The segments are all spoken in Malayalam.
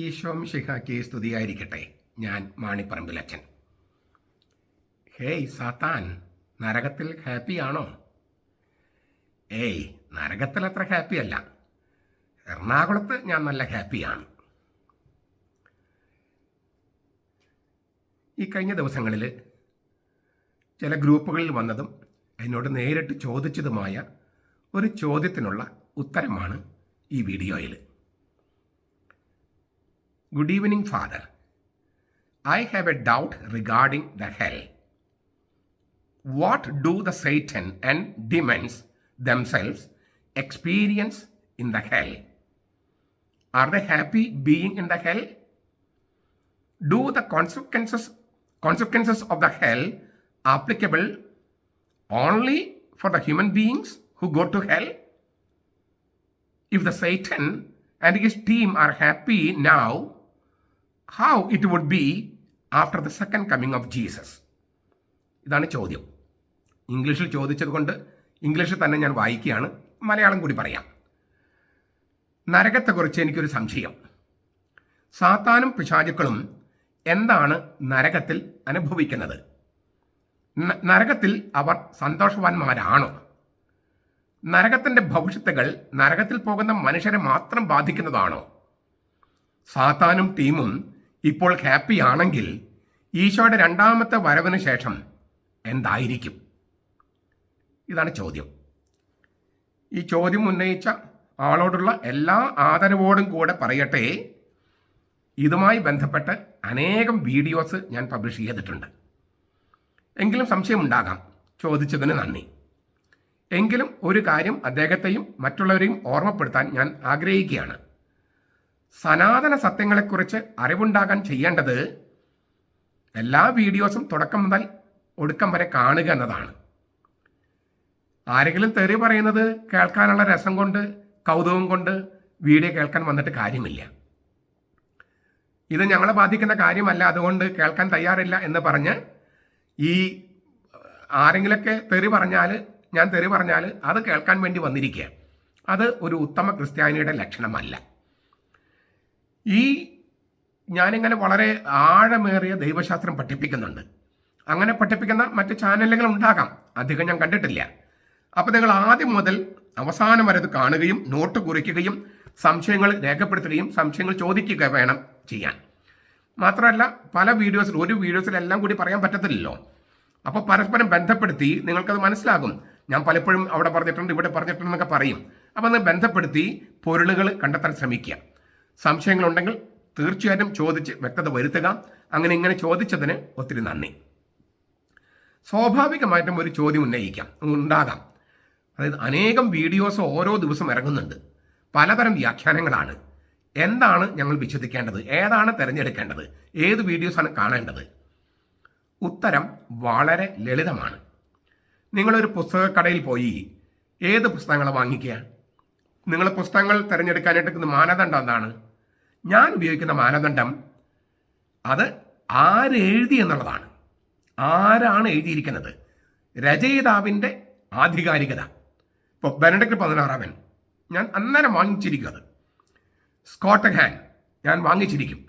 ഈശോ മിശിഹായ്ക്ക് സ്തുതിയായിരിക്കട്ടെ. ഞാൻ മാണിപ്പറമ്പിലച്ചൻ. ഹേയ് സാത്താൻ, നരകത്തിൽ ഹാപ്പിയാണോ? ഏയ്, നരകത്തിൽ അത്ര ഹാപ്പിയല്ല. എറണാകുളത്ത് ഞാൻ നല്ല ഹാപ്പിയാണ്. ഈ കഴിഞ്ഞ ദിവസങ്ങളിൽ ചില ഗ്രൂപ്പുകളിൽ വന്നതും എന്നോട് നേരിട്ട് ചോദിച്ചതുമായ ഒരു ചോദ്യത്തിനുള്ള ഉത്തരമാണ് ഈ വീഡിയോയിൽ. Good evening, Father. I have a doubt regarding the hell. What do the Satan and demons themselves experience in the hell? Are they happy being in the hell? Do the consequences of the hell applicable only for the human beings who go to hell? If the Satan and his team are happy now, how it would be after the second coming of Jesus? ഇതാണ് ചോദ്യം. ഇംഗ്ലീഷിൽ ചോദിച്ചത് കൊണ്ട് ഇംഗ്ലീഷിൽ തന്നെ ഞാൻ വായിക്കുകയാണ്, മലയാളം കൂടി പറയാം. നരകത്തെക്കുറിച്ച് എനിക്കൊരു സംശയം. സാത്താനും പിശാചുക്കളും എന്താണ് നരകത്തിൽ അനുഭവിക്കുന്നത്? നരകത്തിൽ അവർ സന്തോഷവാന്മാരാണോ? നരകത്തിൻ്റെ ഭവിഷ്യത്തുകൾ നരകത്തിൽ പോകുന്ന മനുഷ്യരെ മാത്രം ബാധിക്കുന്നതാണോ? സാത്താനും ടീമും ഇപ്പോൾ ഹാപ്പി ആണെങ്കിൽ ഈശോയുടെ രണ്ടാമത്തെ വരവിന് ശേഷം എന്തായിരിക്കും? ഇതാണ് ചോദ്യം. ഈ ചോദ്യം ഉന്നയിച്ച ആളോടുള്ള എല്ലാ ആദരവോടും കൂടെ പറയട്ടെ, ഇതുമായി ബന്ധപ്പെട്ട് അനേകം വീഡിയോസ് ഞാൻ പബ്ലിഷ് ചെയ്തിട്ടുണ്ട്. എങ്കിലും സംശയമുണ്ടാകാം. ചോദിച്ചതിന് നന്ദി. എങ്കിലും ഒരു കാര്യം അദ്ദേഹത്തെയും മറ്റുള്ളവരെയും ഓർമ്മപ്പെടുത്താൻ ഞാൻ ആഗ്രഹിക്കുകയാണ്. സനാതന സത്യങ്ങളെക്കുറിച്ച് അറിവുണ്ടാകാൻ ചെയ്യേണ്ടത് എല്ലാ വീഡിയോസും തുടക്കം മുതൽ ഒടുക്കം വരെ കാണുക എന്നതാണ്. ആരെങ്കിലും തെറി പറയുന്നത് കേൾക്കാനുള്ള രസം കൊണ്ട്, കൗതുകം കൊണ്ട് വീഡിയോ കേൾക്കാൻ വന്നിട്ട് കാര്യമില്ല. ഇത് ഞങ്ങളെ ബാധിക്കുന്ന കാര്യമല്ല, അതുകൊണ്ട് കേൾക്കാൻ തയ്യാറില്ല എന്ന് പറഞ്ഞ് ഈ ആരെങ്കിലൊക്കെ ഞാൻ തെറി പറഞ്ഞാൽ അത് കേൾക്കാൻ വേണ്ടി വന്നിരിക്കുക. അത് ഒരു ഉത്തമ ക്രിസ്ത്യാനിയുടെ ലക്ഷണമല്ല. ഞാനിങ്ങനെ വളരെ ആഴമേറിയ ദൈവശാസ്ത്രം പഠിപ്പിക്കുന്നുണ്ട്. അങ്ങനെ പഠിപ്പിക്കുന്ന മറ്റ് ചാനലുകൾ ഉണ്ടാകാം, അധികം ഞാൻ കണ്ടിട്ടില്ല. അപ്പോൾ നിങ്ങൾ ആദ്യം മുതൽ അവസാനം വരെ ഇത് കാണുകയും നോട്ട് കുറിക്കുകയും സംശയങ്ങൾ രേഖപ്പെടുത്തുകയും സംശയങ്ങൾ ചോദിക്കുക വേണം ചെയ്യാൻ. മാത്രമല്ല, പല ഒരു വീഡിയോസിലെല്ലാം കൂടി പറയാൻ പറ്റത്തില്ലല്ലോ. അപ്പോൾ പരസ്പരം ബന്ധപ്പെടുത്തി നിങ്ങൾക്കത് മനസ്സിലാകും. ഞാൻ പലപ്പോഴും അവിടെ പറഞ്ഞിട്ടുണ്ട്, ഇവിടെ പറഞ്ഞിട്ടുണ്ടെന്നൊക്കെ പറയും. അപ്പോൾ അത് ബന്ധപ്പെടുത്തി പൊരുളുകൾ കണ്ടെത്താൻ ശ്രമിക്കുക. സംശയങ്ങളുണ്ടെങ്കിൽ തീർച്ചയായിട്ടും ചോദിച്ച് വ്യക്തത വരുത്തുക. അങ്ങനെ ഇങ്ങനെ ചോദിച്ചതിന് ഒത്തിരി നന്ദി. സ്വാഭാവികമായിട്ടും ഒരു ചോദ്യം ഉണ്ടാകാം. അതായത് അനേകം വീഡിയോസ് ഓരോ ദിവസം ഇറങ്ങുന്നുണ്ട്, പലതരം വ്യാഖ്യാനങ്ങളാണ്. എന്താണ് ഞങ്ങൾ വിശ്വസിക്കേണ്ടത്? ഏതാണ് തിരഞ്ഞെടുക്കേണ്ടത്? ഏത് വീഡിയോസാണ് കാണേണ്ടത്? ഉത്തരം വളരെ ലളിതമാണ്. നിങ്ങളൊരു പുസ്തകക്കടയിൽ പോയി ഏത് പുസ്തകങ്ങളാണ് വാങ്ങിക്കുക? നിങ്ങൾ പുസ്തകങ്ങൾ തിരഞ്ഞെടുക്കാനായിട്ട് മാനദണ്ഡം എന്താണ്? ഞാൻ ഉപയോഗിക്കുന്ന മാനദണ്ഡം അത് ആരെഴുതി എന്നുള്ളതാണ്. ആരാണ് എഴുതിയിരിക്കുന്നത്? രചയിതാവിൻ്റെ ആധികാരികത. ഇപ്പോൾ ബെനഡിക്ട് 16 ഞാൻ അന്നേരം വാങ്ങിച്ചിരിക്കും. അത് സ്കോട്ട് ഹാൻ ഞാൻ വാങ്ങിച്ചിരിക്കും.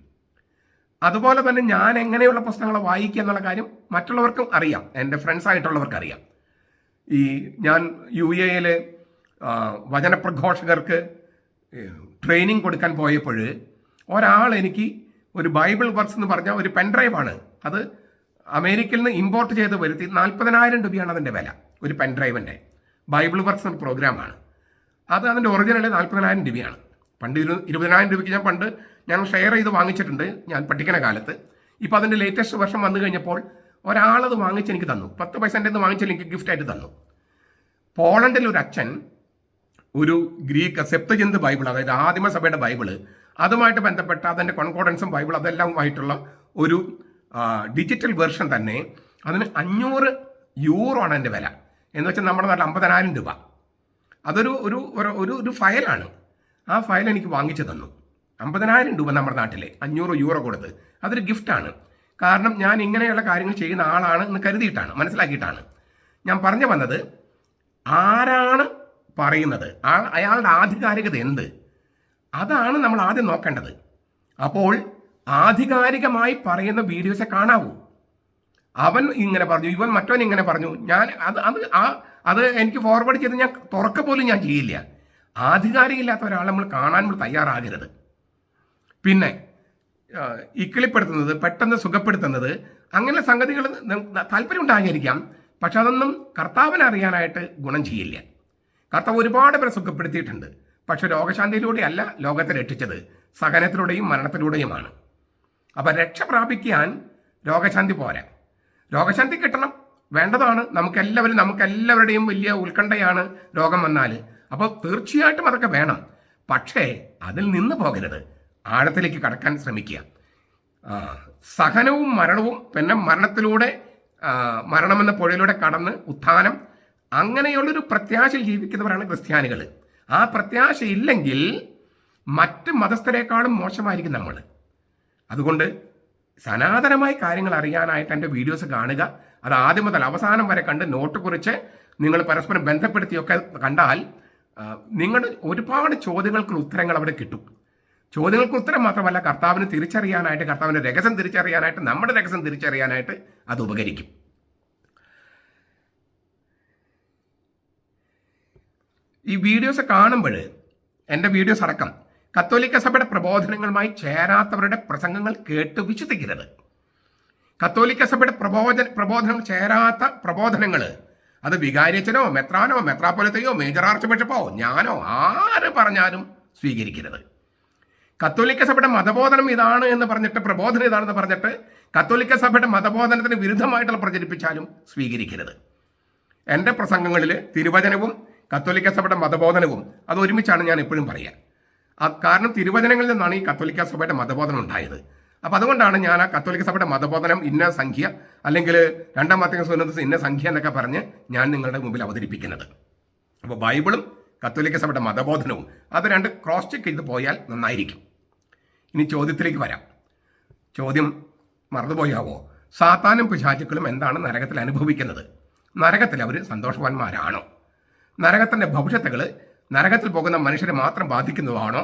അതുപോലെ തന്നെ ഞാൻ എങ്ങനെയുള്ള പുസ്തകങ്ങൾ വായിക്കുക എന്നുള്ള കാര്യം മറ്റുള്ളവർക്കും അറിയാം, എൻ്റെ ഫ്രണ്ട്സായിട്ടുള്ളവർക്ക് അറിയാം. ഞാൻ UAE വചനപ്രഘോഷകർക്ക് ട്രെയിനിങ് കൊടുക്കാൻ പോയപ്പോൾ ഒരാൾ എനിക്ക് ഒരു ബൈബിൾ വർക്സ് എന്ന് പറഞ്ഞ ഒരു പെൻഡ്രൈവാണ്, അത് അമേരിക്കയിൽ നിന്ന് ഇമ്പോർട്ട് ചെയ്ത് വരുത്തി 40,000 രൂപയാണ് അതിൻ്റെ വില. ഒരു പെൻഡ്രൈവിൻ്റെ ബൈബിൾ വർക്സ് എന്ന പ്രോഗ്രാമാണ് അത്. അതിൻ്റെ ഒറിജിനൽ 40,000 രൂപയാണ്. പണ്ട് 20,000 രൂപയ്ക്ക് ഞാൻ ഷെയർ ചെയ്ത് വാങ്ങിച്ചിട്ടുണ്ട് ഞാൻ പഠിക്കുന്ന കാലത്ത്. ഇപ്പോൾ അതിൻ്റെ ലേറ്റസ്റ്റ് വെർഷൻ വന്നു കഴിഞ്ഞപ്പോൾ ഒരാളത് വാങ്ങിച്ച് എനിക്ക് തന്നു. 10 പൈസൻ്റെ നിന്ന് വാങ്ങിച്ചാൽ എനിക്ക് ഗിഫ്റ്റായിട്ട് തന്നു. പോളണ്ടിൽ ഒരു അച്ഛൻ ഒരു ഗ്രീക്ക് സെപ്തജിന്ത് ബൈബിൾ, അതായത് ആദിമസഭയുടെ ബൈബിള്, അതുമായിട്ട് ബന്ധപ്പെട്ട അതിൻ്റെ കോൺകോർഡൻസും ബൈബിൾ അതെല്ലാമായിട്ടുള്ള ഒരു ഡിജിറ്റൽ വെർഷൻ തന്നെ, അതിന് 500 യൂറോ ആണ് എൻ്റെ വില. എന്ന് വെച്ചാൽ നമ്മുടെ നാട്ടിൽ 50,000 രൂപ. അതൊരു ഒരു ഒരു ഫയലാണ്. ആ ഫയൽ എനിക്ക് വാങ്ങിച്ചു തന്നു. 50,000 രൂപ നമ്മുടെ നാട്ടിലെ 500 യൂറോ കൊടുത്ത്. അതൊരു ഗിഫ്റ്റാണ്. കാരണം ഞാൻ ഇങ്ങനെയുള്ള കാര്യങ്ങൾ ചെയ്യുന്ന ആളാണ് എന്ന് കരുതിയിട്ടാണ്, മനസ്സിലാക്കിയിട്ടാണ്. ഞാൻ പറഞ്ഞു വന്നത്, ആരാണ് പറയുന്നത്, അയാളുടെ ആധികാരികത എന്ത്, അതാണ് നമ്മൾ ആദ്യം നോക്കേണ്ടത്. അപ്പോൾ ആധികാരികമായി പറയുന്ന വീഡിയോസെ കാണാവൂ. അവൻ ഇങ്ങനെ പറഞ്ഞു, ഇവൻ മറ്റവൻ ഇങ്ങനെ പറഞ്ഞു. ഞാൻ അത് എനിക്ക് ഫോർവേഡ് ചെയ്ത് ഞാൻ തുറക്ക പോലും ഞാൻ ചെയ്യില്ല. ആധികാരികമില്ലാത്ത ഒരാളെ നമ്മൾ കാണാൻ നമ്മൾ തയ്യാറാകരുത്. പിന്നെ ഇക്കിളിപ്പെടുത്തുന്നത്, പെട്ടെന്ന് സുഖപ്പെടുത്തുന്നത്, അങ്ങനെ സംഗതികൾ താല്പര്യം ഉണ്ടായിരിക്കാം. പക്ഷെ അതൊന്നും കർത്താവിനെ അറിയാനായിട്ട് ഗുണം ചെയ്യില്ല. കർത്താവ് ഒരുപാട് പേരെ സുഖപ്പെടുത്തിയിട്ടുണ്ട്. പക്ഷെ രോഗശാന്തിയിലൂടെയല്ല ലോകത്തെ രക്ഷിച്ചത്, സഹനത്തിലൂടെയും മരണത്തിലൂടെയുമാണ്. അപ്പം രക്ഷ പ്രാപിക്കാൻ രോഗശാന്തി പോരാ. രോഗശാന്തി കിട്ടണം, വേണ്ടതാണ്. നമുക്കെല്ലാവരുടെയും വലിയ ഉത്കണ്ഠയാണ് രോഗം വന്നാൽ. അപ്പോൾ തീർച്ചയായിട്ടും അതൊക്കെ വേണം. പക്ഷേ അതിൽ നിന്ന് പോകരുത്, ആഴത്തിലേക്ക് കടക്കാൻ ശ്രമിക്കുക. സഹനവും മരണവും, പിന്നെ മരണമെന്ന പുഴയിലൂടെ കടന്ന് ഉത്ഥാനം, അങ്ങനെയുള്ളൊരു പ്രത്യാശയിൽ ജീവിക്കുന്നവരാണ് ക്രിസ്ത്യാനികൾ. ആ പ്രത്യാശ ഇല്ലെങ്കിൽ മറ്റ് മതസ്ഥരെക്കാളും മോശമായിരിക്കും നമ്മൾ. അതുകൊണ്ട് സനാതനമായ കാര്യങ്ങൾ അറിയാനായിട്ട് എൻ്റെ വീഡിയോസ് കാണുക. അത് ആദ്യം മുതൽ അവസാനം വരെ കണ്ട് നോട്ട് കുറിച്ച് നിങ്ങൾ പരസ്പരം ബന്ധപ്പെടുത്തിയൊക്കെ കണ്ടാൽ നിങ്ങളുടെ ഒരുപാട് ചോദ്യങ്ങൾക്കുള്ള ഉത്തരങ്ങൾ അവിടെ കിട്ടും. ചോദ്യങ്ങൾക്ക് ഉത്തരം മാത്രമല്ല, കർത്താവിനെ തിരിച്ചറിയാനായിട്ട്, കർത്താവിൻ്റെ രഹസ്യം തിരിച്ചറിയാനായിട്ട്, നമ്മുടെ രഹസ്യം തിരിച്ചറിയാനായിട്ട് അത് ഉപകരിക്കും. ഈ വീഡിയോസ് കാണുമ്പോൾ, എൻ്റെ വീഡിയോസ് അടക്കം കത്തോലിക്ക സഭയുടെ പ്രബോധനങ്ങളുമായി ചേരാത്തവരുടെ പ്രസംഗങ്ങൾ കേട്ട് വിശ്വസിക്കരുത്. കത്തോലിക്ക സഭയുടെ പ്രബോധനം ചേരാത്ത പ്രബോധനങ്ങൾ അത് വികാരിയച്ചനോ മെത്രാനോ മെത്രാപ്പൊലിത്തയോ മേജർ ആർച്ച് ബിഷപ്പോ ഞാനോ ആര് പറഞ്ഞാലും സ്വീകരിക്കരുത്. കത്തോലിക്ക സഭയുടെ മതബോധനം ഇതാണ് എന്ന് പറഞ്ഞിട്ട്, പ്രബോധനം ഇതാണെന്ന് പറഞ്ഞിട്ട് കത്തോലിക്ക സഭയുടെ മതബോധനത്തിന് വിരുദ്ധമായിട്ടുള്ള പ്രചരിപ്പിച്ചാലും സ്വീകരിക്കരുത്. എൻ്റെ പ്രസംഗങ്ങളിൽ തിരുവചനവും കത്തോലിക്ക സഭയുടെ മതബോധനവും അത് ഒരുമിച്ചാണ് ഞാൻ എപ്പോഴും പറയുക. കാരണം തിരുവചനങ്ങളിൽ നിന്നാണ് ഈ കത്തോലിക്ക സഭയുടെ മതബോധനം ഉണ്ടായത്. അപ്പോൾ അതുകൊണ്ടാണ് ഞാൻ ആ കത്തോലിക്ക സഭയുടെ മതബോധനം ഇന്ന സംഖ്യ, അല്ലെങ്കിൽ രണ്ടാം വത്തിക്കാൻ സുന്നതസ് ഇന്ന സംഖ്യ എന്നൊക്കെ പറഞ്ഞ് ഞാൻ നിങ്ങളുടെ മുമ്പിൽ അവതരിപ്പിക്കുന്നത്. അപ്പോൾ ബൈബിളും കത്തോലിക്ക സഭയുടെ മതബോധനവും അത് രണ്ട് ക്രോസ് ചെക്ക് ചെയ്ത് പോയാൽ നന്നായിരിക്കും. ഇനി ചോദ്യത്തിലേക്ക് വരാം. ചോദ്യം മറന്നുപോയാവോ? സാത്താനും പിശാചുക്കളും എന്താണ് നരകത്തിൽ അനുഭവിക്കുന്നത്? നരകത്തിൽ അവർ സന്തോഷവാന്മാരാണോ? നരകത്തിൻ്റെ ഭവിഷ്യത്തുകൾ നരകത്തിൽ പോകുന്ന മനുഷ്യരെ മാത്രം ബാധിക്കുന്നതാണോ?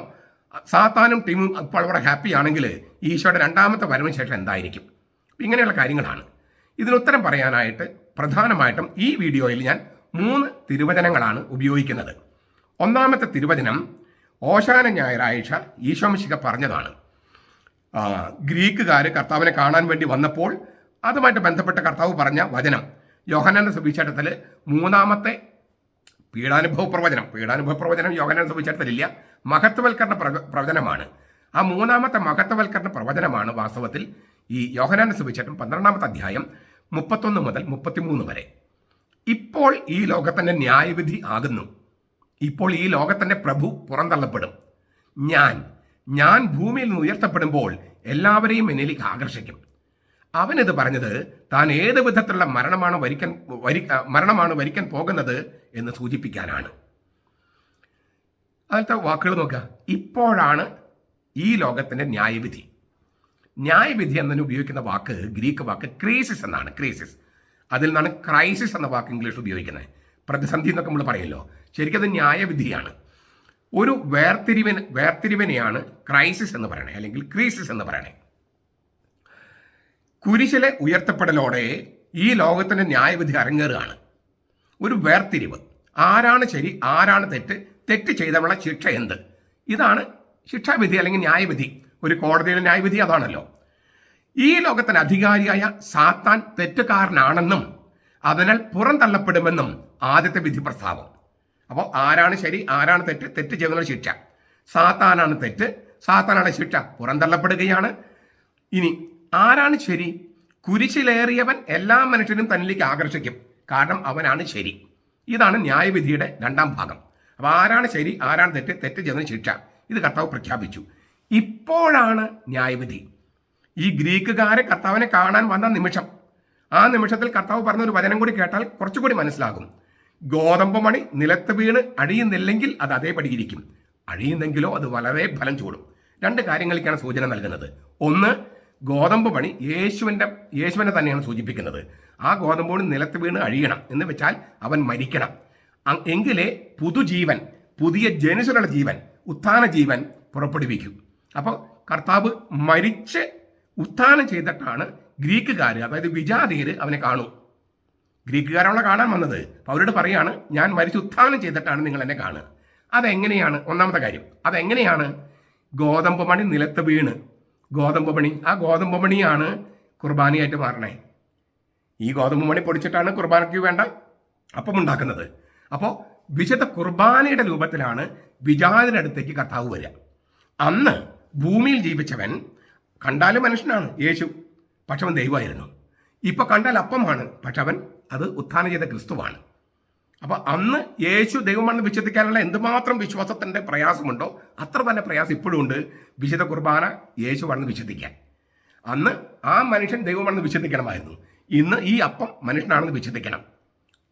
സാത്താനും ടീമും ഇപ്പോൾ അവിടെ ഹാപ്പി ആണെങ്കിൽ ഈശോയുടെ രണ്ടാമത്തെ വരവിന് ശേഷം എന്തായിരിക്കും? ഇങ്ങനെയുള്ള കാര്യങ്ങളാണ്. ഇതിനുത്തരം പറയാനായിട്ട് പ്രധാനമായിട്ടും ഈ വീഡിയോയിൽ ഞാൻ 3 തിരുവചനങ്ങളാണ് ഉപയോഗിക്കുന്നത്. ഒന്നാമത്തെ തിരുവചനം ഓശാന ഞായറാഴ്ച ഈശോ മിശിഹ പറഞ്ഞതാണ്. ഗ്രീക്കുകാർ കർത്താവിനെ കാണാൻ വേണ്ടി വന്നപ്പോൾ അതുമായിട്ട് ബന്ധപ്പെട്ട കർത്താവ് പറഞ്ഞ വചനം യോഹന്നാന്റെ സുവിശേഷത്തിൽ 3-ാമത്തെ പീഡാനുഭവ പ്രവചനം യോഹന്നാന്റെ സുവിശേഷത്തിലില്ല, മഹത്വവൽക്കരണ പ്രവചനമാണ്. ആ 3-ാമത്തെ മഹത്വവൽക്കരണ പ്രവചനമാണ് വാസ്തവത്തിൽ ഈ യോഹന്നാന്റെ സുവിശേഷം 12-ാമത്തെ അധ്യായം 31 മുതൽ 33 വരെ. ഇപ്പോൾ ഈ ലോകത്തിന്റെ ന്യായവിധി ആകുന്നു. ഇപ്പോൾ ഈ ലോകത്തിന്റെ പ്രഭു പുറന്തള്ളപ്പെടും. ഞാൻ ഭൂമിയിൽ നിന്ന് ഉയർത്തപ്പെടുമ്പോൾ എല്ലാവരെയും എന്നിലേക്ക് ആകർഷിക്കും. അവനിത് പറഞ്ഞത് താൻ ഏത് വിധത്തിലുള്ള മരണമാണ് വരിക്കാൻ പോകുന്നത് എന്ന് സൂചിപ്പിക്കാനാണ്. അതിലത്തെ വാക്കുകൾ നോക്കുക. ഇപ്പോഴാണ് ഈ ലോകത്തിന്റെ ന്യായവിധി. ന്യായവിധി എന്നതിന് ഉപയോഗിക്കുന്ന വാക്ക് ഗ്രീക്ക് വാക്ക് ക്രീസിസ് എന്നാണ്. ക്രീസിസ്, അതിൽ നിന്നാണ് ക്രൈസിസ് എന്ന വാക്ക് ഇംഗ്ലീഷ് ഉപയോഗിക്കുന്നത്. പ്രതിസന്ധി എന്നൊക്കെ നമ്മൾ പറയല്ലോ, ശരിക്കും അത് ന്യായവിധിയാണ്. ഒരു വേർതിരിവിനെയാണ് ക്രൈസിസ് എന്ന് പറയണേ, അല്ലെങ്കിൽ ക്രീസിസ് എന്ന് പറയണേ. കുരിശിലെ ഉയർത്തപ്പെടലോടെ ഈ ലോകത്തിന്റെ ന്യായവിധി അരങ്ങേറുകയാണ്. ഒരു വേർതിരിവ്, ആരാണ് ശരി ആരാണ് തെറ്റ് ചെയ്തവളെ ശിക്ഷ എന്ത്, ഇതാണ് ശിക്ഷാവിധി അല്ലെങ്കിൽ ന്യായവിധി. ഒരു കോടതിയിലെ ന്യായവിധി അതാണല്ലോ. ഈ ലോകത്തിന് അധികാരിയായ സാത്താൻ തെറ്റുകാരനാണെന്നും അതിനാൽ പുറന്തള്ളപ്പെടുമെന്നും ആദ്യത്തെ വിധി പ്രസ്താവം. അപ്പോൾ ആരാണ് ശരി ആരാണ് തെറ്റ് ചെയ്യുന്ന ശിക്ഷ. സാത്താനാണ് തെറ്റ്, സാത്താനാണ് ശിക്ഷ, പുറന്തള്ളപ്പെടുകയാണ്. ഇനി ആരാണ് ശരി? കുരിശിലേറിയവൻ എല്ലാ മനുഷ്യരും തന്നിലേക്ക് ആകർഷിക്കും, കാരണം അവനാണ് ശരി. ഇതാണ് ന്യായവിധിയുടെ 2-ാം ഭാഗം. അപ്പോൾ ആരാണ് ശരി ആരാണ് തെറ്റ് ചെയ്യുന്ന ശിക്ഷ, ഇത് കർത്താവ് പ്രഖ്യാപിച്ചു. ഇപ്പോഴാണ് ന്യായവിധി. ഈ ഗ്രീക്കുകാരെ കർത്താവിനെ കാണാൻ വന്ന നിമിഷം, ആ നിമിഷത്തിൽ കർത്താവ് പറഞ്ഞൊരു വചനം കൂടി കേട്ടാൽ കുറച്ചുകൂടി മനസ്സിലാകും. ഗോതമ്പ് മണി നിലത്ത് വീണ് അഴിയുന്നില്ലെങ്കിൽ അത് അതേപടി ഇരിക്കും, അഴിയുന്നെങ്കിലോ അത് വളരെ ഫലം ചൂടും. 2 കാര്യങ്ങൾക്കാണ് സൂചന നൽകുന്നത്. ഒന്ന്, ഗോതമ്പ് മണി യേശുവിനെ തന്നെയാണ് സൂചിപ്പിക്കുന്നത്. ആ ഗോതമ്പ് മണി നിലത്ത് വീണ് അഴിയണം എന്ന് വെച്ചാൽ അവൻ മരിക്കണം. എങ്കിലേ പുതുജീവൻ, പുതിയ ജനുസലുള്ള ജീവൻ, ഉത്ഥാന ജീവൻ പുറപ്പെടുവിക്കും. അപ്പോൾ കർത്താവ് മരിച്ച് ഉത്ഥാനം ചെയ്തിട്ടാണ് ഗ്രീക്കുകാർ, അതായത് വിജാതിയർ അവനെ കാണൂ. ഗ്രീക്കുകാരാണല്ലോ കാണാൻ വന്നത്. അപ്പോൾ അവരോട് പറയാണ്, ഞാൻ മരിച്ച് ഉത്ഥാനം ചെയ്തിട്ടാണ് നിങ്ങൾ എന്നെ കാണുക. അതെങ്ങനെയാണ്? ഒന്നാമത്തെ കാര്യം, അതെങ്ങനെയാണ്? ഗോതമ്പ് മണി നിലത്ത് വീണ്, ഗോതമ്പ് മണി, ആ ഗോതമ്പ് മണിയാണ് കുർബാനയായിട്ട് മാറണേ. ഈ ഗോതമ്പ് മണി പൊടിച്ചിട്ടാണ് കുർബാനയ്ക്ക് വേണ്ട അപ്പം ഉണ്ടാക്കുന്നത്. അപ്പോൾ വിശുദ്ധ കുർബാനയുടെ രൂപത്തിലാണ് വിജാതിയുടെ അടുത്തേക്ക് കർത്താവ് വരിക. അന്ന് ഭൂമിയിൽ ജീവിച്ചവൻ കണ്ടാലും മനുഷ്യനാണ് യേശു, പക്ഷെ അവൻ ദൈവമായിരുന്നു. ഇപ്പൊ കണ്ടാൽ അപ്പമാണ്, പക്ഷെ അവൻ അത് ഉത്ഥാനം ചെയ്ത ക്രിസ്തുവാണ്. അപ്പൊ അന്ന് യേശു ദൈവമാണെന്ന് വിശ്വസിക്കാനുള്ള എന്തുമാത്രം വിശ്വാസത്തിന്റെ പ്രയാസമുണ്ടോ അത്ര തന്നെ പ്രയാസം ഇപ്പോഴും ഉണ്ട് വിശുദ്ധ കുർബാന യേശുവാണെന്ന് വിശ്വസിക്കാൻ. അന്ന് ആ മനുഷ്യൻ ദൈവമാണെന്ന് വിശ്വസിക്കണമായിരുന്നു. ഇന്ന് ഈ അപ്പം മനുഷ്യനാണെന്ന് വിശ്വസിക്കണം.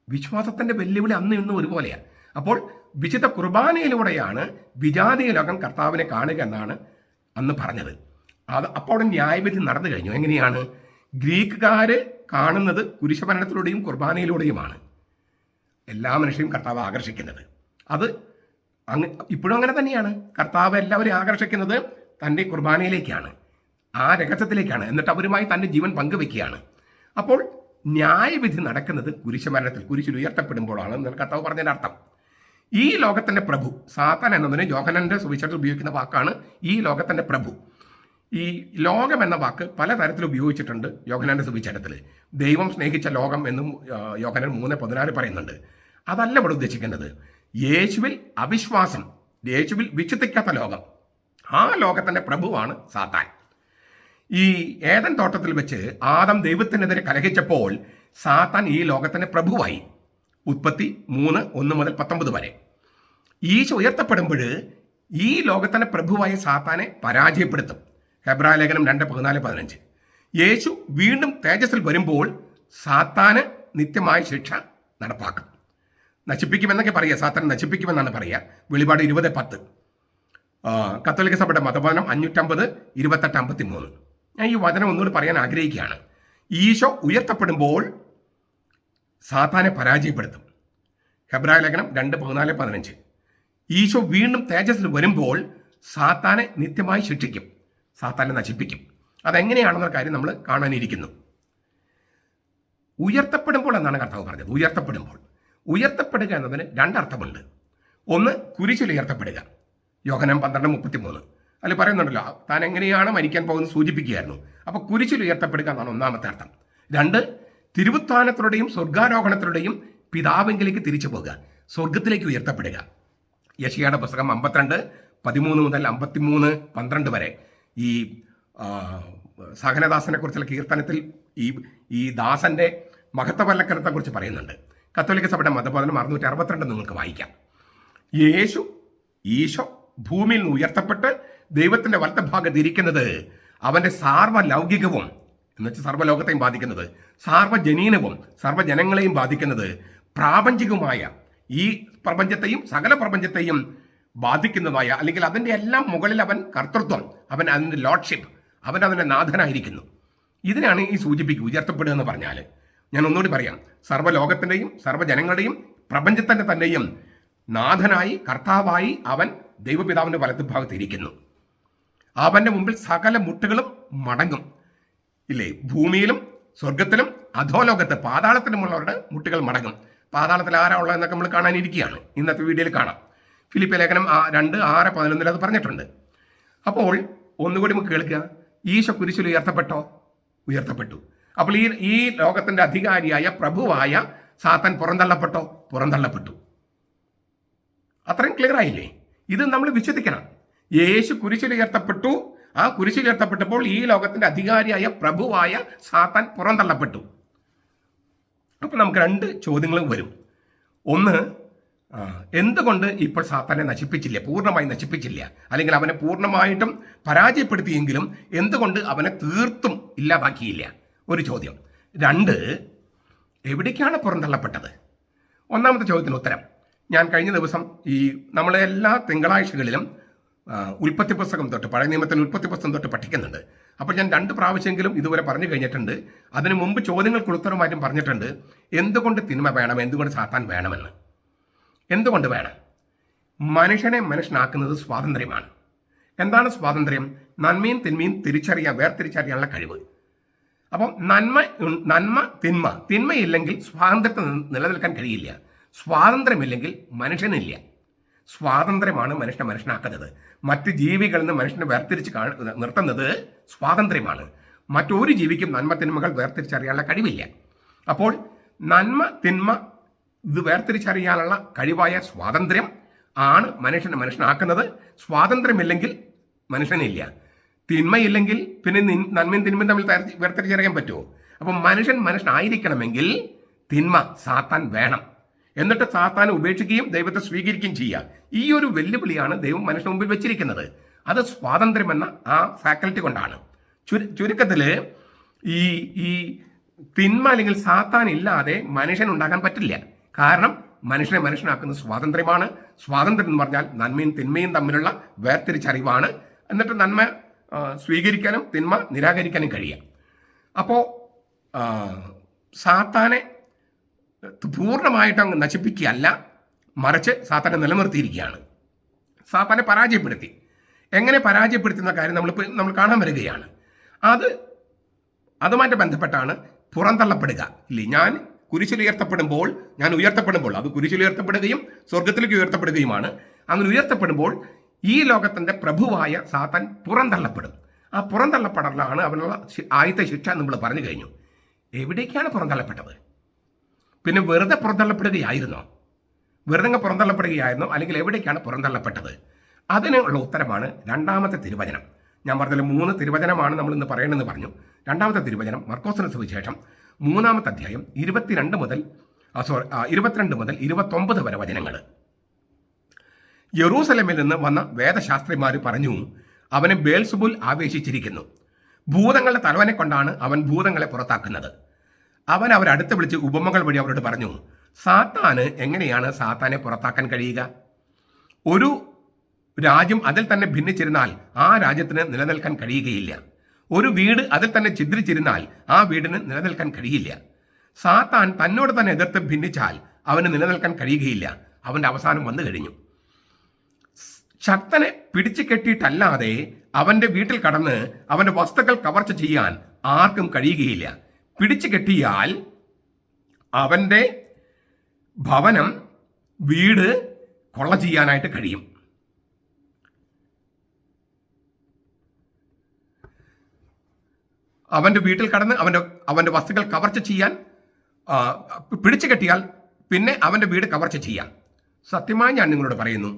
വിശ്വാസത്തിന്റെ വെല്ലുവിളി അന്ന് ഇന്നും ഒരുപോലെയാണ്. അപ്പോൾ വിശുദ്ധ കുർബാനയിലൂടെയാണ് വിജാതീയ ലോകം കർത്താവിനെ കാണുക എന്നാണ് അന്ന് പറഞ്ഞത്. അപ്പോൾ അവിടെ ന്യായവിധി നടന്നു കഴിഞ്ഞു. എങ്ങനെയാണ്? ഗ്രീക്കുകാര് കാണുന്നത് കുരിശുമരണത്തിലൂടെയും കുർബാനയിലൂടെയുമാണ് എല്ലാ മനുഷ്യരും കർത്താവ് ആകർഷിക്കുന്നത്. അത് ഇപ്പോഴും അങ്ങനെ തന്നെയാണ്. കർത്താവ് എല്ലാവരെയും ആകർഷിക്കുന്നത് തൻ്റെ കുർബാനയിലേക്കാണ്, ആ രഹസ്യത്തിലേക്കാണ്. എന്നിട്ട് അവരുമായി തൻ്റെ ജീവൻ പങ്കുവെക്കുകയാണ്. അപ്പോൾ ന്യായവിധി നടക്കുന്നത് കുരിശുമരണത്തിൽ, കുരിശിൽ ഉയർത്തപ്പെടുമ്പോഴാണ് എന്ന് കർത്താവ് പറഞ്ഞതിൻ്റെ അർത്ഥം. ഈ ലോകത്തിൻ്റെ പ്രഭു സാത്താൻ എന്നതിന് യോഹന്നാന്റെ സുവിശേഷത്തിൽ ഉപയോഗിക്കുന്ന വാക്കാണ് ഈ ലോകത്തിൻ്റെ പ്രഭു. ഈ ലോകം എന്ന വാക്ക് പലതരത്തിൽ ഉപയോഗിച്ചിട്ടുണ്ട് യോഹന്നാന്റെ സുവിശേഷത്തിൽ. ദൈവം സ്നേഹിച്ച ലോകം എന്നും യോഹന്നാൻ 3:16 പറയുന്നുണ്ട്. അതല്ല ഇവിടെ ഉദ്ദേശിക്കുന്നത്. യേശുവിൽ അവിശ്വാസം, യേശുവിൽ വിശ്വസിക്കാത്ത ലോകം, ആ ലോകത്തിൻ്റെ പ്രഭുവാണ് സാത്താൻ. ഈ ഏദൻ തോട്ടത്തിൽ വെച്ച് ആദം ദൈവത്തിനെതിരെ കലഹിച്ചപ്പോൾ സാത്താൻ ഈ ലോകത്തിൻ്റെ പ്രഭുവായി. ഉൽപ്പത്തി 3:1-19 വരെ. ഈശോ ഉയർത്തപ്പെടുമ്പോൾ ഈ ലോകത്തിൻ്റെ പ്രഭുവായ സാത്താനെ പരാജയപ്പെടുത്തും. ഹെബ്രായ ലേഖനം 2:14-15. യേശു വീണ്ടും തേജസ്സിൽ വരുമ്പോൾ സാത്താന് നിത്യമായ ശിക്ഷ നടപ്പാക്കും. നശിപ്പിക്കുമെന്നൊക്കെ പറയുക, സാത്താൻ നശിപ്പിക്കുമെന്നാണ് പറയുക. വെളിപാട് 20:10. കത്തോലിക്ക സഭയുടെ മതബോധനം 550, 28, 53. ഞാൻ ഈ വചനം ഒന്നുകൂടി പറയാൻ ആഗ്രഹിക്കുകയാണ്. ഈശോ ഉയർത്തപ്പെടുമ്പോൾ സാത്താനെ പരാജയപ്പെടുത്തും. ഹെബ്രായ ലേഖനം 2:14-15. ഈശോ വീണ്ടും തേജസ്സിൽ വരുമ്പോൾ സാത്താനെ നിത്യമായി ശിക്ഷിക്കും, സാത്താനെ നശിപ്പിക്കും. അതെങ്ങനെയാണെന്ന കാര്യം നമ്മൾ കാണാനിരിക്കുന്നു. ഉയർത്തപ്പെടുമ്പോൾ എന്നാണ് കർത്താവ് പറഞ്ഞത്. ഉയർത്തപ്പെടുക എന്നതിന് രണ്ടർത്ഥമുണ്ട്. ഒന്ന്, കുരിശിൽ ഉയർത്തപ്പെടുക, യോഹന്നാൻ 12:33. അതിൽ പറയുന്നുണ്ടല്ലോ, താൻ എങ്ങനെയാണ് മരിക്കാൻ പോകുന്നത് സൂചിപ്പിക്കുകയായിരുന്നു. അപ്പോൾ കുരിശിൽ ഉയർത്തപ്പെടുക എന്നാണ് ഒന്നാമത്തെ അർത്ഥം. രണ്ട്, തിരുവുത്ഥാനത്തിലൂടെയും സ്വർഗാരോഹണത്തിലൂടെയും പിതാവിങ്കിലേക്ക് തിരിച്ചു പോകുക, സ്വർഗത്തിലേക്ക് ഉയർത്തപ്പെടുക. യെശയ്യായുടെ പുസ്തകം 52:13-53-12 വരെ ഈ സഹനദാസനെ കുറിച്ചുള്ള കീർത്തനത്തിൽ ഈ ദാസന്റെ മഹത്വവൽക്കരണത്തെക്കുറിച്ച് പറയുന്നുണ്ട്. കത്തോലിക്ക സഭയുടെ മതബോധനം 662 നിങ്ങൾക്ക് വായിക്കാം. ഈശോ ഭൂമിയിൽ നിന്ന് ഉയർത്തപ്പെട്ട് ദൈവത്തിന്റെ വലത്തുഭാഗത്ത് ഇരിക്കുന്നത് അവന്റെ സാർവലൗകികവും, എന്നുവെച്ചാൽ സർവ്വലോകത്തെയും ബാധിക്കുന്നത്, സാർവജനീനവും സർവ്വജനങ്ങളെയും ബാധിക്കുന്നത് പ്രാപഞ്ചികവുമായ ഈ പ്രപഞ്ചത്തെയും സകല പ്രപഞ്ചത്തെയും ബാധിക്കുന്നതായ, അല്ലെങ്കിൽ അതിൻ്റെ എല്ലാം മുകളിൽ അവൻ കർത്തൃത്വം, അവൻ അതിൻ്റെ ലോഡ്ഷിപ്പ്, അവൻ അതിൻ്റെ നാഥനായിരിക്കുന്നു. ഇതിനാണ് ഈ സൂചിപ്പിക്കുക ഉയർത്തപ്പെടുക എന്ന് പറഞ്ഞാൽ. ഞാൻ ഒന്നുകൂടി പറയാം. സർവ്വലോകത്തിൻ്റെയും സർവ്വജനങ്ങളുടെയും പ്രപഞ്ചത്തിൻ്റെ തന്നെയും നാഥനായി, കർത്താവായി അവൻ ദൈവപിതാവിൻ്റെ വലത്തുഭാഗത്ത് ഇരിക്കുന്നു. അവൻ്റെ മുമ്പിൽ സകല മുട്ടുകളും മടങ്ങും. ഇല്ലേ? ഭൂമിയിലും സ്വർഗത്തിലും അധോലോകത്ത് പാതാളത്തിലുമുള്ളവരുടെ മുട്ടുകൾ മടങ്ങും. പാതാളത്തിൽ ആരാ ഉള്ളതെന്നൊക്കെ നമ്മൾ കാണാനിരിക്കുകയാണ്. ഇന്നത്തെ വീഡിയോയിൽ കാണാം. ഫിലിപ്പിയ ലേഖനം 2:6-11 അത് പറഞ്ഞിട്ടുണ്ട്. അപ്പോൾ ഒന്നുകൂടി നമുക്ക് കേൾക്കുക. ഈശോ കുരിശിൽ ഉയർത്തപ്പെട്ടു. അപ്പോൾ ഈ ലോകത്തിന്റെ അധികാരിയായ പ്രഭുവായ സാത്താൻ പുറന്തള്ളപ്പെട്ടു. അത്രയും ക്ലിയർ ആയില്ലേ? ഇത് നമ്മൾ വിശ്വസിക്കണം. യേശു കുരിശിൽ ഉയർത്തപ്പെട്ടു. ആ കുരിശിൽ ഉയർത്തപ്പെട്ടപ്പോൾ ഈ ലോകത്തിന്റെ അധികാരിയായ പ്രഭുവായ സാത്താൻ പുറന്തള്ളപ്പെട്ടു. അപ്പോൾ നമുക്ക് രണ്ട് ചോദ്യങ്ങളും വരും. ഒന്ന്, എന്തുകൊണ്ട് ഇപ്പോൾ സാത്താനെ പൂർണ്ണമായി നശിപ്പിച്ചില്ല, അല്ലെങ്കിൽ അവനെ പൂർണ്ണമായിട്ടും പരാജയപ്പെടുത്തിയെങ്കിലും എന്തുകൊണ്ട് അവനെ തീർത്തും ഇല്ലാതാക്കിയില്ല? ഒരു ചോദ്യം. രണ്ട്, എവിടേക്കാണ് പുറന്തള്ളപ്പെട്ടത്? ഒന്നാമത്തെ ചോദ്യത്തിന് ഉത്തരം ഞാൻ കഴിഞ്ഞ ദിവസം നമ്മളെ എല്ലാ തിങ്കളാഴ്ചകളിലും ഉൽപ്പത്തി പുസ്തകം തൊട്ട്, പഴയ നിയമത്തിൽ ഉൽപ്പത്തി പുസ്തകം തൊട്ട് പഠിക്കുന്നുണ്ട്. അപ്പോൾ ഞാൻ 2 പ്രാവശ്യമെങ്കിലും ഇതുവരെ പറഞ്ഞു കഴിഞ്ഞിട്ടുണ്ട്. അതിനു മുമ്പ് ചോദ്യങ്ങൾക്ക് ഉത്തരമായിട്ടും പറഞ്ഞിട്ടുണ്ട്. എന്തുകൊണ്ട് തിന്മ വേണം, എന്തുകൊണ്ട് സാത്താൻ വേണമെന്ന്. എന്തുകൊണ്ട് വേണം? മനുഷ്യനെ മനുഷ്യനാക്കുന്നത് സ്വാതന്ത്ര്യമാണ്. എന്താണ് സ്വാതന്ത്ര്യം? നന്മയും തിന്മയും വേർതിരിച്ചറിയാനുള്ള കഴിവ്. അപ്പം തിന്മയില്ലെങ്കിൽ സ്വാതന്ത്ര്യത്തിൽ നിലനിൽക്കാൻ കഴിയില്ല. സ്വാതന്ത്ര്യമില്ലെങ്കിൽ മനുഷ്യനില്ല. സ്വാതന്ത്ര്യമാണ് മനുഷ്യനെ മനുഷ്യനാക്കുന്നത്. മറ്റ് ജീവികളിൽ നിന്ന് മനുഷ്യനെ വേർതിരിച്ച് നിർത്തുന്നത് സ്വാതന്ത്ര്യമാണ്. മറ്റൊരു ജീവിക്കും നന്മ തിന്മകൾ വേർതിരിച്ചറിയാനുള്ള കഴിവില്ല. അപ്പോൾ നന്മ തിന്മ ഇത് വേർതിരിച്ചറിയാനുള്ള കഴിവായ സ്വാതന്ത്ര്യം ആണ് മനുഷ്യനെ മനുഷ്യനാക്കുന്നത്. സ്വാതന്ത്ര്യമില്ലെങ്കിൽ മനുഷ്യനില്ല. തിന്മയില്ലെങ്കിൽ പിന്നെ നന്മയും തിന്മയും തമ്മിൽ വേർതിരിച്ചറിയാൻ പറ്റുമോ? അപ്പം മനുഷ്യനായിരിക്കണമെങ്കിൽ തിന്മ സാത്താൻ വേണം. എന്നിട്ട് സാത്താനെ ഉപേക്ഷിക്കുകയും ദൈവത്തെ സ്വീകരിക്കുകയും ചെയ്യുക. ഈ ഒരു വെല്ലുവിളിയാണ് ദൈവം മനുഷ്യന് മുമ്പിൽ വെച്ചിരിക്കുന്നത്. അത് സ്വാതന്ത്ര്യം എന്ന ആ ഫാക്കൽറ്റി കൊണ്ടാണ്. ചുരുക്കത്തിൽ ഈ തിന്മ അല്ലെങ്കിൽ സാത്താൻ ഇല്ലാതെ മനുഷ്യൻ ഉണ്ടാക്കാൻ പറ്റില്ല. കാരണം മനുഷ്യനെ മനുഷ്യനാക്കുന്ന സ്വാതന്ത്ര്യമാണ്. സ്വാതന്ത്ര്യം എന്ന് പറഞ്ഞാൽ നന്മയും തിന്മയും തമ്മിലുള്ള വേർതിരിച്ചറിവാണ്. എന്നിട്ട് നന്മ സ്വീകരിക്കാനും തിന്മ നിരാകരിക്കാനും കഴിയാം. അപ്പോൾ സാത്താനെ പൂർണ്ണമായിട്ട് അങ്ങ് നശിപ്പിക്കുകയല്ല, മറിച്ച് സാത്താനെ നിലനിർത്തിയിരിക്കുകയാണ്. സാത്താനെ പരാജയപ്പെടുത്തി. എങ്ങനെ പരാജയപ്പെടുത്തുന്ന കാര്യം നമ്മൾ കാണാൻ വരികയാണ്. അതുമായിട്ട് ബന്ധപ്പെട്ടാണ് പുറന്തള്ളപ്പെടുക ഇല്ലേ. ഞാൻ ഉയർത്തപ്പെടുമ്പോൾ അത് കുരിശിലുയർത്തപ്പെടുകയും സ്വർഗത്തിലേക്ക് ഉയർത്തപ്പെടുകയുമാണ്. അങ്ങനെ ഉയർത്തപ്പെടുമ്പോൾ ഈ ലോകത്തിൻ്റെ പ്രഭുവായ സാത്താൻ പുറന്തള്ളപ്പെടും. ആ പുറന്തള്ളപ്പെടലാണ് അവനുള്ള ആദ്യത്തെ ശിക്ഷ നമ്മൾ പറഞ്ഞു കഴിഞ്ഞു. എവിടേക്കാണ് പുറന്തള്ളപ്പെട്ടത്? പിന്നെ വെറുതെ പുറന്തള്ളപ്പെടുകയായിരുന്നോ? അല്ലെങ്കിൽ എവിടേക്കാണ് പുറന്തള്ളപ്പെട്ടത്? അതിനുള്ള ഉത്തരമാണ് രണ്ടാമത്തെ തിരുവചനം. ഞാൻ പറഞ്ഞതിൽ 3 തിരുവചനമാണ് നമ്മൾ ഇന്ന് പറയണമെന്ന് പറഞ്ഞു. രണ്ടാമത്തെ തിരുവചനം മർക്കോസിന് സുവിശേഷം 3-ാമത്തെ അധ്യായം 22 മുതൽ 29 വരെ വചനങ്ങൾ. യെറൂസലേമിൽ നിന്ന് വന്ന വേദശാസ്ത്രിമാർ പറഞ്ഞു, അവനെ ബേൽസബൂൽ ആവേശിച്ചിരിക്കുന്നു. ഭൂതങ്ങളുടെ തലവനെ കൊണ്ടാണ് അവൻ ഭൂതങ്ങളെ പുറത്താക്കുന്നത്. അവൻ അവരടുത്ത് വിളിച്ച് ഉപമകൾ വഴി അവരോട് പറഞ്ഞു, സാത്താന് എങ്ങനെയാണ് സാത്താനെ പുറത്താക്കാൻ കഴിയുക? ഒരു രാജ്യം അതിൽ തന്നെ ഭിന്നിച്ചിരുന്നാൽ ആ രാജ്യത്തിന് നിലനിൽക്കാൻ കഴിയുകയില്ല. ഒരു വീട് അതിൽ തന്നെ ഛിദ്രിച്ചിരുന്നാൽ ആ വീടിന് നിലനിൽക്കാൻ കഴിയില്ല. സാത്താൻ തന്നോട് തന്നെ എതിർത്ത് ഭിന്നിച്ചാൽ അവന് നിലനിൽക്കാൻ കഴിയുകയില്ല. അവൻ്റെ അവസാനം വന്നു കഴിഞ്ഞു. ശക്തനെ പിടിച്ചു കെട്ടിയിട്ടല്ലാതെ അവൻ്റെ വീട്ടിൽ കടന്ന് അവൻ്റെ വസ്തുക്കൾ കവർച്ച ചെയ്യാൻ ആർക്കും കഴിയുകയില്ല. പിടിച്ചു കെട്ടിയാൽ അവൻ്റെ ഭവനം, വീട് കൊള്ള ചെയ്യാനായിട്ട് കഴിയും. അവൻ്റെ വീട്ടിൽ കടന്ന് അവൻ്റെ വസ്തുക്കൾ കവർച്ച ചെയ്യാൻ പിടിച്ചു കെട്ടിയാൽ പിന്നെ അവൻ്റെ വീട് കവർച്ച ചെയ്യാം. സത്യമായി ഞാൻ നിങ്ങളോട് പറയുന്നു,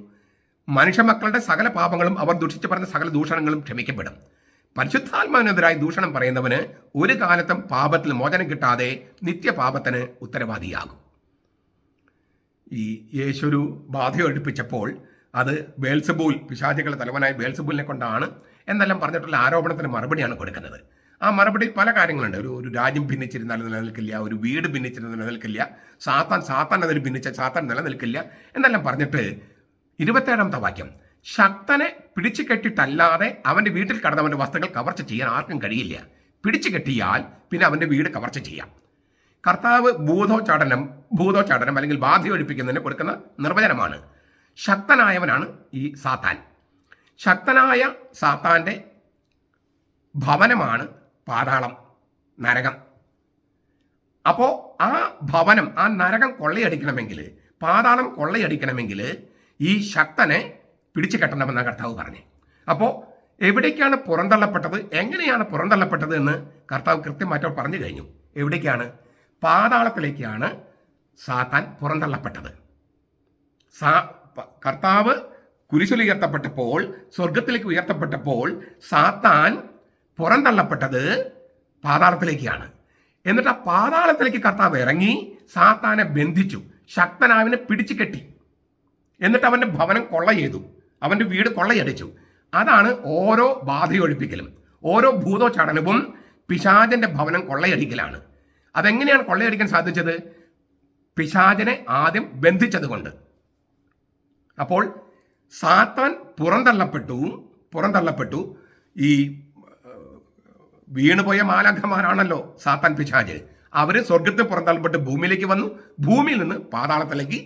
മനുഷ്യമക്കളുടെ സകല പാപങ്ങളും അവർ ദുഷിച്ച് പറഞ്ഞ സകല ദൂഷണങ്ങളും ക്ഷമിക്കപ്പെടും. പരിശുദ്ധാത്മാവിനെതിരായി ദൂഷണം പറയുന്നവന് ഒരു കാലത്തും പാപത്തിൽ മോചനം കിട്ടാതെ നിത്യപാപത്തിന് ഉത്തരവാദിയാകും. ഈ യേശു ബാധയൊഴിപ്പിച്ചപ്പോൾ അത് ബേൽസബൂൽ, പിശാചുകളുടെ തലവനായ ബേൽസബൂലിനെ കൊണ്ടാണ് എന്നെല്ലാം പറഞ്ഞിട്ടുള്ള ആരോപണത്തിന് മറുപടിയാണ് കൊടുക്കുന്നത്. ആ മറുപടി പല കാര്യങ്ങളുണ്ട്. ഒരു രാജ്യം ഭിന്നിച്ചിരുന്നാൽ നിലനിൽക്കില്ല, ഒരു വീട് ഭിന്നിച്ചിരുന്നാൽ നിലനിൽക്കില്ല, സാത്താൻ അതിൽ ഭിന്നിച്ച സാത്താൻ നിലനിൽക്കില്ല എന്നെല്ലാം പറഞ്ഞിട്ട് 27-ാമത്തെ വാക്യം, ശക്തനെ പിടിച്ചു കെട്ടിട്ടല്ലാതെ അവൻ്റെ വീട്ടിൽ കടന്നവൻ്റെ വസ്തുക്കൾ കവർച്ച ചെയ്യാൻ ആർക്കും കഴിയില്ല. പിടിച്ചു കെട്ടിയാൽ പിന്നെ അവൻ്റെ വീട് കവർച്ച ചെയ്യാം. കർത്താവ് ഭൂതോച്ചാടനം അല്ലെങ്കിൽ ബാധയൊഴിപ്പിക്കുന്നതിന് കൊടുക്കുന്ന നിർവചനമാണ്. ശക്തനായവനാണ് ഈ സാത്താൻ. ശക്തനായ സാത്താൻ്റെ ഭവനമാണ് പാതാളം, നരകം. അപ്പോൾ ആ ഭവനം, ആ നരകം കൊള്ളയടിക്കണമെങ്കിൽ, പാതാളം കൊള്ളയടിക്കണമെങ്കിൽ ഈ ശക്തനെ പിടിച്ചു കെട്ടണമെന്നാണ് കർത്താവ് പറഞ്ഞത്. അപ്പോൾ എവിടേക്കാണ് പുറന്തള്ളപ്പെട്ടത്, എങ്ങനെയാണ് പുറന്തള്ളപ്പെട്ടത് എന്ന് കർത്താവ് കൃത്യമായിട്ട് പറഞ്ഞു കഴിഞ്ഞു. എവിടേക്കാണ്? പാതാളത്തിലേക്കാണ് സാത്താൻ പുറന്തള്ളപ്പെട്ടത്. കർത്താവ് കുരിശിൽ ഉയർത്തപ്പെട്ടപ്പോൾ, സ്വർഗത്തിലേക്ക് ഉയർത്തപ്പെട്ടപ്പോൾ സാത്താൻ പുറന്തള്ളപ്പെട്ടത് പാതാളത്തിലേക്കാണ്. എന്നിട്ട് ആ പാതാളത്തിലേക്ക് കർത്താവ് ഇറങ്ങി സാത്താനെ ബന്ധിച്ചു, ശക്തനാവിനെ പിടിച്ചു കെട്ടി. എന്നിട്ട് അവൻ്റെ ഭവനം കൊള്ള ചെയ്തു, അവൻ്റെ വീട് കൊള്ളയടിച്ചു. അതാണ് ഓരോ ബാധയൊഴിപ്പിക്കലും, ഓരോ ഭൂതോച്ചാടനവും പിശാചന്റെ ഭവനം കൊള്ളയടിക്കലാണ്. അതെങ്ങനെയാണ് കൊള്ളയടിക്കാൻ സാധിച്ചത്? പിശാചനെ ആദ്യം ബന്ധിച്ചത് കൊണ്ട്. അപ്പോൾ സാത്താൻ പുറന്തള്ളപ്പെട്ടു. ഈ വീണുപോയ മാലാഖമാരാണല്ലോ സാത്താൻ, പിശാച്. അവർ സ്വർഗത്തിൽ പുറന്തള്ളപ്പെട്ട് ഭൂമിയിലേക്ക് വന്നു, ഭൂമിയിൽ നിന്ന് പാതാളത്തിലേക്ക്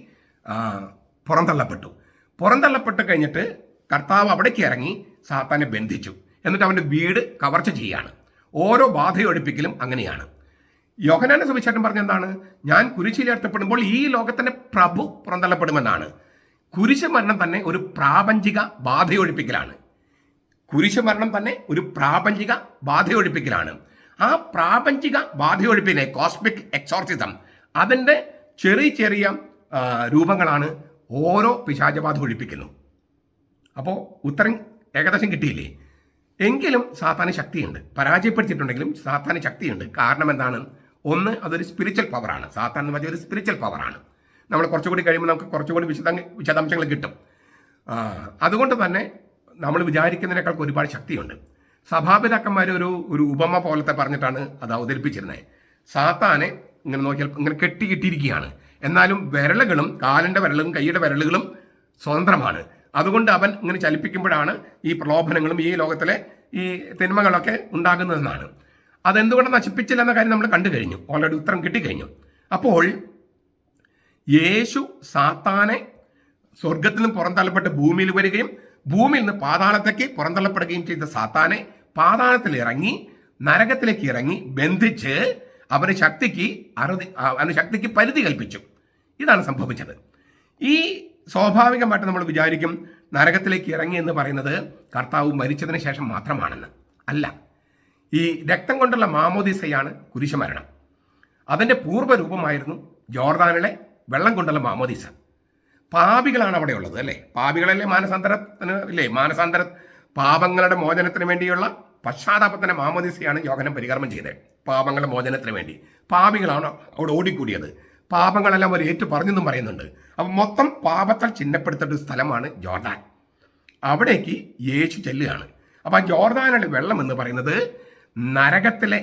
പുറന്തള്ളപ്പെട്ടു കഴിഞ്ഞിട്ട് കർത്താവ് അവിടേക്ക് ഇറങ്ങി സാത്താനെ ബന്ധിച്ചു. എന്നിട്ട് അവൻ്റെ വീട് കവർച്ച ചെയ്യുകയാണ്. ഓരോ ബാധയൊഴിപ്പിക്കലും അങ്ങനെയാണ്. യോഹന്നാന്റെ സുവിശേഷം പറഞ്ഞ എന്താണ്? ഞാൻ കുരിശിലേർത്തപ്പെടുമ്പോൾ ഈ ലോകത്തിന്റെ പ്രഭു പുറന്തള്ളപ്പെടുമെന്നാണ്. കുരിശ് മരണം തന്നെ ഒരു പ്രാപഞ്ചിക ബാധയൊഴിപ്പിക്കലാണ്. കുരിശ് മരണം തന്നെ ഒരു പ്രാപഞ്ചിക ബാധയൊഴിപ്പിക്കലാണ്. ആ പ്രാപഞ്ചിക ബാധയൊഴിപ്പിനെ, കോസ്മിക് എക്സോർസിസം, അതിൻ്റെ ചെറിയ ചെറിയ രൂപങ്ങളാണ് ഓരോ പിശാചബാധ ഒഴിപ്പിക്കുന്നു. അപ്പോൾ ഉത്തരം ഏകദേശം കിട്ടിയില്ലേ? എങ്കിലും സാത്താന് ശക്തിയുണ്ട്. പരാജയപ്പെടുത്തിയിട്ടുണ്ടെങ്കിലും സാത്താന് ശക്തിയുണ്ട്. കാരണം എന്താണ്? ഒന്ന്, അതൊരു സ്പിരിച്വൽ പവറാണ്. സാത്താൻ എന്ന് പറഞ്ഞാൽ ഒരു സ്പിരിച്വൽ പവറാണ്. നമ്മൾ കുറച്ചുകൂടി കഴിയുമ്പോൾ നമുക്ക് കുറച്ചുകൂടി വിശദാംശങ്ങൾ കിട്ടും. അതുകൊണ്ട് തന്നെ നമ്മൾ വിചാരിക്കുന്നതിനേക്കാൾ ഒരുപാട് ശക്തിയുണ്ട്. സഭാപിതാക്കന്മാർ ഒരു ഉപമ പോലത്തെ പറഞ്ഞിട്ടാണ് അത് അവതരിപ്പിച്ചിരുന്നത്. സാത്താനെ ഇങ്ങനെ നോക്കിയാൽ ഇങ്ങനെ കെട്ടിയിട്ടിരിക്കുകയാണ്. എന്നാലും വിരലുകളും, കാലിൻ്റെ വിരലുകളും കൈയുടെ വിരലുകളും സ്വതന്ത്രമാണ്. അതുകൊണ്ട് അവൻ ഇങ്ങനെ ചലിപ്പിക്കുമ്പോഴാണ് ഈ പ്രലോഭനങ്ങളും ഈ ലോകത്തിലെ ഈ തിന്മകളൊക്കെ ഉണ്ടാകുന്നതെന്നാണ്. അതെന്തുകൊണ്ട് നശിപ്പിച്ചില്ല എന്ന കാര്യം നമ്മൾ കണ്ടു കഴിഞ്ഞു. ഓൾറെഡി ഉത്തരം കിട്ടിക്കഴിഞ്ഞു. അപ്പോൾ യേശു സാത്താനെ സ്വർഗത്തിൽ നിന്ന് പുറന്തള്ളപ്പെട്ട് ഭൂമിയിൽ വരികയും ഭൂമിയിൽ നിന്ന് പാതാളത്തേക്ക് പുറന്തള്ളപ്പെടുകയും ചെയ്ത സാത്താനെ പാതാളത്തിൽ ഇറങ്ങി, നരകത്തിലേക്ക് ഇറങ്ങി ബന്ധിച്ച് അവന് ശക്തിക്ക് പരിധി കൽപ്പിച്ചു. ഇതാണ് സംഭവിച്ചത്. ഈ സ്വാഭാവികമായിട്ട് നമ്മൾ വിചാരിക്കും നരകത്തിലേക്ക് ഇറങ്ങി എന്ന് പറയുന്നത് കർത്താവ് മരിച്ചതിന് ശേഷം മാത്രമാണെന്ന്. അല്ല, ഈ രക്തം കൊണ്ടുള്ള മാമോദീസയാണ് കുരിശുമരണം. അതിൻ്റെ പൂർവ്വരൂപമായിരുന്നു ജോർദാനിലെ വെള്ളം കൊണ്ടുള്ള മാമോദീസ. പാപികളാണ് അവിടെ ഉള്ളത്, അല്ലേ? പാപികളല്ലേ മാനസാന്തര പാപങ്ങളുടെ മോചനത്തിന് വേണ്ടിയുള്ള പശ്ചാത്താപത്തിന്റെ മാമോദീസയാണ് യോഹന്നാൻ പരികർമ്മം ചെയ്തത്. പാപങ്ങളുടെ മോചനത്തിന് വേണ്ടി പാപികളാണ് അവിടെ ഓടിക്കൂടിയത്. പാപങ്ങളെല്ലാം അവർ ഏറ്റു പറഞ്ഞെന്നും പറയുന്നുണ്ട്. അപ്പം മൊത്തം പാപത്താൽ ചിഹ്നപ്പെടുത്തേണ്ട ഒരു സ്ഥലമാണ് ജോർദാൻ. അവിടേക്ക് യേശു ചെല്ലുകയാണ്. അപ്പം ആ ജോർദാനിലെ വെള്ളം എന്ന് പറയുന്നത് നരകത്തിലെ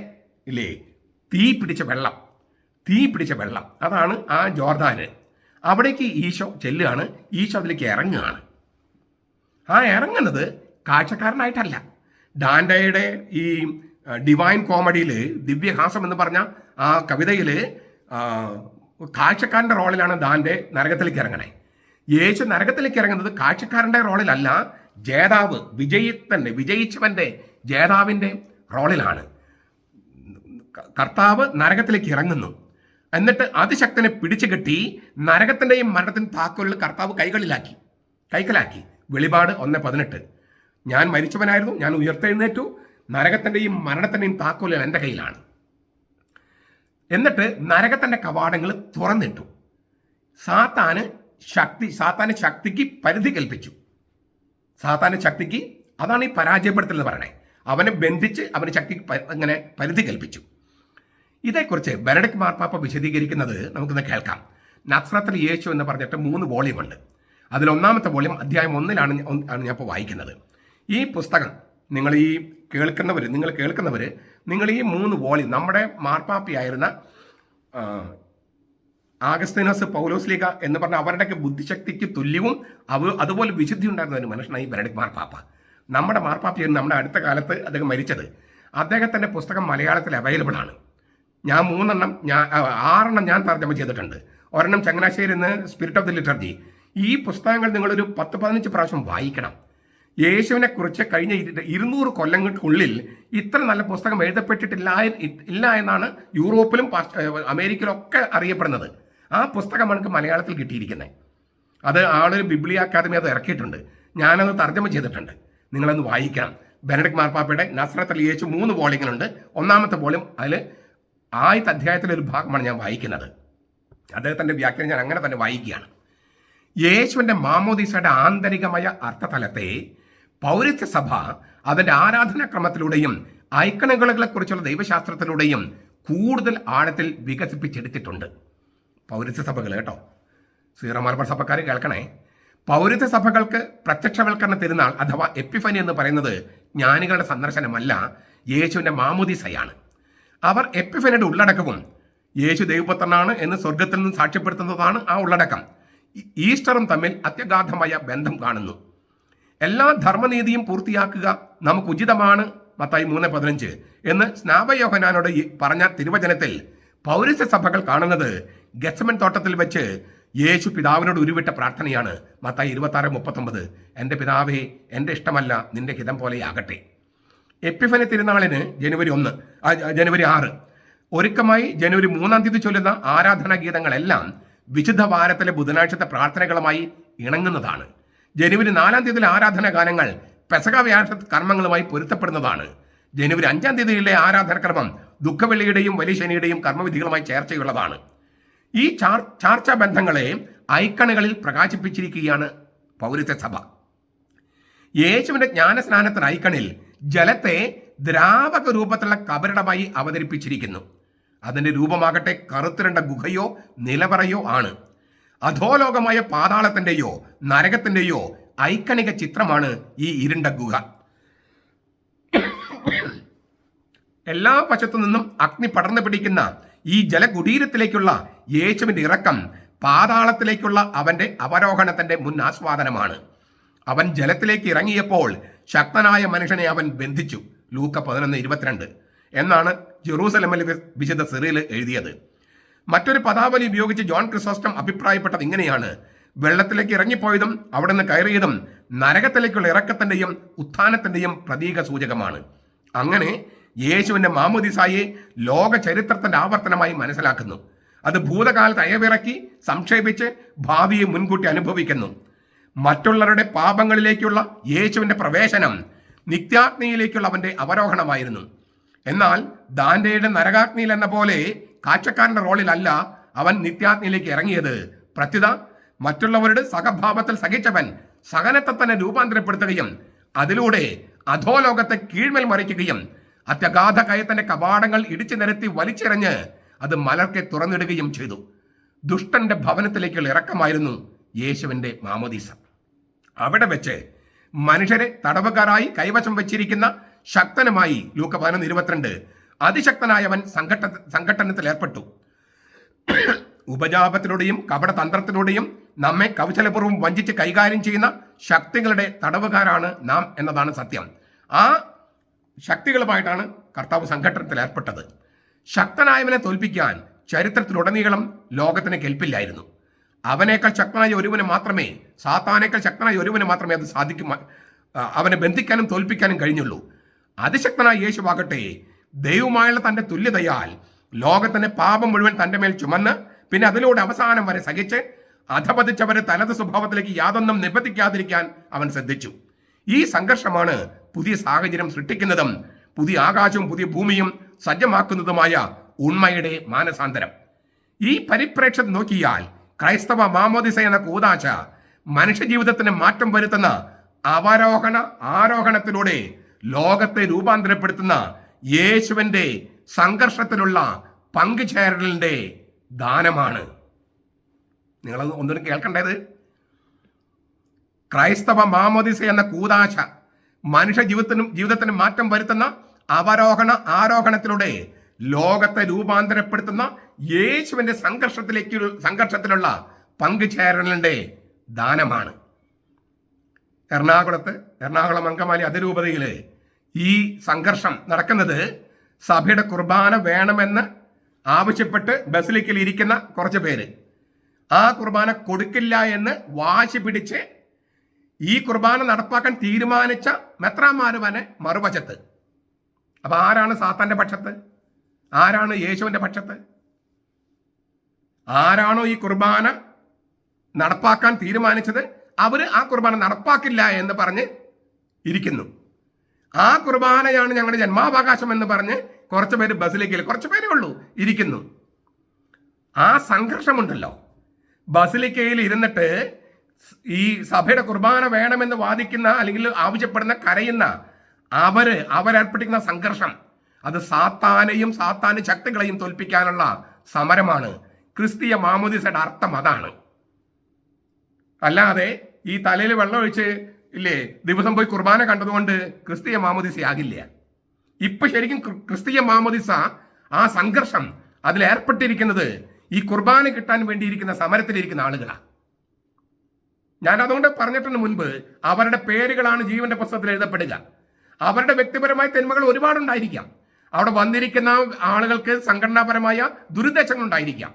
തീ പിടിച്ച വെള്ളം അതാണ് ആ ജോർദാന്. അവിടേക്ക് ഈശോ ചെല്ലുകയാണ്. ഈശോ അതിലേക്ക് ഇറങ്ങുകയാണ്. ആ ഇറങ്ങുന്നത് കാഴ്ചക്കാരനായിട്ടല്ല. ഡാന്റയുടെ ഈ ഡിവൈൻ കോമഡിയിൽ, ദിവ്യഹാസം എന്ന് പറഞ്ഞ ആ കവിതയിൽ കാഴ്ചക്കാരൻ്റെ റോളിലാണ് ദാന്റെ നരകത്തിലേക്ക് ഇറങ്ങണേ. യേശു നരകത്തിലേക്ക് ഇറങ്ങുന്നത് കാഴ്ചക്കാരൻ്റെ റോളിലല്ല, വിജയിച്ചവന്റെ ജേതാവിൻ്റെ റോളിലാണ്. കർത്താവ് നരകത്തിലേക്ക് ഇറങ്ങുന്നു. എന്നിട്ട് അതിശക്തനെ പിടിച്ചു കെട്ടി നരകത്തിൻ്റെയും മരണത്തിൻ്റെ താക്കോലിൽ കർത്താവ് കൈക്കലാക്കി. വെളിപാട് 1:18. ഞാൻ മരിച്ചവനായിരുന്നു, ഞാൻ ഉയർത്തെഴുന്നേറ്റു, നരകത്തിൻ്റെയും മരണത്തിൻ്റെയും താക്കോലുകൾ എൻ്റെ കയ്യിലാണ്. എന്നിട്ട് നരകത്തിൻ്റെ കവാടങ്ങൾ തുറന്നിട്ടു. സാത്താന് ശക്തിക്ക് പരിധി കൽപ്പിച്ചു. അതാണ് ഈ പരാജയപ്പെടുത്തൽ എന്ന് പറയണേ. അവനെ ബന്ധിച്ച് അവന് ശക്തിക്ക് അങ്ങനെ പരിധി കൽപ്പിച്ചു. ഇതേക്കുറിച്ച് ബെനഡിക്ട് മാർപ്പാപ്പ വിശദീകരിക്കുന്നത് നമുക്കിന്ന് കേൾക്കാം. നസ്രത്തിൽ യേശു എന്ന് പറഞ്ഞിട്ട് 3 വോളിയമുണ്ട്. അതിൽ 1-ാമത്തെ വോളിയം അധ്യായം 1-ലാണ് ഞാൻ ഇപ്പോൾ വായിക്കുന്നത്. ഈ പുസ്തകം നിങ്ങൾ കേൾക്കുന്നവർ നിങ്ങൾ ഈ 3 വോളിയം നമ്മുടെ മാർപ്പാപ്പയായിരുന്ന ആഗസ്തീനോസ് പൗലോസ്ലീഗ എന്ന് പറഞ്ഞ അവരുടെയൊക്കെ ബുദ്ധിശക്തിക്ക് തുല്യവും അതുപോലെ വിശുദ്ധി ഉണ്ടായിരുന്ന ഒരു മനുഷ്യനായി ബെനഡിക്ട് മാർപ്പാപ്പ. നമ്മുടെ മാർപ്പാപ്പയായിരുന്നു നമ്മുടെ അടുത്ത കാലത്ത് അദ്ദേഹം മരിച്ചത്. അദ്ദേഹത്തിൻ്റെ പുസ്തകം മലയാളത്തിൽ അവൈലബിൾ ആണ്. ഞാൻ 6 ഞാൻ തർജ്ജമ ചെയ്തിട്ടുണ്ട്. ഒരെണ്ണം ചങ്ങനാശ്ശേരി നിന്ന് സ്പിരിറ്റ് ഓഫ് ദി ലിറ്റർജി. ഈ പുസ്തകങ്ങൾ നിങ്ങളൊരു 10-15 പ്രാവശ്യം വായിക്കണം. യേശുവിനെ കുറിച്ച് കഴിഞ്ഞ 200 കൊല്ലങ്ങൾക്കുള്ളിൽ ഇത്ര നല്ല പുസ്തകം എഴുതപ്പെട്ടിട്ടില്ല എന്നാണ് യൂറോപ്പിലും അമേരിക്കയിലും ഒക്കെ അറിയപ്പെടുന്നത്. ആ പുസ്തകം നമുക്ക് മലയാളത്തിൽ കിട്ടിയിരിക്കുന്നത്. അത് ആളൊരു ബിബ്ലിയ അക്കാദമി അത് ഇറക്കിയിട്ടുണ്ട്. ഞാനത് തർജ്ജമ ചെയ്തിട്ടുണ്ട്. നിങ്ങളത് വായിക്കണം. ബെനഡിക്ട് മാർപ്പാപ്പയുടെ നസ്രത്തിൽ യേശു 3 വോളിയങ്ങളുണ്ട്. 1-ാമത്തെ വോളിയം അതിൽ 1000 അധ്യായത്തിലൊരു ഭാഗമാണ് ഞാൻ വായിക്കുന്നത്. അദ്ദേഹത്തിൻ്റെ വ്യാഖ്യാനം ഞാൻ അങ്ങനെ തന്നെ വായിക്കുകയാണ്. യേശുവിൻ്റെ മാമോദീസയുടെ ആന്തരികമായ അർത്ഥതലത്തെ പൗരസ്ത്യ സഭ അതിൻ്റെ ആരാധനാക്രമത്തിലൂടെയും ഐക്കണുകളെക്കുറിച്ചുള്ള ദൈവശാസ്ത്രത്തിലൂടെയും കൂടുതൽ ആഴത്തിൽ വികസിപ്പിച്ചെടുത്തിട്ടുണ്ട്. പൗരസ്ത്യ സഭകൾ കേട്ടോ, സീറോ മലബാർ സഭക്കാർ കേൾക്കണേ. പൗരസ്ത്യ സഭകൾക്ക് പ്രത്യക്ഷവൽക്കരണ തിരുനാൾ അഥവാ എപ്പിഫനി എന്ന് പറയുന്നത് ജ്ഞാനികളുടെ സന്ദർശനമല്ല, യേശുവിൻ്റെ മാമോദീസയാണ്. അവർ എപ്പിഫനിയുടെ ഉള്ളടക്കവും യേശു ദൈവപുത്രനാണ് എന്ന് സ്വർഗത്തിൽ നിന്ന് സാക്ഷ്യപ്പെടുത്തുന്നതാണ് ആ ഉള്ളടക്കം. ഈസ്റ്ററും തമ്മിൽ അത്യഗാധമായ ബന്ധം കാണുന്നു. എല്ലാ ധർമ്മനീതിയും പൂർത്തിയാക്കുക നമുക്ക് ഉചിതമാണ്, മത്തായി 3:15 എന്ന് സ്നാപയോഹന്നാനോട് പറഞ്ഞ തിരുവചനത്തിൽ പൗരസ്ത്യ സഭകൾ കാണുന്നത് ഗെത്സമൻ തോട്ടത്തിൽ വെച്ച് യേശു പിതാവിനോട് ഉരുവിട്ട പ്രാർത്ഥനയാണ് മത്തായി 26:39. എൻ്റെ പിതാവേ, എൻ്റെ ഇഷ്ടമല്ല, നിന്റെ ഹിതം പോലെയാകട്ടെ. എപ്പിഫനി തിരുനാളിന് ജനുവരി 6 ഒരുക്കമായി ജനുവരി 3 ചൊല്ലുന്ന ആരാധനാ ഗീതങ്ങളെല്ലാം വിശുദ്ധ വാരത്തിലെ ബുധനാഴ്ചത്തെ പ്രാർത്ഥനകളുമായി ഇണങ്ങുന്നതാണ്. ജനുവരി 4 ആരാധനാ ഗാനങ്ങൾ പെസക വ്യാഴ കർമ്മങ്ങളുമായി പൊരുത്തപ്പെടുന്നതാണ്. ജനുവരി 5 ആരാധനക്രമം ദുഃഖവെള്ളിയുടെയും വലിയ ശനിയുടെയും കർമ്മവിധികളുമായി ചേർച്ചയുള്ളതാണ്. ഈ ചാർച്ചാ ബന്ധങ്ങളെ ഐക്കണുകളിൽ പ്രകാശിപ്പിച്ചിരിക്കുകയാണ് പൗരസ്ത്യ സഭ. യേശുവിന്റെ ജ്ഞാനസ്നാനത്തിന് ഐക്കണിൽ ജലത്തെ ദ്രാവക രൂപത്തിലുള്ള കബറിടമായി അവതരിപ്പിച്ചിരിക്കുന്നു. അതിന്റെ രൂപമാകട്ടെ കറുത്തിരണ്ട ഗുഹയോ നിലവറയോ ആണ്. അധോലോകമായ പാതാളത്തിന്റെയോ നരകത്തിന്റെയോ ഐക്കണിക ചിത്രമാണ് ഈ ഇരുണ്ട ഗുഹ. എല്ലാ വശത്തു നിന്നും അഗ്നി പടർന്നു പിടിക്കുന്ന ഈ ജലകുടീരത്തിലേക്കുള്ള യേശുവിന്റെ ഇറക്കം പാതാളത്തിലേക്കുള്ള അവന്റെ അവരോഹണത്തിന്റെ മുൻ ആസ്വാദനമാണ്. അവൻ ജലത്തിലേക്ക് ഇറങ്ങിയപ്പോൾ ശക്തനായ മനുഷ്യനെ അവൻ ബന്ധിച്ചു. ലൂക്ക 11:22 എന്നാണ് ജെറൂസലമിലെ വിശുദ്ധ സിറിയിൽ എഴുതിയത്. മറ്റൊരു പദാവലി ഉപയോഗിച്ച് ജോൺ ക്രിസോസ്റ്റം അഭിപ്രായപ്പെട്ടത് ഇങ്ങനെയാണ്: വെള്ളത്തിലേക്ക് ഇറങ്ങിപ്പോയതും അവിടെ നിന്ന് കയറിയതും നരകത്തിലേക്കുള്ള ഇറക്കത്തിന്റെയും ഉത്ഥാനത്തിന്റെയും പ്രതീക സൂചകമാണ്. അങ്ങനെ യേശുവിന്റെ മാമോദിസായെ ലോക ചരിത്രത്തിന്റെ ആവർത്തനമായി മനസ്സിലാക്കുന്നു. അത് ഭൂതകാലത്ത് അയവിറക്കി സംക്ഷേപിച്ച് ഭാവിയെ മുൻകൂട്ടി അനുഭവിക്കുന്നു. മറ്റുള്ളവരുടെ പാപങ്ങളിലേക്കുള്ള യേശുവിന്റെ പ്രവേശനം നിത്യാഗ്നിയിലേക്കുള്ള അവന്റെ അവരോഹണമായിരുന്നു. എന്നാൽ ദാന്റെയുടെ നരകാഗ്നിയിൽ എന്ന പോലെ കാഴ്ചക്കാരന്റെ റോളിലല്ല അവൻ നിത്യാഗ്നിയിലേക്ക് ഇറങ്ങിയത്. പ്രത്യുത മറ്റുള്ളവരുടെ സഹഭാവത്തിൽ സഹിച്ചവൻ സഹനത്തെ തന്നെ രൂപാന്തരപ്പെടുത്തുകയും അതിലൂടെ അധോലോകത്തെ കീഴ്മേൽ മറിക്കുകയും അത്യഗാധ കയത്തിന്റെ കവാടങ്ങൾ ഇടിച്ചു നിരത്തി വലിച്ചെറിഞ്ഞ് അത് മലർക്കെ തുറന്നിടുകയും ചെയ്തു. ദുഷ്ടന്റെ ഭവനത്തിലേക്കുള്ള ഇറക്കമായിരുന്നു യേശുവിന്റെ മാമോദീസ. അവിടെ വെച്ച് മനുഷ്യരെ തടവുകാരായി കൈവശം വെച്ചിരിക്കുന്ന ശക്തനുമായി ലൂക്ക 11:22 അതിശക്തനായവൻ സംഘട്ടനത്തിൽ ഏർപ്പെട്ടു. ഉപജാപത്തിലൂടെയും കപടതന്ത്രത്തിലൂടെയും നമ്മെ കൗശലപൂർവ്വം വഞ്ചിച്ച് കൈകാര്യം ചെയ്യുന്ന ശക്തികളുടെ തടവുകാരാണ് നാം എന്നതാണ് സത്യം. ആ ശക്തികളുമായിട്ടാണ് കർത്താവ് സംഘട്ടനത്തിൽ ഏർപ്പെട്ടത്. ശക്തനായവനെ തോൽപ്പിക്കാൻ ചരിത്രത്തിലുടനീളം ലോകത്തിന് കെൽപ്പില്ലായിരുന്നു. അവനേക്കാൾ ശക്തനായ ഒരുവന് മാത്രമേ, സാത്താനേക്കാൾ ശക്തനായ ഒരുവന് മാത്രമേ അത് അവനെ ബന്ധിക്കാനും തോൽപ്പിക്കാനും കഴിഞ്ഞുള്ളൂ. അതിശക്തനായ യേശുവാകട്ടെ ദൈവമായുള്ള തന്റെ തുല്യതയാൽ ലോകത്തിന്റെ പാപം മുഴുവൻ തന്റെ മേൽ ചുമന്ന് പിന്നെ അതിലൂടെ അവസാനം വരെ സഹിച്ച് അധപതിച്ചവരെ തനത് സ്വഭാവത്തിലേക്ക് യാതൊന്നും നിബന്ധിക്കാതിരിക്കാൻ അവൻ ശ്രദ്ധിച്ചു. ഈ സംഘർഷമാണ് പുതിയ സാഹചര്യം സൃഷ്ടിക്കുന്നതും പുതിയ ആകാശവും പുതിയ ഭൂമിയും സജ്ജമാക്കുന്നതുമായ ഉണ്മയുടെ മാനസാന്തരം. ഈ പരിപ്രേക്ഷ്യത്തിൽ നോക്കിയാൽ ക്രൈസ്തവ മാമോദിസ എന്ന കൂദാശ മനുഷ്യജീവിതത്തിന് മാറ്റം വരുത്തുന്ന ആരോഹണത്തിലൂടെ ലോകത്തെ രൂപാന്തരപ്പെടുത്തുന്ന യേശുവിന്റെ സംഘർഷത്തിലുള്ള പങ്കുചേരലിന്റെ ദാനമാണ്. നിങ്ങളത് ഒന്നും കേൾക്കേണ്ടത്. ക്രൈസ്തവ മാമോദിസ എന്ന കൂദാശ മനുഷ്യ ജീവിതത്തിന് മാറ്റം വരുത്തുന്ന ആരോഹണത്തിലൂടെ ലോകത്തെ രൂപാന്തരപ്പെടുത്തുന്ന യേശുവിന്റെ സംഘർഷത്തിലുള്ള പങ്കുചേരലിന്റെ ദാനമാണ്. എറണാകുളം അങ്കമാലി അതിരൂപതയിൽ ഈ സംഘർഷം നടക്കുന്നത് സഭയുടെ കുർബാന വേണമെന്ന് ആവശ്യപ്പെട്ട് ബസിലിക്കയിൽ ഇരിക്കുന്ന കുറച്ച് പേര് ആ കുർബാന കൊടുക്കില്ല എന്ന് വാശി പിടിച്ച് ഈ കുർബാന നടപ്പാക്കാൻ തീരുമാനിച്ച മെത്രാന്മാരുവനെ മറുവശത്ത്. അപ്പൊ ആരാണ് സാത്താന്റെ പക്ഷത്ത്? ആരാണ് യേശുവിന്റെ പക്ഷത്ത്? ആരാണോ ഈ കുർബാന നടപ്പാക്കാൻ തീരുമാനിച്ചത് അവര് ആ കുർബാന നടപ്പാക്കില്ല എന്ന് പറഞ്ഞ് ഇരിക്കുന്നു. ആ കുർബാനയാണ് ഞങ്ങളുടെ ജന്മാവകാശം എന്ന് പറഞ്ഞ് കുറച്ച് പേര് ബസിലിക്കയിൽ, കുറച്ച് പേരേ ഉള്ളൂ, ഇരിക്കുന്നു. ആ സംഘർഷമുണ്ടല്ലോ. ബസിലിക്കയിൽ ഇരുന്നിട്ട് ഈ സഭയുടെ കുർബാന വേണമെന്ന് വാദിക്കുന്ന അല്ലെങ്കിൽ ആവശ്യപ്പെടുന്ന കരയുന്ന അവരേർപ്പെട്ടിരിക്കുന്ന സംഘർഷം അത് സാത്താനെയും സാത്താന് ശക്തികളെയും തോൽപ്പിക്കാനുള്ള സമരമാണ്. ക്രിസ്തീയ മാമോദിസയുടെ അർത്ഥം അതാണ്. അല്ലാതെ ഈ തലയിൽ വെള്ളം ഒഴിച്ച് ഇല്ലേ ദിവസം പോയി കുർബാന കണ്ടതുകൊണ്ട് ക്രിസ്തീയ മാമോദിസയാകില്ല. ഇപ്പൊ ശരിക്കും ക്രിസ്തീയ മാമോദിസ ആ സംഘർഷം അതിലേർപ്പെട്ടിരിക്കുന്നത് ഈ കുർബാന കിട്ടാൻ വേണ്ടിയിരിക്കുന്ന സമരത്തിലിരിക്കുന്ന ആളുകളാണ്. ഞാൻ അതുകൊണ്ട് പറഞ്ഞിട്ടുണ്ട് മുൻപ്, അവരുടെ പേരുകളാണ് ജീവന്റെ പുസ്തകത്തിൽ എഴുതപ്പെടുക. അവരുടെ വ്യക്തിപരമായ തിന്മകൾ ഒരുപാടുണ്ടായിരിക്കാം. അവിടെ വന്നിരിക്കുന്ന ആളുകൾക്ക് സംഘടനാപരമായ ദുരുദ്ദേശങ്ങൾ ഉണ്ടായിരിക്കാം.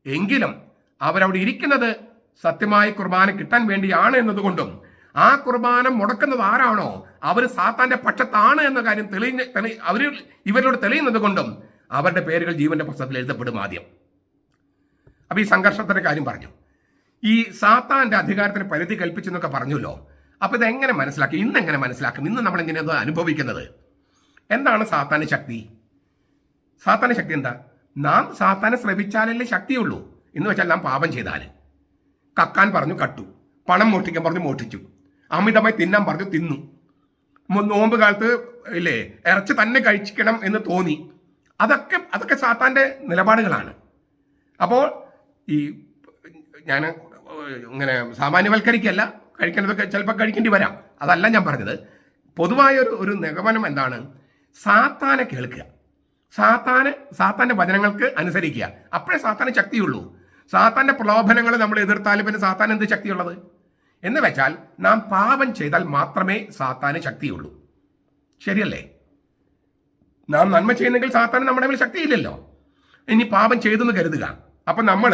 എങ്കിലും അവരവിടെ ഇരിക്കുന്നത് സത്യമായ കുർബാന കിട്ടാൻ വേണ്ടിയാണ് എന്നതുകൊണ്ടും ആ കുർബാന മുടക്കുന്നത് ആരാണോ അവർ സാത്താന്റെ പക്ഷത്താണ് എന്ന കാര്യം ഇവരോട് തെളിയുന്നത് കൊണ്ടും അവരുടെ പേരുകൾ ജീവന്റെ പുസ്തകത്തിൽ എഴുതപ്പെടും ആദ്യം. അപ്പൊ ഈ സംഘർഷത്തിന്റെ കാര്യം പറഞ്ഞു. ഈ സാത്താന്റെ അധികാരത്തിന് പരിധി കൽപ്പിച്ചെന്നൊക്കെ പറഞ്ഞല്ലോ. അപ്പൊ ഇതെങ്ങനെ മനസ്സിലാക്കി? ഇന്ന് എങ്ങനെ മനസ്സിലാക്കും? ഇന്ന് നമ്മൾ എങ്ങനെയത് അനുഭവിക്കുന്നത്? എന്താണ് സാത്താന്റെ ശക്തി? സാത്താന്റെ ശക്തി എന്താ? നാം സാത്താനെ ശ്രമിച്ചാലല്ലേ ശക്തിയുള്ളൂ. എന്ന് വെച്ചാൽ നാം പാപം ചെയ്താൽ, കക്കാൻ പറഞ്ഞു കട്ടു, പണം മോഷ്ടിക്കാൻ പറഞ്ഞു മോഷ്ടിച്ചു, അമിതമായി തിന്നാൻ പറഞ്ഞു തിന്നു, നോമ്പ് കാലത്ത് ഇല്ലേ ഇറച്ചി തന്നെ കഴിക്കണം എന്ന് തോന്നി, അതൊക്കെ സാത്താന്റെ നിലപാടുകളാണ്. അപ്പോൾ ഈ ഞാൻ ഇങ്ങനെ സാമാന്യവൽക്കരിക്കല്ല, കഴിക്കേണ്ടതൊക്കെ ചിലപ്പോൾ കഴിക്കേണ്ടി വരാം, അതല്ല ഞാൻ പറഞ്ഞത്. പൊതുവായ ഒരു നിഗമനം എന്താണ്? സാത്താനെ കേൾക്കുക, സാത്താന്റെ വചനങ്ങൾക്ക് അനുസരിക്കുക, അപ്പോഴേ സാത്താന് ശക്തിയുള്ളൂ. സാത്താന്റെ പ്രലോഭനങ്ങൾ നമ്മൾ എതിർത്താൽ പിന്നെ സാത്താൻ എന്ത് ശക്തിയുള്ളത്? എന്ന് വെച്ചാൽ നാം പാപം ചെയ്താൽ മാത്രമേ സാത്താന് ശക്തിയുള്ളൂ. ശരിയല്ലേ? നാം നന്മ ചെയ്യുന്നെങ്കിൽ സാത്താന് നമ്മുടെ മേൽ ശക്തിയില്ലല്ലോ. ഇനി പാപം ചെയ്തെന്ന് കരുതുക, അപ്പൊ നമ്മൾ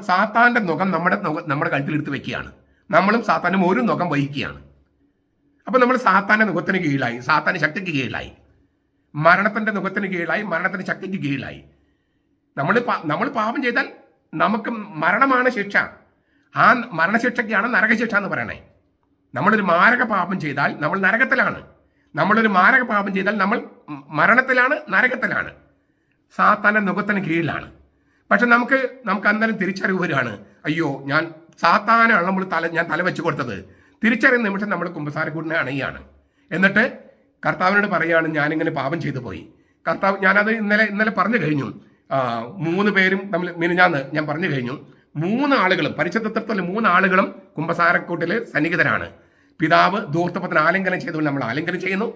സാത്താന്റെ നുകം നമ്മുടെ കഴുത്തിലെടുത്ത് വെക്കുകയാണ്. നമ്മളും സാത്താനും ഒരു നുകം വഹിക്കുകയാണ്. അപ്പൊ നമ്മൾ സാത്താന്റെ നുഖത്തിന് കീഴിലായി, സാത്താന്റെ ശക്തിക്ക് കീഴിലായി, മരണത്തിന്റെ നുഖത്തിന് കീഴിലായി, മരണത്തിന്റെ ശക്തിക്ക് കീഴിലായി. നമ്മൾ പാപം ചെയ്താൽ നമുക്ക് മരണമാണ് ശിക്ഷ. ആ മരണശിക്ഷയ്ക്കാണ് നരകശിക്ഷ എന്ന് പറയണേ. നമ്മളൊരു മാരക പാപം ചെയ്താൽ നമ്മൾ നരകത്തിലാണ്. നമ്മളൊരു മാരക പാപം ചെയ്താൽ നമ്മൾ മരണത്തിലാണ്, നരകത്തിലാണ്, സാത്താന്റെ നുഖത്തിന് കീഴിലാണ്. പക്ഷെ നമുക്ക് അന്നേരം തിരിച്ചറിവ് വരികയാണ്, അയ്യോ ഞാൻ സാത്താനാണ് ഞാൻ തല വെച്ച് കൊടുത്തത്. തിരിച്ചറിയുന്ന നിമിഷം നമ്മൾ കുമ്പസാരക്കൂടിനെ അണയുകയാണ്. എന്നിട്ട് കർത്താവിനോട് പറയുകയാണ്, ഞാനിങ്ങനെ പാപം ചെയ്തു പോയി. കർത്താവ്, ഞാനത് ഇന്നലെ പറഞ്ഞു കഴിഞ്ഞു. 3 പേരും തമ്മിൽ ഞാൻ പറഞ്ഞു കഴിഞ്ഞു. 3 ആളുകളും പരിശുദ്ധത്വത്തിൽ 3 ആളുകളും കുമ്പസാരക്കൂട്ടിൽ സന്നിഹിതരാണ്. പിതാവ് ധൂർത്തപത്തിന് ആലിംഗനം ചെയ്തുകൊണ്ട് നമ്മൾ ആലിംഗനം ചെയ്യുന്നു.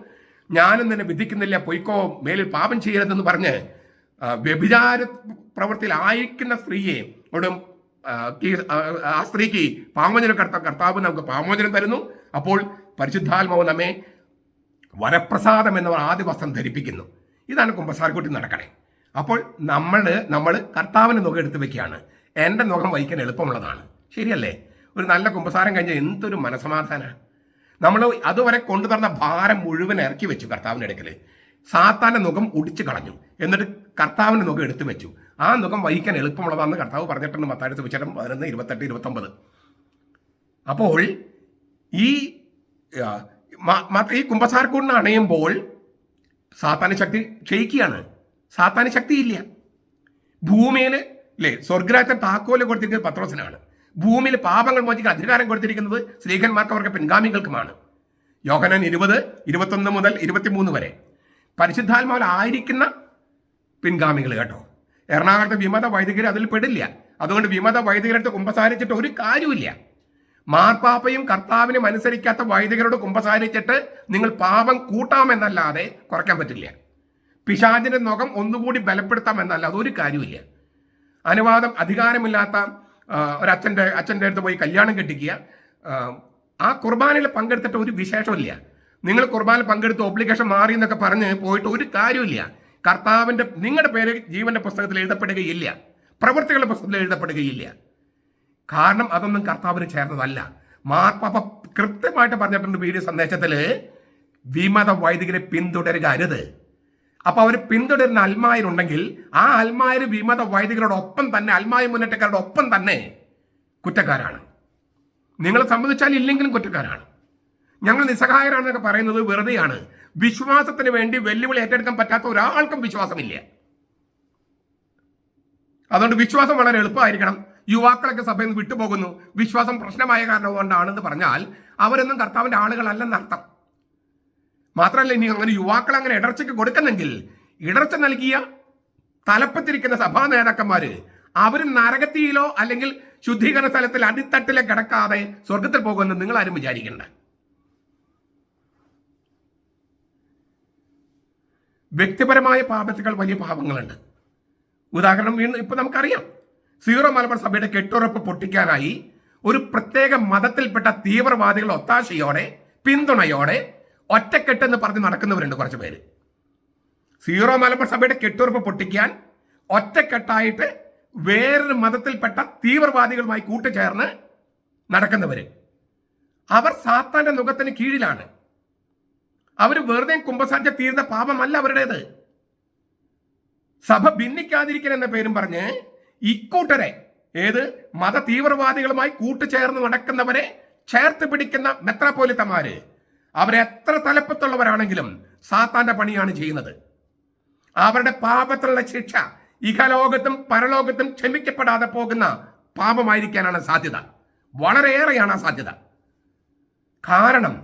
ഞാനും തന്നെ വിധിക്കുന്നില്ല, പൊയ്ക്കോ, മേലിൽ പാപം ചെയ്യരുതെന്ന് പറഞ്ഞ് വ്യഭിചാര പ്രവൃത്തിയിൽ ആയിരിക്കുന്ന സ്ത്രീയെ ആ സ്ത്രീക്ക് പാമോചനം കർത്താവ് നമുക്ക് പാമോചനം തരുന്നു. അപ്പോൾ പരിശുദ്ധാത്മാവ് നമ്മെ വരപ്രസാദം എന്ന ആദ്യ വസ്ത്രം ധരിപ്പിക്കുന്നു. ഇതാണ് കുമ്പസാരക്കൂട്ടി നടക്കണേ. അപ്പോൾ നമ്മൾ കർത്താവിന് നുകം എടുത്ത് വെക്കുകയാണ്. എൻ്റെ നുകം വഹിക്കാൻ എളുപ്പമുള്ളതാണ്. ശരിയല്ലേ? ഒരു നല്ല കുമ്പസാരം കഴിഞ്ഞാൽ എന്തൊരു മനസമാധാനമാണ്. നമ്മൾ അതുവരെ കൊണ്ടുതന്ന ഭാരം മുഴുവൻ ഇറക്കി വെച്ചു കർത്താവിൻ്റെ അടുക്കൽ. സാത്താൻ്റെ നുകം ഒടിച്ചു കളഞ്ഞു, എന്നിട്ട് കർത്താവിൻ്റെ നുകം എടുത്തു വെച്ചു. ആ നുകം വഹിക്കാൻ എളുപ്പമുള്ളതാണെന്ന് കർത്താവ് പറഞ്ഞിട്ടുണ്ട് മത്തായി സുവിശേഷം 11, 28, 29. അപ്പോൾ ഈ കുമ്പസാരക്കൂടിന് അണയുമ്പോൾ സാത്താന് ശക്തി ക്ഷയിക്കുകയാണ്. സാത്താന് ശക്തിയില്ല. ഭൂമിയിൽ സ്വർഗ്ഗരാജ്യത്തെ താക്കോല് കൊടുത്തിരിക്കുന്നത് പത്രോസിനാണ്. ഭൂമിയിൽ പാപങ്ങൾ മോചിക്കാൻ അധികാരം കൊടുത്തിരിക്കുന്നത് സ്ത്രീകന്മാർക്ക് അവർക്ക് പിൻഗാമികൾക്കുമാണ്. യോഹന്നാൻ 20, 21 മുതൽ 23 വരെ പരിശുദ്ധാത്മാവിലായിരിക്കുന്ന പിൻഗാമികൾ കേട്ടോ. എറണാകുളത്തെ വിമത വൈദികർ അതിൽ പെടില്ല. അതുകൊണ്ട് വിമത വൈദികരടുത്ത് കുമ്പസാരിച്ചിട്ട് ഒരു കാര്യമില്ല. മാർപ്പാപ്പയും കർത്താവിനും അനുസരിക്കാത്ത വൈദികരോട് കുമ്പസാരിച്ചിട്ട് നിങ്ങൾ പാപം കൂട്ടാമെന്നല്ലാതെ കുറയ്ക്കാൻ പറ്റില്ല. പിശാചിന്റെ നുകം ഒന്നുകൂടി ബലപ്പെടുത്താമെന്നല്ല, അതൊരു കാര്യമില്ല. അനുവാദം അധികാരമില്ലാത്ത അച്ഛൻ്റെ അടുത്ത് പോയി കല്യാണം കെട്ടിക്കുക, ആ കുർബാനയിൽ പങ്കെടുത്തിട്ട് ഒരു വിശേഷമില്ല. നിങ്ങൾ കുർബാനയിൽ പങ്കെടുത്ത് ഒബ്ലിഗേഷൻ മാറി എന്നൊക്കെ പറഞ്ഞ് പോയിട്ട് ഒരു കാര്യമില്ല. നിങ്ങളുടെ പേര് ജീവന്റെ പുസ്തകത്തിൽ എഴുതപ്പെടുകയില്ല, പ്രവൃത്തികളുടെ പുസ്തകത്തിൽ എഴുതപ്പെടുകയില്ല. കാരണം അതൊന്നും കർത്താവിന് ചേർന്നതല്ല. മാർപ്പാപ്പ കൃത്യമായിട്ട് പറഞ്ഞിട്ടുണ്ട് വീഡിയോ സന്ദേശത്തിൽ, വിമത വൈദികരെ പിന്തുടരുക അരുത്. അപ്പൊ അവർ പിന്തുടരുന്ന അൽമായരുണ്ടെങ്കിൽ ആ അൽമായർ വിമത വൈദികരോടൊപ്പം തന്നെ, അൽമായ മുന്നേറ്റക്കാരുടെ ഒപ്പം തന്നെ കുറ്റക്കാരാണ്. നിങ്ങളെ സംബന്ധിച്ചാൽ ഇല്ലെങ്കിലും കുറ്റക്കാരാണ്. ഞങ്ങൾ നിസ്സഹായരാണെന്നൊക്കെ പറയുന്നത് വെറുതെയാണ്. വിശ്വാസത്തിന് വേണ്ടി വെല്ലുവിളി ഏറ്റെടുക്കാൻ പറ്റാത്ത ഒരാൾക്കും വിശ്വാസമില്ല. അതുകൊണ്ട് വിശ്വാസം വളരെ എളുപ്പമായിരിക്കണം. യുവാക്കളൊക്കെ സഭയിൽ നിന്ന് വിട്ടുപോകുന്നു, വിശ്വാസം പ്രശ്നമായ കാരണം കൊണ്ടാണെന്ന് പറഞ്ഞാൽ അവരൊന്നും കർത്താവിന്റെ ആളുകളല്ലെന്നർത്ഥം. മാത്രമല്ല, ഇനി അങ്ങനെ യുവാക്കൾ അങ്ങനെ ഇടർച്ചയ്ക്ക് കൊടുക്കുന്നെങ്കിൽ ഇടർച്ച നൽകിയ തലപ്പത്തിരിക്കുന്ന സഭാ നേതാക്കന്മാര് അവർ നരകത്തിയിലോ അല്ലെങ്കിൽ ശുദ്ധീകരണ സ്ഥലത്തിൽ അടിത്തട്ടിലെ കിടക്കാതെ സ്വർഗത്തിൽ പോകുമെന്ന് നിങ്ങൾ ആരും വിചാരിക്കണ്ട. വ്യക്തിപരമായ പാപത്തേക്കാൾ വലിയ പാപങ്ങളുണ്ട്. ഉദാഹരണം ഇപ്പൊ നമുക്കറിയാം, സീറോ മലബാർ സഭയുടെ കെട്ടുറപ്പ് പൊട്ടിക്കാനായി ഒരു പ്രത്യേക മതത്തിൽപ്പെട്ട തീവ്രവാദികൾ ഒത്താശയോടെ, പിന്തുണയോടെ ഒറ്റക്കെട്ടെന്ന് പറഞ്ഞ് നടക്കുന്നവരുണ്ട് കുറച്ച് പേര്. സീറോ മലബാർ സഭയുടെ കെട്ടുറപ്പ് പൊട്ടിക്കാൻ ഒറ്റക്കെട്ടായിട്ട് വേറൊരു മതത്തിൽപ്പെട്ട തീവ്രവാദികളുമായി കൂട്ടുചേർന്ന് നടക്കുന്നവര്, അവർ സാത്താന്റെ നുഖത്തിന് കീഴിലാണ്. അവർ വെറുതെ കുമ്പസാരിച്ച തീർന്ന പാപമല്ല അവരുടേത്. സഭ ഭിന്നിക്കാതിരിക്കൽ എന്ന പേരും പറഞ്ഞ് ഇക്കൂട്ടരെ, ഏത് മത തീവ്രവാദികളുമായി കൂട്ടുചേർന്ന് നടക്കുന്നവരെ ചേർത്ത് പിടിക്കുന്ന മെത്രാപ്പോലിത്തമാര്, അവരെത്ര തലപ്പത്തുള്ളവരാണെങ്കിലും സാത്താന്റെ പണിയാണ് ചെയ്യുന്നത്. അവരുടെ പാപത്തിലുള്ള ശിക്ഷ ഇഹലോകത്തും പരലോകത്തും ക്ഷമിക്കപ്പെടാതെ പോകുന്ന പാപമായിരിക്കാനാണ് സാധ്യത. വളരെയേറെയാണ് ആ സാധ്യത. കാരണം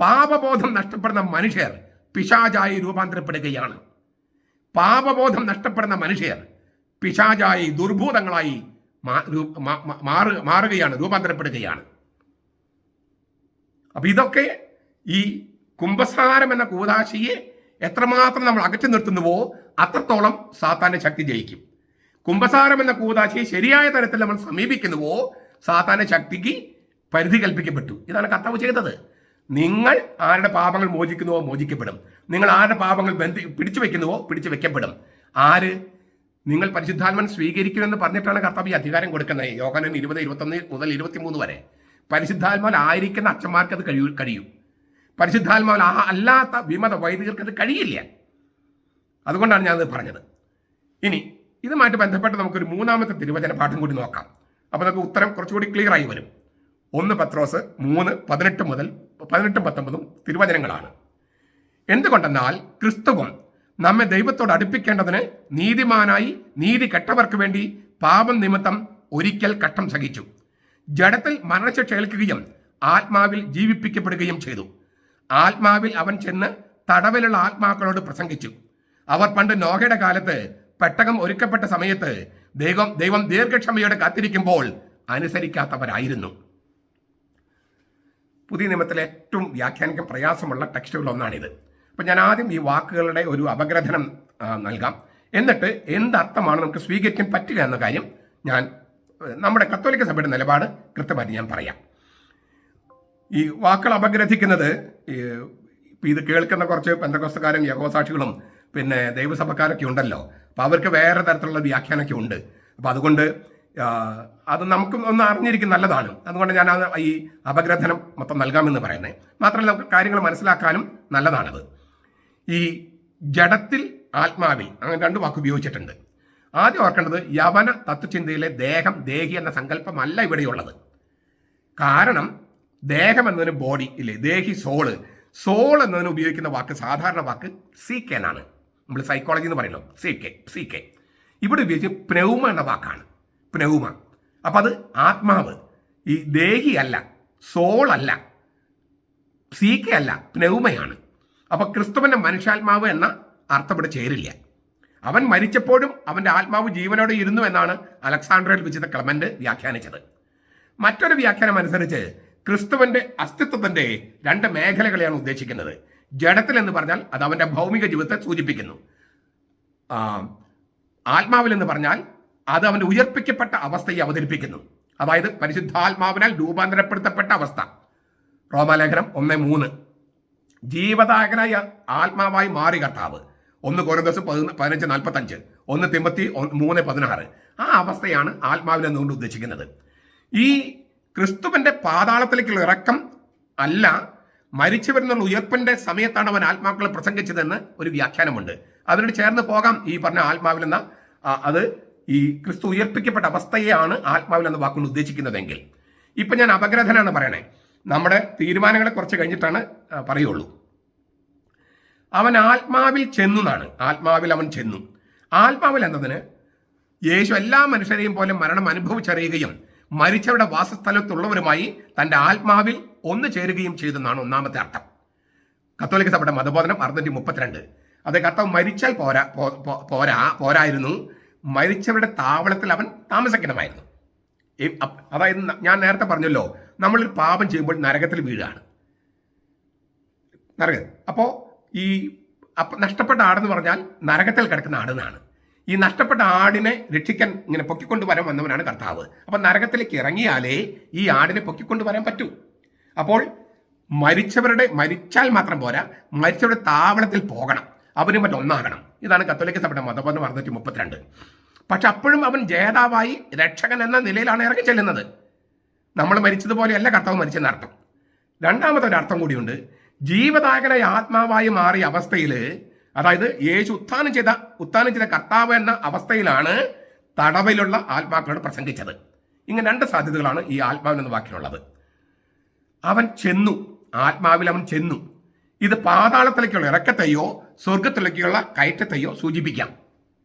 പാപബോധം നഷ്ടപ്പെടുന്ന മനുഷ്യർ പിശാചായി രൂപാന്തരപ്പെടുകയാണ്. പാപബോധം നഷ്ടപ്പെടുന്ന മനുഷ്യർ പിശാചായി ദുർഭൂതങ്ങളായി മാറുകയാണ്, രൂപാന്തരപ്പെടുകയാണ്. അപ്പൊ ഇതൊക്കെ ഈ കുംഭസാരം എന്ന കൂദാശിയെ എത്രമാത്രം നമ്മൾ അകറ്റി നിർത്തുന്നുവോ അത്രത്തോളം സാത്താന്റെ ശക്തി ജയിക്കും. കുംഭസാരം എന്ന കൂദാശിയെ ശരിയായ തരത്തിൽ നമ്മൾ സമീപിക്കുന്നുവോ സാത്താന്റെ ശക്തിക്ക് പരിധി കൽപ്പിക്കപ്പെട്ടു. ഇതാണ് കർത്താവ് ചെയ്തത്. നിങ്ങൾ ആരുടെ പാപങ്ങൾ മോചിക്കുന്നുവോ മോചിക്കപ്പെടും. നിങ്ങൾ ആരുടെ പാപങ്ങൾ പിടിച്ചു വെക്കുന്നുവോ പിടിച്ചു വെക്കപ്പെടും. ആര്? നിങ്ങൾ പരിശുദ്ധാത്മൻ സ്വീകരിക്കുമെന്ന് പറഞ്ഞിട്ടാണ് കർത്താവ് ഈ അധികാരം കൊടുക്കുന്നത്. യോഹന്നാൻ 20:21 മുതൽ 23 വരെ. പരിശുദ്ധാത്മാവിൽ ആയിരിക്കുന്ന അച്ഛന്മാർക്ക് അത് കഴിയും. പരിശുദ്ധാത്മാവിൽ അല്ലാത്ത വിമത വൈദികർക്ക് അത് കഴിയില്ല. അതുകൊണ്ടാണ് ഞാനത് പറഞ്ഞത്. ഇനി ഇതുമായിട്ട് ബന്ധപ്പെട്ട് നമുക്കൊരു മൂന്നാമത്തെ തിരുവചന പാഠം കൂടി നോക്കാം. അപ്പോൾ നമുക്ക് ഉത്തരം കുറച്ചുകൂടി ക്ലിയർ ആയി വരും. 1 പത്രോസ് 3:18 മുതൽ 18-19 തിരുവചനങ്ങളാണ്. എന്തുകൊണ്ടെന്നാൽ ക്രിസ്തുവും നമ്മെ ദൈവത്തോട് അടുപ്പിക്കേണ്ടതിന് നീതിമാനായി നീതി കെട്ടവർക്ക് വേണ്ടി പാപം നിമിത്തം ഒരിക്കൽ കഷ്ടം സഹിച്ചു. ജഡത്തിൽ മരണശിക്ഷ ഏൽക്കുകയും ആത്മാവിൽ ജീവിപ്പിക്കപ്പെടുകയും ചെയ്തു. ആത്മാവിൽ അവൻ ചെന്ന് തടവിലുള്ള ആത്മാക്കളോട് പ്രസംഗിച്ചു. അവർ പണ്ട് നോഹയുടെ കാലത്ത് പെട്ടകം ഒരുക്കപ്പെട്ട സമയത്ത് ദൈവം ദീർഘക്ഷമയോടെ കാത്തിരിക്കുമ്പോൾ അനുസരിക്കാത്തവരായിരുന്നു. പുതിയ നിയമത്തിലെ ഏറ്റവും വ്യാഖ്യാനിക്കാൻ പ്രയാസമുള്ള ടെക്സ്റ്റുകളൊന്നാണിത്. അപ്പം ഞാൻ ആദ്യം ഈ വാക്കുകളുടെ ഒരു അപഗ്രഥനം നൽകാം. എന്നിട്ട് എന്തർത്ഥമാണ് നമുക്ക് സ്വീകരിക്കാൻ പറ്റുക എന്ന കാര്യം ഞാൻ നമ്മുടെ കത്തോലിക്ക സഭയുടെ നിലപാട് കൃത്യമായിട്ട് ഞാൻ പറയാം. ഈ വാക്കുകൾ അപഗ്രഥിക്കുന്നത് ഇത് കേൾക്കുന്ന കുറച്ച് പെന്തക്കോസ്തക്കാരും യഹോവസാക്ഷികളും പിന്നെ ദൈവസഭക്കാരൊക്കെ ഉണ്ടല്ലോ. അപ്പോൾ അവർക്ക് വേറെ തരത്തിലുള്ള വ്യാഖ്യാനമൊക്കെ ഉണ്ട്. അപ്പോൾ അതുകൊണ്ട് അത് നമുക്ക് ഒന്ന് അറിഞ്ഞിരിക്കും നല്ലതാണ്. അതുകൊണ്ട് ഞാൻ ഈ അപഗ്രഥനം മൊത്തം നൽകാമെന്ന് പറയുന്നത്. മാത്രമല്ല നമുക്ക് കാര്യങ്ങൾ മനസ്സിലാക്കാനും നല്ലതാണത്. ഈ ജഡത്തിൽ ആത്മാവിൽ അങ്ങനെ 2 വാക്ക് ഉപയോഗിച്ചിട്ടുണ്ട്. ആദ്യം ഓർക്കേണ്ടത് യവന തത്വചിന്തയിലെ ദേഹം ദേഹി എന്ന സങ്കല്പമല്ല ഇവിടെയുള്ളത്. കാരണം ദേഹം എന്നതിന് ബോഡി ഇല്ലേ, ദേഹി സോള്. സോൾ എന്നതിന് ഉപയോഗിക്കുന്ന വാക്ക് സാധാരണ വാക്ക് സീക്കെ എന്നാണ്. നമ്മൾ സൈക്കോളജി എന്ന് പറയുന്നത് സീക്കെ. ഇവിടെ ഉപയോഗിച്ച് പ്നൗമ എന്ന വാക്കാണ്. പ്നൗമ. അപ്പം അത് ആത്മാവ്. ഈ ദേഹി അല്ല, സോൾ അല്ല, സീക്കെ അല്ല, പ്നൗമയാണ്. അപ്പൊ ക്രിസ്തുവിന്റെ മനുഷ്യാത്മാവ് എന്ന അർത്ഥം ഇവിടെ ചേരില്ല. അവൻ മരിച്ചപ്പോഴും അവന്റെ ആത്മാവ് ജീവനോടെ ഇരുന്നു എന്നാണ് അലക്സാണ്ട്രിയയിൽ വിശുദ്ധ ക്ലെമന്റ് വ്യാഖ്യാനിച്ചത്. മറ്റൊരു വ്യാഖ്യാനം അനുസരിച്ച് ക്രിസ്തുവിന്റെ അസ്തിത്വത്തിന്റെ 2 മേഖലകളെയാണ് ഉദ്ദേശിക്കുന്നത്. ജഡത്തിൽ എന്ന് പറഞ്ഞാൽ അത് അവന്റെ ഭൗമിക ജീവിതത്തെ സൂചിപ്പിക്കുന്നു. ആത്മാവിൽ എന്ന് പറഞ്ഞാൽ അത് അവന്റെ ഉയർപ്പിക്കപ്പെട്ട അവസ്ഥയെ അവതരിപ്പിക്കുന്നു. അതായത് പരിശുദ്ധാത്മാവിനാൽ രൂപാന്തരപ്പെടുത്തപ്പെട്ട അവസ്ഥ. റോമാലേഖനം 1:3. ജീവദായകനായ ആത്മാവായി മാറി കർത്താവ്. 1 കൊരിന്തോസ് 15:45, 1 തിമോത്തി 3:16. ആ അവസ്ഥയാണ് ആത്മാവിൽ എന്നുകൊണ്ട് ഉദ്ദേശിക്കുന്നത്. ഈ ക്രിസ്തുവിന്റെ പാതാളത്തിലേക്കുള്ള ഇറക്കം അല്ല, മരിച്ചവരെന്നുള്ള ഉയർപ്പിന്റെ സമയത്താണ് അവൻ ആത്മാക്കളെ പ്രസംഗിച്ചതെന്ന് ഒരു വ്യാഖ്യാനമുണ്ട്. അതിനോട് ചേർന്ന് പോകാം ഈ പറഞ്ഞ ആത്മാവിൽ എന്ന അത് ഈ ക്രിസ്തു ഉയർപ്പിക്കപ്പെട്ട അവസ്ഥയെയാണ് ആത്മാവിൽ എന്ന വാക്കുകൊണ്ട് ഉദ്ദേശിക്കുന്നതെങ്കിൽ. ഇപ്പം ഞാൻ അപഗ്രഥനാണ് പറയണേ. നമ്മുടെ തീരുമാനങ്ങളെ കുറച്ച് കഴിഞ്ഞിട്ടാണ് പറയുള്ളൂ. അവൻ ആത്മാവിൽ ചെന്നു എന്നാണ്. ആത്മാവിൽ അവൻ ചെന്നു. ആത്മാവിൽ എന്നതിന് യേശു എല്ലാ മനുഷ്യരെയും പോലെ മരണം അനുഭവിച്ചറിയുകയും മരിച്ചവരുടെ വാസസ്ഥലത്തുള്ളവരുമായി തൻ്റെ ആത്മാവിൽ ഒന്ന് ചേരുകയും ചെയ്തെന്നാണ് ഒന്നാമത്തെ അർത്ഥം. കത്തോലിക്ക സഭയുടെ മതബോധനം 632. അത് കർത്താവ് മരിച്ചാൽ പോരായിരുന്നു, മരിച്ചവരുടെ താവളത്തിൽ അവൻ താമസിക്കണമായിരുന്നു. അതായത് ഞാൻ നേരത്തെ പറഞ്ഞല്ലോ, നമ്മളൊരു പാപം ചെയ്യുമ്പോൾ നരകത്തിൽ വീഴുകയാണ്. അപ്പോൾ ഈ നഷ്ടപ്പെട്ട ആടെന്ന് പറഞ്ഞാൽ നരകത്തിൽ കിടക്കുന്ന ആടെന്നാണ്. ഈ നഷ്ടപ്പെട്ട ആടിനെ രക്ഷിക്കാൻ ഇങ്ങനെ പൊക്കിക്കൊണ്ട് വരാൻ വന്നവനാണ് കർത്താവ്. അപ്പം നരകത്തിലേക്ക് ഇറങ്ങിയാലേ ഈ ആടിനെ പൊക്കിക്കൊണ്ട് വരാൻ പറ്റൂ. അപ്പോൾ മരിച്ചാൽ മാത്രം പോരാ, മരിച്ചവരുടെ താവളത്തിൽ പോകണം, അവരും മറ്റൊന്നാകണം. ഇതാണ് കത്തോലിക്ക സഭയുടെ മതബോധനം 632. പക്ഷെ അപ്പോഴും അവൻ ജേതാവായി രക്ഷകൻ എന്ന നിലയിലാണ് ഇറങ്ങി ചെല്ലുന്നത്. നമ്മൾ മരിച്ചതുപോലെയല്ല കർത്താവ് മരിച്ചെന്ന അർത്ഥം. രണ്ടാമത്തെ ഒരു അർത്ഥം കൂടിയുണ്ട്. ജീവദായകനായ ആത്മാവായി മാറിയ അവസ്ഥയിൽ, അതായത് യേശു ഉത്ഥാനം ചെയ്ത കർത്താവ് എന്ന അവസ്ഥയിലാണ് തടവിലുള്ള ആത്മാക്കളോട് പ്രസംഗിച്ചത്. ഇങ്ങനെ രണ്ട് സാധ്യതകളാണ് ഈ ആത്മാവിനെന്ന വാക്കിനുള്ളത്. അവൻ ചെന്നു, ആത്മാവിൽ അവൻ ചെന്നു. ഇത് പാതാളത്തിലേക്കുള്ള ഇറക്കത്തെയോ സ്വർഗത്തിലേക്കുള്ള കയറ്റത്തെയോ സൂചിപ്പിക്കാം.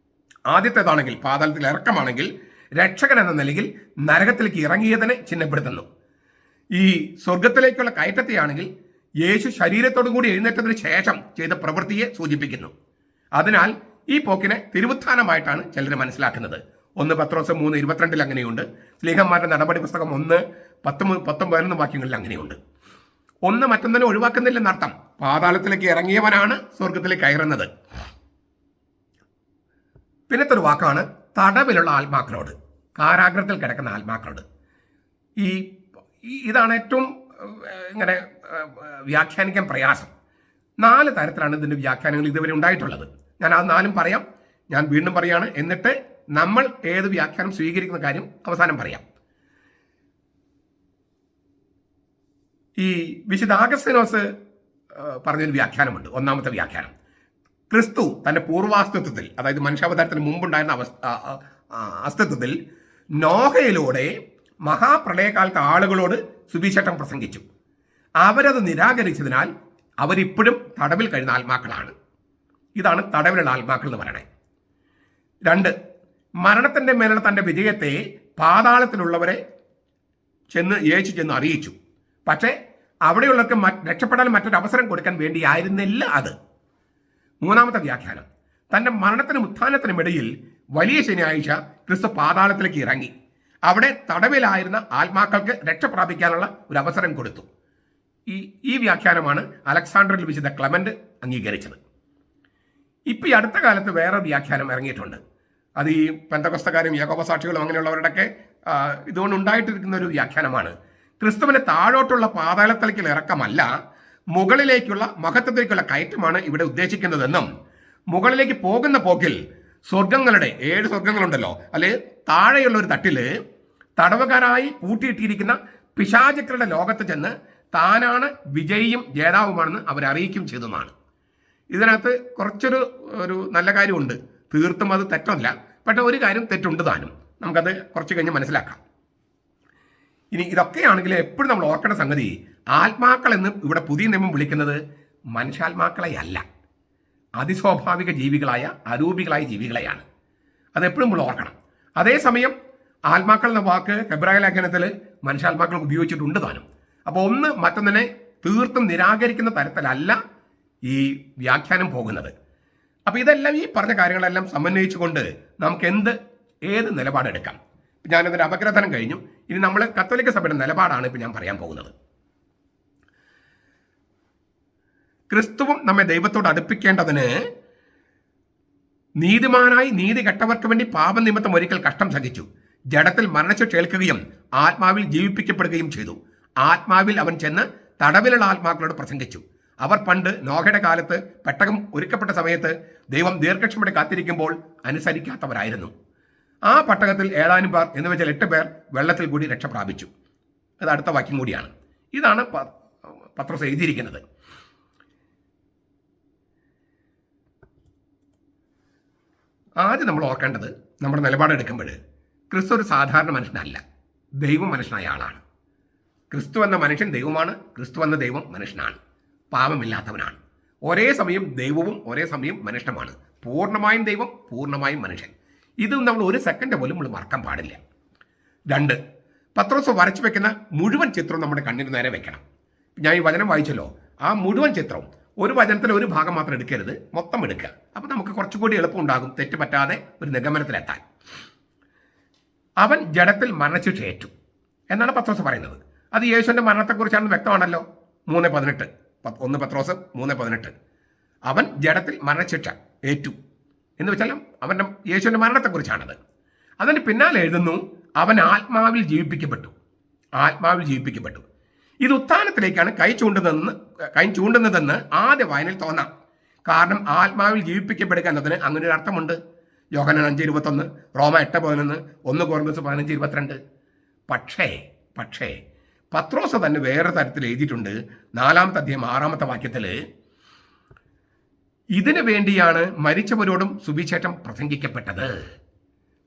ആദ്യത്തേതാണെങ്കിൽ പാതാളത്തിൽ ഇറക്കമാണെങ്കിൽ രക്ഷകൻ എന്ന നിലയിൽ നരകത്തിലേക്ക് ഇറങ്ങിയതിനെ ചിഹ്നപ്പെടുത്തുന്നു. ഈ സ്വർഗത്തിലേക്കുള്ള കയറ്റത്തെയാണെങ്കിൽ യേശു ശരീരത്തോടു കൂടി എഴുന്നേറ്റതിന് ശേഷം ചെയ്ത പ്രവൃത്തിയെ സൂചിപ്പിക്കുന്നു. അതിനാൽ ഈ പോക്കിനെ തിരുവുത്ഥാനമായിട്ടാണ് ചിലർ മനസ്സിലാക്കുന്നത്. 1 പത്രോസ് 3:22 അങ്ങനെയുണ്ട്. സ്ലീഹന്മാരുടെ നടപടി പുസ്തകം 1:10-11 വാക്യങ്ങളിൽ അങ്ങനെയുണ്ട്. ഒന്ന് മറ്റൊന്നിനെ ഒഴിവാക്കുന്നില്ലെന്നർത്ഥം. പാതാളത്തിലേക്ക് ഇറങ്ങിയവനാണ് സ്വർഗത്തിലേക്ക് കയറുന്നത്. പിന്നത്തെ ഒരു വാക്കാണ് തടവിലുള്ള ആത്മാക്കളോട്, കാരാഗ്രഹത്തിൽ കിടക്കുന്ന ആത്മാക്കളോട്. ഇതാണ് ഏറ്റവും ഇങ്ങനെ വ്യാഖ്യാനിക്കാൻ പ്രയാസം. 4 തരത്തിലാണ് ഇതിൻ്റെ വ്യാഖ്യാനങ്ങൾ ഇതുവരെ ഉണ്ടായിട്ടുള്ളത്. ഞാൻ അത് 4 പറയാം. ഞാൻ വീണ്ടും പറയാണ്, എന്നിട്ട് നമ്മൾ ഏത് വ്യാഖ്യാനം സ്വീകരിക്കുന്ന കാര്യം അവസാനം പറയാം. ഈ വിശുദ്ധ ആഗസ്തീനോസ് പറഞ്ഞൊരു വ്യാഖ്യാനമുണ്ട്. ഒന്നാമത്തെ വ്യാഖ്യാനം, ക്രിസ്തു തൻ്റെ പൂർവാസ്തിത്വത്തിൽ, അതായത് മനുഷ്യാവതാരത്തിന് മുമ്പുണ്ടായിരുന്ന അസ്തിത്വത്തിൽ നോഹയിലൂടെ മഹാപ്രളയകാലത്തെ ആളുകളോട് സുവിശേഷം പ്രസംഗിച്ചു. അവരത് നിരാകരിച്ചതിനാൽ അവരിപ്പോഴും തടവിൽ കഴിയുന്ന ആത്മാക്കളാണ്. ഇതാണ് തടവിലുള്ള ആത്മാക്കൾ എന്ന് പറയണേ. 2, മരണത്തിൻ്റെ മേലുള്ള തൻ്റെ വിജയത്തെ പാതാളത്തിലുള്ളവരെ യേശു ചെന്ന് അറിയിച്ചു. പക്ഷേ അവിടെയുള്ളവർക്ക് രക്ഷപ്പെടാൻ മറ്റൊരു അവസരം കൊടുക്കാൻ വേണ്ടിയായിരുന്നില്ല അത്. 3ാമത്തെ വ്യാഖ്യാനം, തൻ്റെ മരണത്തിനും ഉത്ഥാനത്തിനും ഇടയിൽ വലിയ ശനിയാഴ്ച ക്രിസ്തു പാതാളത്തിലേക്ക് ഇറങ്ങി അവിടെ തടവിലായിരുന്ന ആത്മാക്കൾക്ക് രക്ഷ പ്രാപിക്കാനുള്ള ഒരു അവസരം കൊടുത്തു. ഈ വ്യാഖ്യാനമാണ് അലക്സാണ്ടറിൽ വിശുദ്ധ ക്ലെമന്റ് അംഗീകരിച്ചത്. ഇപ്പം ഈ അടുത്ത കാലത്ത് വേറെ വ്യാഖ്യാനം ഇറങ്ങിയിട്ടുണ്ട്. അത് ഈ പെന്തക്കോസ്തക്കാരും യാക്കോബസാക്ഷികളും അങ്ങനെയുള്ളവരുടെയൊക്കെ ഇതുകൊണ്ട് ഉണ്ടായിട്ടിരിക്കുന്ന ഒരു വ്യാഖ്യാനമാണ്. ക്രിസ്തുവിനെ താഴോട്ടുള്ള പാതാളത്തിലേക്കുള്ള ഇറക്കമല്ല, മുകളിലേക്കുള്ള മഹത്വത്തിലേക്കുള്ള കയറ്റമാണ് ഇവിടെ ഉദ്ദേശിക്കുന്നതെന്നും, മുകളിലേക്ക് പോകുന്ന പോക്കിൽ സ്വർഗങ്ങളുടെ 7 സ്വർഗങ്ങളുണ്ടല്ലോ, അല്ലെ താഴെയുള്ള ഒരു തട്ടിൽ തടവുകാരായി കൂട്ടിയിട്ടിരിക്കുന്ന പിശാചുക്കളുടെ ലോകത്ത് ചെന്ന് താനാണ് വിജയിയും ജേതാവുമാണെന്ന് അവരറിയിക്കും ചെയ്തതാണ്. ഇതിനകത്ത് കുറച്ചൊരു നല്ല കാര്യമുണ്ട്. തീർത്തും അത് തെറ്റല്ല, പക്ഷെ ഒരു കാര്യം തെറ്റുണ്ട് താനും. നമുക്കത് കുറച്ച് കഴിഞ്ഞ് മനസ്സിലാക്കാം. ഇനി ഇതൊക്കെയാണെങ്കിൽ എപ്പോഴും നമ്മൾ ഓർക്കേണ്ട സംഗതി, ആത്മാക്കൾ എന്ന് ഇവിടെ പുതിയ നിയമം വിളിക്കുന്നത് മനുഷ്യാത്മാക്കളെ അല്ല, അതിസ്വാഭാവിക ജീവികളായ അരൂപികളായ ജീവികളെയാണ്. അതെപ്പോഴും നമ്മൾ ഓർക്കണം. അതേസമയം ആത്മാക്കൾ എന്ന വാക്ക് ഹെബ്രായ ലേഖനത്തിൽ മനുഷ്യാത്മാക്കൾ ഉപയോഗിച്ചിട്ടുണ്ട് താനും. അപ്പോൾ ഒന്ന് മറ്റൊന്നിനെ തീർത്തും നിരാകരിക്കുന്ന തരത്തിലല്ല ഈ വ്യാഖ്യാനം പോകുന്നത്. അപ്പോൾ ഇതെല്ലാം ഈ പറഞ്ഞ കാര്യങ്ങളെല്ലാം സമന്വയിച്ചുകൊണ്ട് നമുക്ക് ഏത് നിലപാടെടുക്കാം. ഞാനതിൻ്റെ അപഗ്രഥനം കഴിഞ്ഞു. ഇനി നമ്മൾ കത്തോലിക്ക സഭയുടെ നിലപാടാണ് ഇപ്പം ഞാൻ പറയാൻ പോകുന്നത്. ക്രിസ്തുവും നമ്മെ ദൈവത്തോട് അടുപ്പിക്കേണ്ടതിന് നീതിമാനായി നീതി കെട്ടവർക്ക് വേണ്ടി പാപനിമിത്തം ഒരിക്കൽ കഷ്ടം സഹിച്ചു. ജഡത്തിൽ മരണശിക്ഷ ഏൽക്കുകയും ആത്മാവിൽ ജീവിപ്പിക്കപ്പെടുകയും ചെയ്തു. ആത്മാവിൽ അവൻ ചെന്ന് തടവിലുള്ള ആത്മാക്കളോട് പ്രസംഗിച്ചു. അവർ പണ്ട് നോഹയുടെ കാലത്ത് പെട്ടകം ഒരുക്കപ്പെട്ട സമയത്ത് ദൈവം ദീർഘക്ഷമയോടെ കാത്തിരിക്കുമ്പോൾ അനുസരിക്കാത്തവരായിരുന്നു. ആ പട്ടകത്തിൽ ഏതാനും പേർ എന്ന് വെച്ചാൽ 8 പേർ വെള്ളത്തിൽ കൂടി രക്ഷ പ്രാപിച്ചു. അത് അടുത്ത വാക്യം കൂടിയാണ്. ഇതാണ് പത്രോസ് എഴുതിയിരിക്കുന്നത്. ആദ്യം നമ്മൾ ഓർക്കേണ്ടത്, നമ്മുടെ നിലപാടെടുക്കുമ്പോൾ ക്രിസ്തു ഒരു സാധാരണ മനുഷ്യനല്ല, ദൈവം മനുഷ്യനായ ആളാണ്. ക്രിസ്തു എന്ന മനുഷ്യൻ ദൈവമാണ്, ക്രിസ്തു എന്ന ദൈവം മനുഷ്യനാണ്, പാപമില്ലാത്തവനാണ്. ഒരേ സമയം ദൈവവും ഒരേ സമയം മനുഷ്യനുമാണ്. പൂർണ്ണമായും ദൈവം, പൂർണ്ണമായും മനുഷ്യൻ. ഇതും നമ്മൾ ഒരു സെക്കൻഡ് പോലും നമ്മൾ മറക്കാൻ പാടില്ല. 2, പത്രോസ് വരച്ചു വെക്കുന്ന മുഴുവൻ ചിത്രവും നമ്മുടെ കണ്ണിന് നേരെ വെക്കണം. ഞാൻ ഈ വചനം വായിച്ചല്ലോ, ആ മുഴുവൻ ചിത്രവും, ഒരു വചനത്തിലെ ഒരു ഭാഗം മാത്രം എടുക്കരുത്, മൊത്തം എടുക്കുക. അപ്പോൾ നമുക്ക് കുറച്ചുകൂടി എളുപ്പമുണ്ടാകും തെറ്റ് പറ്റാതെ ഒരു നിഗമനത്തിലെത്താൻ. അവൻ ജഡത്തിൽ മരണശിക്ഷ ഏറ്റു എന്നാണ് പത്രോസ് പറയുന്നത്. അത് യേശുവിൻ്റെ മരണത്തെക്കുറിച്ചാണെന്ന് വ്യക്തമാണല്ലോ. 3:18, 1 പത്രോസ് 3:18. അവൻ ജഡത്തിൽ മരണശിക്ഷ ഏറ്റു എന്ന് വെച്ചാൽ അവൻ്റെ യേശുവിൻ്റെ മരണത്തെക്കുറിച്ചാണത്. അതിന് പിന്നാലെ എഴുതുന്നു, അവൻ ആത്മാവിൽ ജീവിപ്പിക്കപ്പെട്ടു. ആത്മാവിൽ ജീവിപ്പിക്കപ്പെട്ടു. ഇത് ഉത്ഥാനത്തിലേക്കാണ് കൈ ചൂണ്ടുന്നതെന്ന് ആദ്യ വായനയിൽ തോന്നാം. കാരണം ആത്മാവിൽ ജീവിപ്പിക്കപ്പെടുക എന്നതിന് അങ്ങനെ ഒരു അർത്ഥമുണ്ട്. യോഹന്നാൻ 5:21, റോമ 8:11, 1 കൊറിന്തോസ് 15:22. പക്ഷേ പത്രോസ് തന്നെ വേറെ തരത്തിൽ എഴുതിയിട്ടുണ്ട്. 4-ാമത്തെ അധ്യായം 6-ാമത്തെ വാക്യത്തിൽ ഇതിനു വേണ്ടിയാണ് മരിച്ചവരോടും സുവിശേഷം പ്രസംഗിക്കപ്പെട്ടത്.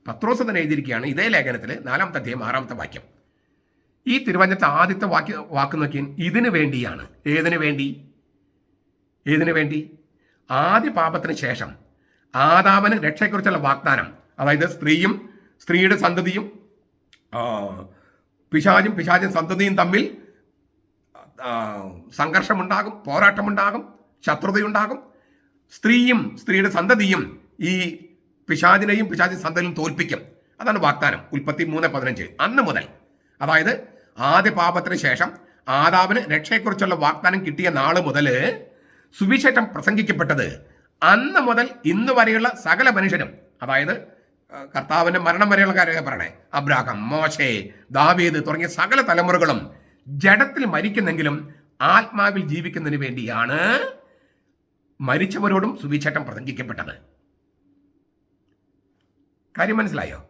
പത്രോസ് തന്നെ എഴുതിയിരിക്കുകയാണ് ഇതേ ലേഖനത്തിൽ 4-ാമത്തെ അധ്യായം 6-ാമത്തെ വാക്യം. ഈ തിരുവചനത്തെ ആദ്യത്തെ വാക്ക് നോക്കിയാൽ ഇതിനു വേണ്ടിയാണ്. ഏതിനു വേണ്ടി? ആദ്യ പാപത്തിന് ശേഷം ആദാമിന് രക്ഷയെക്കുറിച്ചുള്ള വാഗ്ദാനം, അതായത് സ്ത്രീയും സ്ത്രീയുടെ സന്തതിയും പിശാചും സന്തതിയും തമ്മിൽ സംഘർഷമുണ്ടാകും, പോരാട്ടമുണ്ടാകും, ശത്രുതയുണ്ടാകും. സ്ത്രീയും സ്ത്രീയുടെ സന്തതിയും ഈ പിശാചിനെയും സന്തതിയും തോൽപ്പിക്കും. അതാണ് വാഗ്ദാനം. ഉൽപ്പത്തി 3:15. അന്ന് മുതൽ, അതായത് ആദ്യ പാപത്തിന് ശേഷം ആദാമിന് രക്ഷയെക്കുറിച്ചുള്ള വാഗ്ദാനം കിട്ടിയ നാള് മുതൽ സുവിശേഷം പ്രസംഗിക്കപ്പെട്ടത്. അന്ന് മുതൽ ഇന്ന് വരെയുള്ള സകല മനുഷ്യരും, അതായത് കർത്താവിന്റെ മരണം വരെയുള്ള കാര്യമൊക്കെ പറയണേ, അബ്രാഹാം, മോശെ, ദാവീദ് തുടങ്ങിയ സകല തലമുറകളും ജഡത്തിൽ മരിക്കുന്നെങ്കിലും ആത്മാവിൽ ജീവിക്കുന്നതിന് വേണ്ടിയാണ് മരിച്ചവരോടും സുവിശേഷം പ്രസംഗിക്കപ്പെട്ടത്. കാര്യം മനസ്സിലായോ?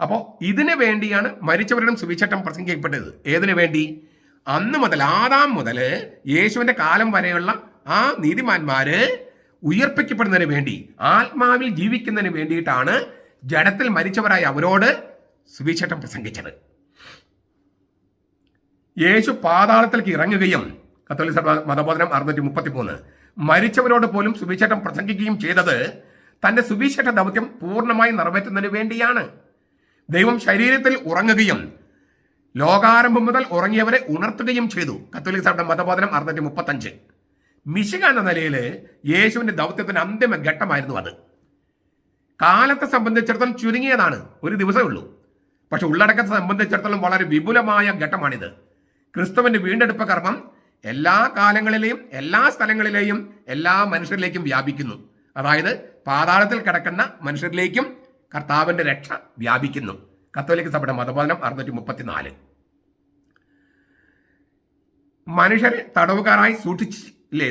അപ്പോൾ ഇതിനു വേണ്ടിയാണ് മരിച്ചവരോടും സുവിശേഷം പ്രസംഗിക്കപ്പെട്ടത്. ഏതിനു വേണ്ടി? അന്ന് മുതൽ, ആദാം മുതൽ യേശുവിന്റെ കാലം വരെയുള്ള ആ നീതിമാന്മാര് ഉയർപ്പിക്കപ്പെടുന്നതിന് വേണ്ടി, ആത്മാവിൽ ജീവിക്കുന്നതിന് വേണ്ടിയിട്ടാണ് ജഡത്തിൽ മരിച്ചവരായ അവരോട് സുവിശേഷം പ്രസംഗിച്ചത്. യേശു പാതാളത്തിലേക്ക് ഇറങ്ങുകയും, കത്തോലിക്ക സഭ മതബോധനം 633, മരിച്ചവരോട് പോലും സുവിശേഷം പ്രസംഗിക്കുകയും ചെയ്തത് തന്റെ സുവിശേഷ ദൗത്യം പൂർണ്ണമായി നിറവേറ്റുന്നതിന് വേണ്ടിയാണ്. ദൈവം ശരീരത്തിൽ ഉറങ്ങുകയും ലോകാരംഭം മുതൽ ഉറങ്ങിയവരെ ഉണർത്തുകയും ചെയ്തു. കത്തോലിക്ക സഭയുടെ മതബോധനം 635. മിശിഹ എന്ന നിലയിൽ യേശുവിന്റെ ദൗത്യത്തിന്റെ അന്തിമ ഘട്ടമായിരുന്നു അത്. കാലത്തെ സംബന്ധിച്ചിടത്തോളം ചുരുങ്ങിയതാണ്, ഒരു ദിവസമേ ഉള്ളൂ. പക്ഷെ ഉള്ളടക്കത്തെ സംബന്ധിച്ചിടത്തോളം വളരെ വിപുലമായ ഘട്ടമാണിത്. ക്രിസ്തുവിന്റെ വീണ്ടെടുപ്പ് കർമ്മം എല്ലാ കാലങ്ങളിലെയും എല്ലാ സ്ഥലങ്ങളിലെയും എല്ലാ മനുഷ്യരിലേക്കും വ്യാപിക്കുന്നു. അതായത് പാതാളത്തിൽ കിടക്കുന്ന മനുഷ്യരിലേക്കും കർത്താവിന്റെ രക്ഷ വ്യാപിക്കുന്നു. കത്തോലിക്ക സഭയുടെ മതബോധനം 634. മനുഷ്യരെ തടവുകാരായി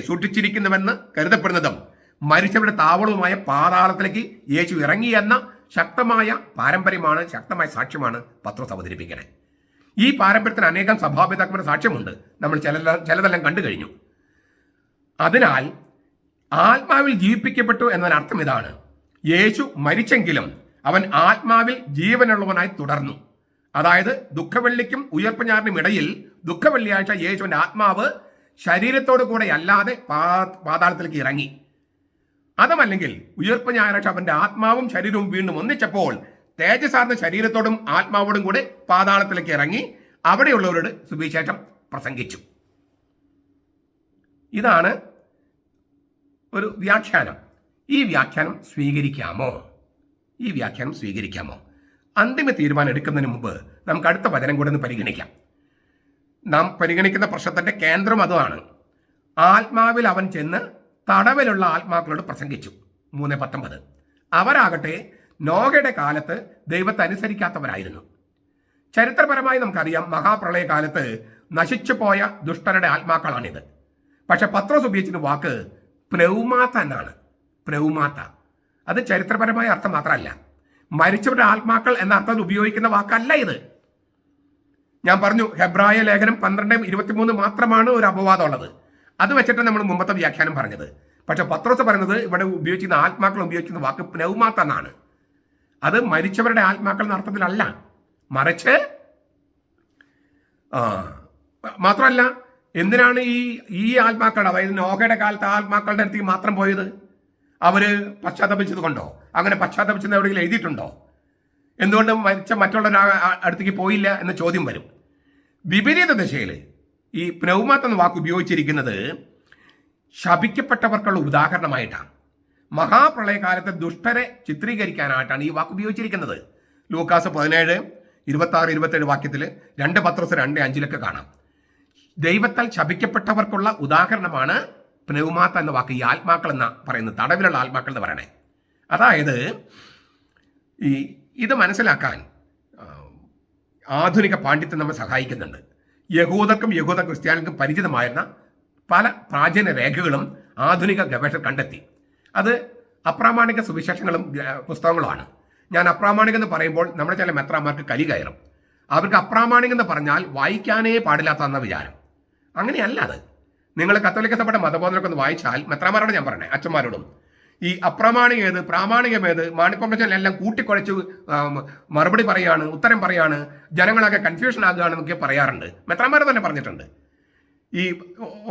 സൂക്ഷിച്ചിരിക്കുന്നുവെന്ന് കരുതപ്പെടുന്നതും മരിച്ചവരുടെ താവളവുമായ പാതാളത്തിലേക്ക് യേശു ഇറങ്ങിയെന്ന ശക്തമായ പാരമ്പര്യമാണ്, ശക്തമായ സാക്ഷ്യമാണ് പത്രോസ് അവതരിപ്പിക്കണേ. ഈ പാരമ്പര്യത്തിന് അനേകം സഭാപിതാക്കളുടെ സാക്ഷ്യമുണ്ട്. നമ്മൾ ചിലതെല്ലാം കണ്ടു കഴിഞ്ഞു. അതിനാൽ ആത്മാവിൽ ജീവിപ്പിക്കപ്പെട്ടു എന്നതിനർത്ഥം ഇതാണ്: യേശു മരിച്ചെങ്കിലും അവൻ ആത്മാവിൽ ജീവനുള്ളവനായി തുടർന്നു. അതായത് ദുഃഖവെള്ളിക്കും ഉയർപ്പ് ഞാറിനും ഇടയിൽ ദുഃഖവെള്ളിയാഴ്ച യേശുവിന്റെ ആത്മാവ് ശരീരത്തോടു കൂടെ അല്ലാതെ പാതാളത്തിലേക്ക് ഇറങ്ങി. അതുമല്ലെങ്കിൽ ഉയർപ്പ് ഞായറാഴ്ച അവന്റെ ആത്മാവും ശരീരവും വീണ്ടും ഒന്നിച്ചപ്പോൾ തേജസാർന്ന ശരീരത്തോടും ആത്മാവോടും കൂടെ പാതാളത്തിലേക്ക് ഇറങ്ങി അവിടെയുള്ളവരോട് സുവിശേഷം പ്രസംഗിച്ചു. ഇതാണ് ഒരു വ്യാഖ്യാനം. ഈ വ്യാഖ്യാനം സ്വീകരിക്കാമോ? അന്തിമ തീരുമാനം എടുക്കുന്നതിന് മുമ്പ് നമുക്ക് അടുത്ത വചനം കൂടെ ഒന്ന് പരിഗണിക്കാം. നാം പരിഗണിക്കുന്ന പ്രശ്നത്തിന്റെ കേന്ദ്രം അതാണ്. ആത്മാവിൽ അവൻ ചെന്ന് തടവിലുള്ള ആത്മാക്കളോട് പ്രസംഗിച്ചു. 3:19. അവരാകട്ടെ നോഹയുടെ കാലത്ത് ദൈവത്തെ അനുസരിക്കാത്തവരായിരുന്നു. ചരിത്രപരമായി നമുക്കറിയാം, മഹാപ്രളയകാലത്ത് നശിച്ചുപോയ ദുഷ്ടരുടെ ആത്മാക്കളാണിത്. പക്ഷെ പത്രോസ് ഉപയോഗിക്കുന്ന വാക്ക് പ്നൗമാത്ത എന്നാണ്. പ്നൗമാത്ത അത് ചരിത്രപരമായ അർത്ഥം മാത്രമല്ല, മരിച്ചവരുടെ ആത്മാക്കൾ എന്ന അർത്ഥത്തിൽ ഉപയോഗിക്കുന്ന വാക്കല്ല ഇത്. ഞാൻ പറഞ്ഞു, ഹെബ്രായ ലേഖനം 12:23 മാത്രമാണ് ഒരു അപവാദം ഉള്ളത്. അത് വെച്ചിട്ട് നമ്മൾ മുമ്പത്തെ വ്യാഖ്യാനം പറഞ്ഞത്. പക്ഷെ പത്രോസ് പറയുന്നത് ഇവിടെ ഉപയോഗിക്കുന്ന ആത്മാക്കൾ ഉപയോഗിക്കുന്ന വാക്ക് പ്നൗമാത്ത എന്നാണ്. അത് മരിച്ചവരുടെ ആത്മാക്കൾ എന്ന അർത്ഥത്തിലല്ല, മറിച്ച് മാത്രമല്ല, എന്തിനാണ് ഈ ആത്മാക്കൾ, അതായത് നോഹയുടെ കാലത്തെ ആത്മാക്കളുടെ അടുത്തേക്ക് മാത്രം പോയത്? അവര് പശ്ചാത്തപിച്ചത് കൊണ്ടോ? അങ്ങനെ പശ്ചാത്തപിച്ചെന്ന് എവിടെയെങ്കിലും എഴുതിയിട്ടുണ്ടോ? എന്തുകൊണ്ട് മറ്റുള്ളവരുടെ അടുത്തേക്ക് പോയില്ല എന്ന ചോദ്യം വരും. വിപരീത ദിശയിൽ ഈ പ്നൗമാത്ത് എന്ന വാക്ക് ഉപയോഗിച്ചിരിക്കുന്നത് ശപിക്കപ്പെട്ടവർക്കുള്ള ഉദാഹരണമായിട്ടാണ്. മഹാപ്രളയകാലത്തെ ദുഷ്ടരെ ചിത്രീകരിക്കാനായിട്ടാണ് ഈ വാക്ക് ഉപയോഗിച്ചിരിക്കുന്നത്. ലൂക്കാസ് 17:26-27 വാക്യത്തിൽ 2 പത്രോസ് 2:5 കാണാം. ദൈവത്താൽ ശപിക്കപ്പെട്ടവർക്കുള്ള ഉദാഹരണമാണ് പ്നൗമാത്ത എന്ന വാക്ക്. ഈ ആത്മാക്കൾ എന്ന പറയുന്നത്, തടവിലുള്ള ആത്മാക്കൾ എന്ന് പറയണേ. അതായത് ഇത് മനസ്സിലാക്കാൻ ആധുനിക പാണ്ഡിത്യം നമ്മെ സഹായിക്കുന്നുണ്ട്. യഹൂദ ക്രിസ്ത്യാനികൾക്കും പരിചിതമായിരുന്ന പല പ്രാചീന രേഖകളും ആധുനിക ഗവേഷകർ കണ്ടെത്തി. അത് അപ്രാമാണിക സുവിശേഷങ്ങളും പുസ്തകങ്ങളുമാണ്. ഞാൻ അപ്രാമാണികം എന്ന് പറയുമ്പോൾ നമ്മുടെ ചില മെത്രാന്മാർക്ക് കലി കയറും. അവർക്ക് അപ്രാമാണികം എന്ന് പറഞ്ഞാൽ വായിക്കാനേ പാടില്ലാത്ത വിചാരം. അങ്ങനെയല്ല അത്. നിങ്ങൾ കത്തോലിക്ക സഭയുടെ മതബോധനൊക്കെ ഒന്ന് വായിച്ചാൽ, മെത്രാന്മാരോട് ഞാൻ പറഞ്ഞേ, അച്ഛന്മാരോടും, ഈ അപ്രാമാണിക ഏത് പ്രാമാണികമേത് മാണിക്കൊമ്പച്ചൻ എല്ലാം കൂട്ടിക്കുഴച്ച് മറുപടി പറയാണ്, ഉത്തരം പറയാണ്, ജനങ്ങളൊക്കെ കൺഫ്യൂഷൻ ആകുകയാണെന്നൊക്കെ പറയാറുണ്ട്. മെത്രാന്മാർ തന്നെ പറഞ്ഞിട്ടുണ്ട്. ഈ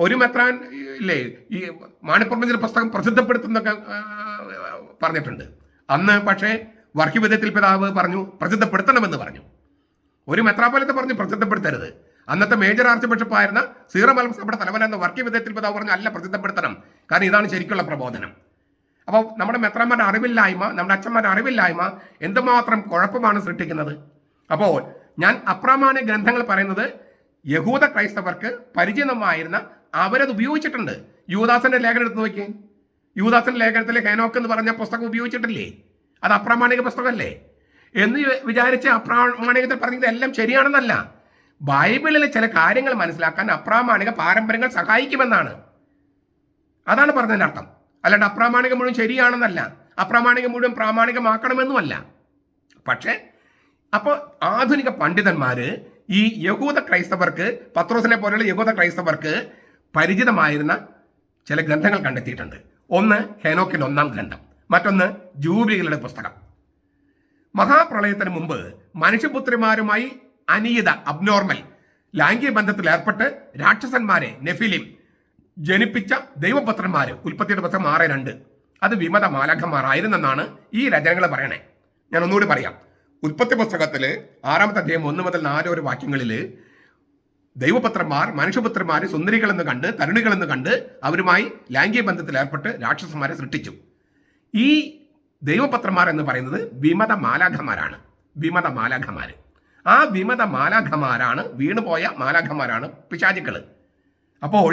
ഒരു മെത്രാൻ ഇല്ലേ ഈ മാണിക്കൊമ്പച്ചൻ പുസ്തകം പ്രസിദ്ധപ്പെടുത്തുന്നൊക്കെ പറഞ്ഞിട്ടുണ്ട്. അന്ന് പക്ഷേ വർഗീയവിധത്തിൽ പിതാവ് പറഞ്ഞു പ്രസിദ്ധപ്പെടുത്തണമെന്ന് പറഞ്ഞു. ഒരു മെത്രാപ്പൊലീത്ത പറഞ്ഞു പ്രസിദ്ധപ്പെടുത്തരുത്. അന്നത്തെ മേജർ ആർച്ച് ബിഷപ്പായിരുന്ന സീറോ മലബാർ സഭയുടെ തലവനെന്ന വർഗീയവിധത്തിൽ പിതാവ് പറഞ്ഞു അല്ല, പ്രസിദ്ധപ്പെടുത്തണം, കാരണം ഇതാണ് ശരിക്കുള്ള പ്രബോധനം. അപ്പോൾ നമ്മുടെ മെത്രാന്മാരുടെ അറിവില്ലായ്മ, നമ്മുടെ അച്ഛന്മാരുടെ അറിവില്ലായ്മ എന്തുമാത്രം കുഴപ്പമാണ് സൃഷ്ടിക്കുന്നത്. അപ്പോൾ ഞാൻ അപ്രാമാണിക ഗ്രന്ഥങ്ങൾ പറയുന്നത് യഹൂദ ക്രൈസ്തവർക്ക് പരിചിതമായിരുന്ന അവരത് ഉപയോഗിച്ചിട്ടുണ്ട്. യൂദാസിന്റെ ലേഖനം എടുത്ത് നോക്കിയേ. യൂദാസിന്റെ ലേഖനത്തിലെ ഹേനോക്ക് എന്ന് പറഞ്ഞ പുസ്തകം ഉപയോഗിച്ചിട്ടില്ലേ? അത് അപ്രാമാണിക പുസ്തകമല്ലേ എന്ന് വിചാരിച്ച് അപ്രാമാണികത്തിൽ പറഞ്ഞത് എല്ലാം ശരിയാണെന്നല്ല. ബൈബിളിലെ ചില കാര്യങ്ങൾ മനസ്സിലാക്കാൻ അപ്രാമാണിക പാരമ്പര്യങ്ങൾ സഹായിക്കുമെന്നാണ്. അതാണ് പറഞ്ഞതിൻ്റെ അർത്ഥം. അല്ലാണ്ട് അപ്രാമാണികം മുഴുവൻ ശരിയാണെന്നല്ല, അപ്രാമാണികം മുഴുവൻ പ്രാമാണികമാക്കണമെന്നുമല്ല. പക്ഷേ അപ്പോൾ ആധുനിക പണ്ഡിതന്മാർ ഈ യഹൂദ ക്രൈസ്തവർക്ക്, പത്രോസിനെ പോലെയുള്ള യഹൂദ ക്രൈസ്തവർക്ക് പരിചിതമായിരുന്ന ചില ഗ്രന്ഥങ്ങൾ കണ്ടെത്തിയിട്ടുണ്ട്. ഒന്ന് ഹേനോക്കിന്റെ 1-ാം ഗ്രന്ഥം, മറ്റൊന്ന് ജൂബിലികളുടെ പുസ്തകം. മഹാപ്രളയത്തിന് മുമ്പ് മനുഷ്യപുത്രിമാരുമായി അനിയത അബ്നോർമൽ ലൈംഗിക ബന്ധത്തിൽ ഏർപ്പെട്ട് രാക്ഷസന്മാരെ നെഫിലിം ജനിപ്പിച്ച ദൈവപുത്രന്മാർ, ഉൽപ്പത്തിയുടെ പുസ്തകം 6:2, അത് വിമത മാലാഖമാരായിരുന്നെന്നാണ് ഈ രചനകൾ പറയണേ. ഞാൻ ഒന്നുകൂടി പറയാം. ഉൽപ്പത്തി പുസ്തകത്തിൽ 6-ാമത്തെ അധ്യായം 1 മുതൽ 4 വരെ വാക്യങ്ങളിൽ ദൈവപുത്രന്മാർ മനുഷ്യപുത്രന്മാർ സുന്ദരികളെന്ന് കണ്ട് തരുണികളെന്ന് കണ്ട് അവരുമായി ലൈംഗിക ബന്ധത്തിൽ ഏർപ്പെട്ട് രാക്ഷസന്മാരെ സൃഷ്ടിച്ചു. ഈ ദൈവപുത്രന്മാർ എന്ന് പറയുന്നത് വിമത മാലാഖമാരാണ്. വിമത മാലാഖമാർ, ആ വിമത മാലാഖമാരാണ്, വീണുപോയ മാലാഖമാരാണ് പിശാചുക്കൾ. അപ്പോൾ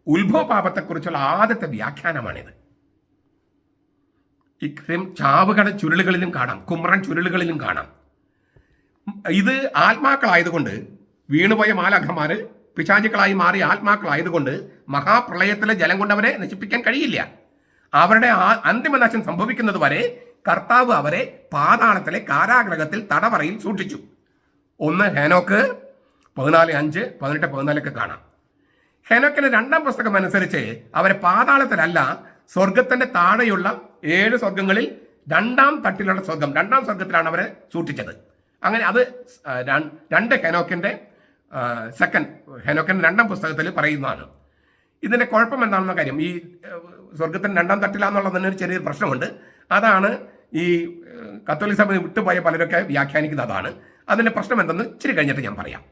ഉത്ഭവപാപത്തെക്കുറിച്ചുള്ള ആദ്യത്തെ വ്യാഖ്യാനമാണിത്. ഇത്രയും ചാവുകട ചുരുളുകളിലും കാണാം, കുമ്രൻ ചുരുളുകളിലും കാണാം. ഇത് ആത്മാക്കളായതുകൊണ്ട്, വീണുപോയ മാലാഖമാര് പിശാചുക്കളായി മാറിയ ആത്മാക്കളായതുകൊണ്ട് മഹാപ്രളയത്തിലെ ജലം കൊണ്ട് അവരെ നശിപ്പിക്കാൻ കഴിയില്ല. അവരുടെ അന്തിമനാശം സംഭവിക്കുന്നത് വരെ കർത്താവ് അവരെ പാതാളത്തിലെ കാരാഗ്രഹത്തിൽ തടവറയിൽ സൂക്ഷിച്ചു. 1 ഹേനോക്ക് 14:5, 18, 14 കാണാം. ഹേനോക്കിന്റെ 2-ാം പുസ്തകം അനുസരിച്ച് അവരെ പാതാളത്തിലല്ല, സ്വർഗത്തിന്റെ താഴെയുള്ള 7 സ്വർഗങ്ങളിൽ 2-ാം തട്ടിലുള്ള സ്വർഗം, 2-ാം സ്വർഗത്തിലാണ് അവരെ സൂക്ഷിച്ചത്. അങ്ങനെ അത് 2 ഹേനോക്കിന്റെ ഹേനോക്കിന്റെ 2-ാം പുസ്തകത്തിൽ പറയുന്നതാണ്. ഇതിന്റെ കുഴപ്പം എന്താണെന്ന കാര്യം, ഈ സ്വർഗത്തിന് 2-ാം തട്ടിലാന്നുള്ളതിന് ഒരു ചെറിയൊരു പ്രശ്നമുണ്ട്. അതാണ് ഈ കത്തോലിക്ക സഭ വിട്ടുപോയ പലരൊക്കെ വ്യാഖ്യാനിക്കുന്നത്. അതാണ് അതിന്റെ പ്രശ്നം എന്തെന്ന് ഇച്ചിരി കഴിഞ്ഞിട്ട് ഞാൻ പറയാം.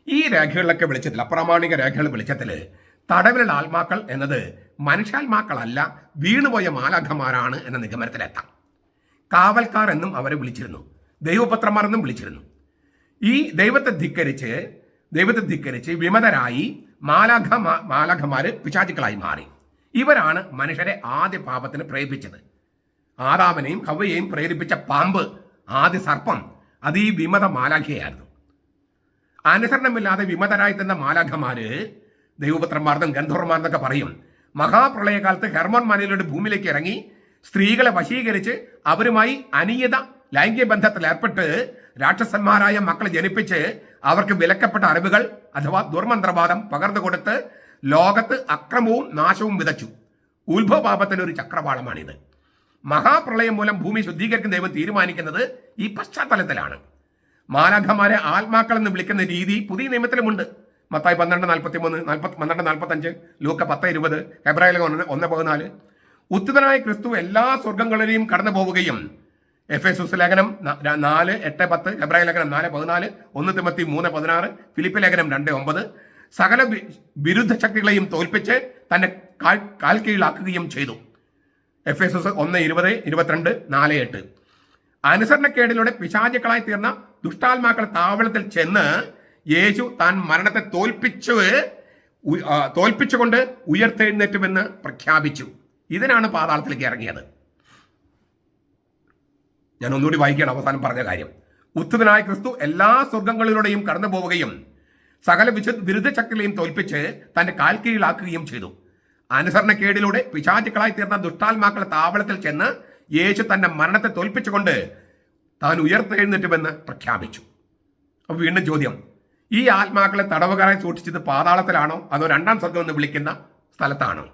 ഈ രേഖകളിലൊക്കെ വെളിച്ചത്തിൽ, അപ്രാമാണിക രേഖകൾ വെളിച്ചത്തിൽ തടവിലുള്ള ആത്മാക്കൾ എന്നത് മനുഷ്യാത്മാക്കളല്ല, വീണുപോയ മാലാഖമാരാണ് എന്ന നിഗമനത്തിലെത്താം. കാവൽക്കാർ എന്നും അവരെ വിളിച്ചിരുന്നു, ദൈവപുത്രന്മാർ എന്നും വിളിച്ചിരുന്നു. ഈ ദൈവത്തെ ധിക്കരിച്ച് വിമതരായി മാലാഖമാര് പിശാചുക്കളായി മാറി. ഇവരാണ് മനുഷ്യരെ ആദ്യ പാപത്തിന് പ്രേരിപ്പിച്ചത്. ആദാമിനെയും ഹവ്വയെയും പ്രേരിപ്പിച്ച പാമ്പ്, ആദ്യ സർപ്പം, അത് ഈ വിമത മാലാഖയായിരുന്നു. അനുസരണമില്ലാതെ വിമതരായി തന്ന മാലാഖമാര്, ദൈവപുത്രന്മാർന്നും ഗന്ധർവന്മാർന്നൊക്കെ പറയും, മഹാപ്രളയകാലത്ത് ഹെർമോൻ മലയിലൂടെ ഭൂമിയിലേക്ക് ഇറങ്ങി സ്ത്രീകളെ വശീകരിച്ച് അവരുമായി അനിയത ലൈംഗിക ബന്ധത്തിൽ ഏർപ്പെട്ട് രാക്ഷസന്മാരായ മക്കളെ ജനിപ്പിച്ച് അവർക്ക് വിലക്കപ്പെട്ട അറിവുകൾ അഥവാ ദുർമന്ത്രവാദം പകർന്നു കൊടുത്ത് ലോകത്ത് അക്രമവും നാശവും വിതച്ചു. ഉത്ഭവപാപത്തിന്റെ ഒരു ചക്രവാളമാണിത്. മഹാപ്രളയം മൂലം ഭൂമി ശുദ്ധീകരിക്കുന്ന ദൈവം തീരുമാനിക്കുന്നത് ഈ പശ്ചാത്തലത്തിലാണ്. മാലാഖമാരെ ആത്മാക്കൾ എന്ന് വിളിക്കുന്ന രീതി പുതിയ നിയമത്തിലുമുണ്ട്. മത്തായി 12:43, 12:45, ലൂക്ക 10:20, ഹെബ്രായലേഖനം 1:14. ഉത്തിതനായ ക്രിസ്തു എല്ലാ സ്വർഗങ്ങളിലെയും കടന്നു പോവുകയും, എഫേസസ് ലേഖനം 4:8-10, ഹെബ്രായ ലേഖനം 4:14, 1 തിമോത്തി 3:16, ഫിലിപ്പ് ലേഖനം 2:9, സകല വിരുദ്ധ ശക്തികളെയും തോൽപ്പിച്ച് തന്നെ കാൽ കീഴിലാക്കുകയും ചെയ്തു. എഫേസസ് 1:20, 22, 4:8. അനുസരണക്കേടിലൂടെ പിശാചുക്കളായി തീർന്ന ദുഷ്ടാത്മാക്കൾ താവളത്തിൽ ചെന്ന് യേശു താൻ മരണത്തെ തോൽപ്പിച്ചുകൊണ്ട് ഉയർത്തെഴുന്നേറ്റുമെന്ന് പ്രഖ്യാപിച്ചു. ഇതിനാണ് പാതാളത്തിലേക്ക് ഇറങ്ങിയത്. ഞാൻ ഒന്നുകൂടി വായിക്കുകയാണ് അവസാനം പറഞ്ഞ കാര്യം. ഉത്തമനായ ക്രിസ്തു എല്ലാ സ്വർഗങ്ങളിലൂടെയും കടന്നു പോവുകയും സകല വിരുദ്ധ ശക്തികളെയും തോൽപ്പിച്ച് തന്റെ കാൽ കീഴിലാക്കുകയും ചെയ്തു. അനുസരണക്കേടിലൂടെ പിശാചുക്കളായി തീർന്ന ദുഷ്ടാത്മാക്കളുടെ താവളത്തിൽ ചെന്ന് യേശു തന്റെ മരണത്തെ തോൽപ്പിച്ചുകൊണ്ട് താൻ ഉയർത്തെഴുന്നേറ്റുമെന്ന് പ്രഖ്യാപിച്ചു. അപ്പോൾ വീണ്ടും ചോദ്യം, ഈ ആത്മാക്കളെ തടവുകാരായി സൂക്ഷിച്ചത് പാതാളത്തിലാണോ അതോ രണ്ടാം സ്വർഗം എന്ന് വിളിക്കുന്ന സ്ഥലത്താണോ?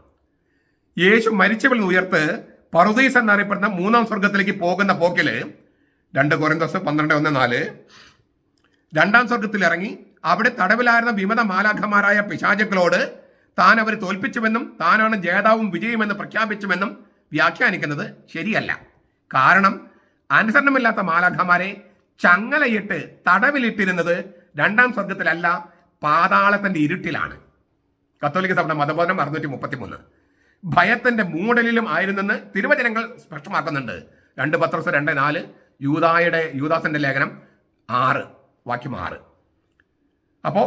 യേശു മരിച്ചവരിൽ നിന്ന് ഉയർത്ത് പറുദീസ് എന്നറിയപ്പെടുന്ന മൂന്നാം സ്വർഗത്തിലേക്ക് പോകുന്ന പോക്കിൽ 2 കൊരിന്തോസ് 12:1-4 രണ്ടാം സ്വർഗത്തിൽ ഇറങ്ങി അവിടെ തടവിലായിരുന്ന വിമത മാലാഖമാരായ പിശാചുക്കളോട് താൻ അവരെ തോൽപ്പിച്ചുവെന്നും താനാണ് ജേതാവും വിജയമെന്ന് പ്രഖ്യാപിച്ചുവെന്നും വ്യാഖ്യാനിക്കുന്നത് ശരിയല്ല. കാരണം അനുസരണമില്ലാത്ത മാലാഖമാരെ ചങ്ങലയിട്ട് തടവിലിട്ടിരുന്നത് രണ്ടാം സ്വർഗത്തിലല്ല, പാതാളത്തിന്റെ ഇരുട്ടിലാണ്. കത്തോലിക്ക സഭയുടെ മതബോധനം 633. ഭയത്തിന്റെ മൂടലിലും ആയിരുന്നെന്ന് തിരുവചനങ്ങൾ സ്പഷ്ടമാക്കുന്നുണ്ട്. 2 പത്രോസ് 2:4, യൂദാസിന്റെ ലേഖനം 6:6. അപ്പോൾ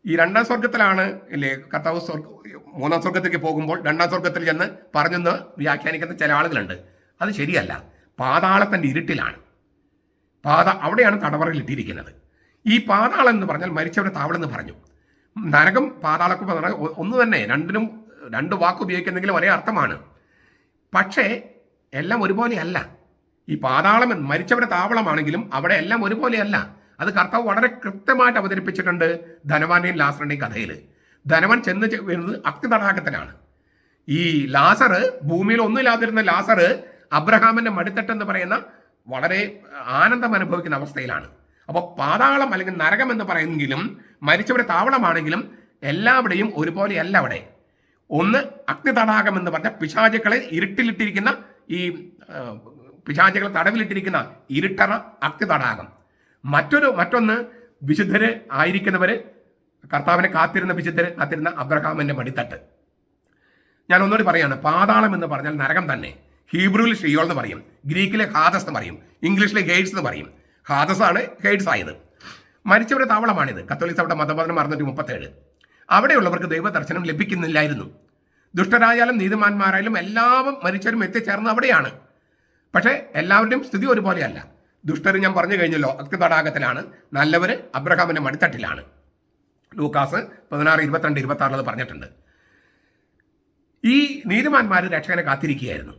ഈ രണ്ടാം സ്വർഗത്തിലാണ് ഇല്ലേ കർത്താവ് മൂന്നാം സ്വർഗത്തേക്ക് പോകുമ്പോൾ രണ്ടാം സ്വർഗത്തിൽ ചെന്ന് പറഞ്ഞെന്ന് വ്യാഖ്യാനിക്കുന്ന ചില ആളുകളുണ്ട്. അത് ശരിയല്ല, പാതാളത്തിന്റെ ഇരുട്ടിലാണ്. അവിടെയാണ് തടവറയിൽ ഇട്ടിരിക്കുന്നത്. ഈ പാതാളം എന്ന് പറഞ്ഞാൽ മരിച്ചവരുടെ താവളം എന്ന് പറഞ്ഞു. നരകം പാതാളക്കും ഒന്ന് തന്നെ, രണ്ടിനും 2 വാക്ക് ഉപയോഗിക്കുന്നെങ്കിലും ഒരേ അർത്ഥമാണ്. പക്ഷേ എല്ലാം ഒരുപോലെയല്ല. ഈ പാതാളം മരിച്ചവരുടെ താവളമാണെങ്കിലും അവിടെ എല്ലാം ഒരുപോലെയല്ല. അത് കർത്താവ് വളരെ കൃത്യമായിട്ട് അവതരിപ്പിച്ചിട്ടുണ്ട് ധനവാന്റെയും ലാസറിന്റെയും കഥയിൽ. ധനവാൻ ചെന്ന് വരുന്നത് അഗ്നിതടാകത്തിലാണ്. ഈ ലാസർ, ഭൂമിയിൽ ഒന്നുമില്ലാതിരുന്ന ലാസർ അബ്രഹാമിന്റെ മടിത്തട്ട് എന്ന് പറയുന്ന വളരെ ആനന്ദം അനുഭവിക്കുന്ന അവസ്ഥയിലാണ്. അപ്പോൾ പാതാളം അല്ലെങ്കിൽ നരകം എന്ന് പറയുമെങ്കിലും മരിച്ചവരുടെ താവളമാണെങ്കിലും എല്ലാവിടെയും ഒരുപോലെയല്ല. അവിടെ ഒന്ന് അഗ്നിതടാകം എന്ന് പറഞ്ഞ പിശാചുക്കളെ ഇരുട്ടിലിട്ടിരിക്കുന്ന, ഈ പിശാചുക്കളെ തടവിലിട്ടിരിക്കുന്ന ഇരുട്ടറ അഗ്നിതടാകം. മറ്റൊന്ന് വിശുദ്ധര് ആയിരിക്കുന്നവര്, കർത്താവിനെ കാത്തിരുന്ന അബ്രഹാമിന്റെ മടിത്തട്ട്. ഞാൻ ഒന്നുകൂടി പറയാണ്, പാതാളം എന്ന് പറഞ്ഞാൽ നരകം തന്നെ. ഹീബ്രുവിൽ ഷിയോൾ എന്ന് പറയും, ഗ്രീക്കിലെ ഹാദസ് എന്ന് പറയും, ഇംഗ്ലീഷിലെ ഹെയ്ഡ്സ് എന്ന് പറയും. ഹാദസ് ആണ് ഹെയ്ഡ്സ് ആയത്. മരിച്ചവരുടെ താവളമാണിത്. കത്തോലിക്ക സഭയുടെ മതബോധനം 637. അവിടെയുള്ളവർക്ക് ദൈവദർശനം ലഭിക്കുന്നില്ലായിരുന്നു. ദുഷ്ടരായാലും നീതിമാന്മാരായാലും എല്ലാവരും മരിച്ചവരും എത്തിച്ചേർന്ന് അവിടെയാണ്. പക്ഷേ എല്ലാവരുടെയും സ്ഥിതി ഒരുപോലെയല്ല. ദുഷ്ടർ ഞാൻ പറഞ്ഞു കഴിഞ്ഞല്ലോ അഗ്നിതടാകത്തിലാണ്, നല്ലവര് അബ്രഹാമിന്റെ മടിത്തട്ടിലാണ്. ലൂക്കാസ് 16:22-26 പറഞ്ഞിട്ടുണ്ട്. ഈ നീതിമാന്മാർ രക്ഷകനെ കാത്തിരിക്കുകയായിരുന്നു.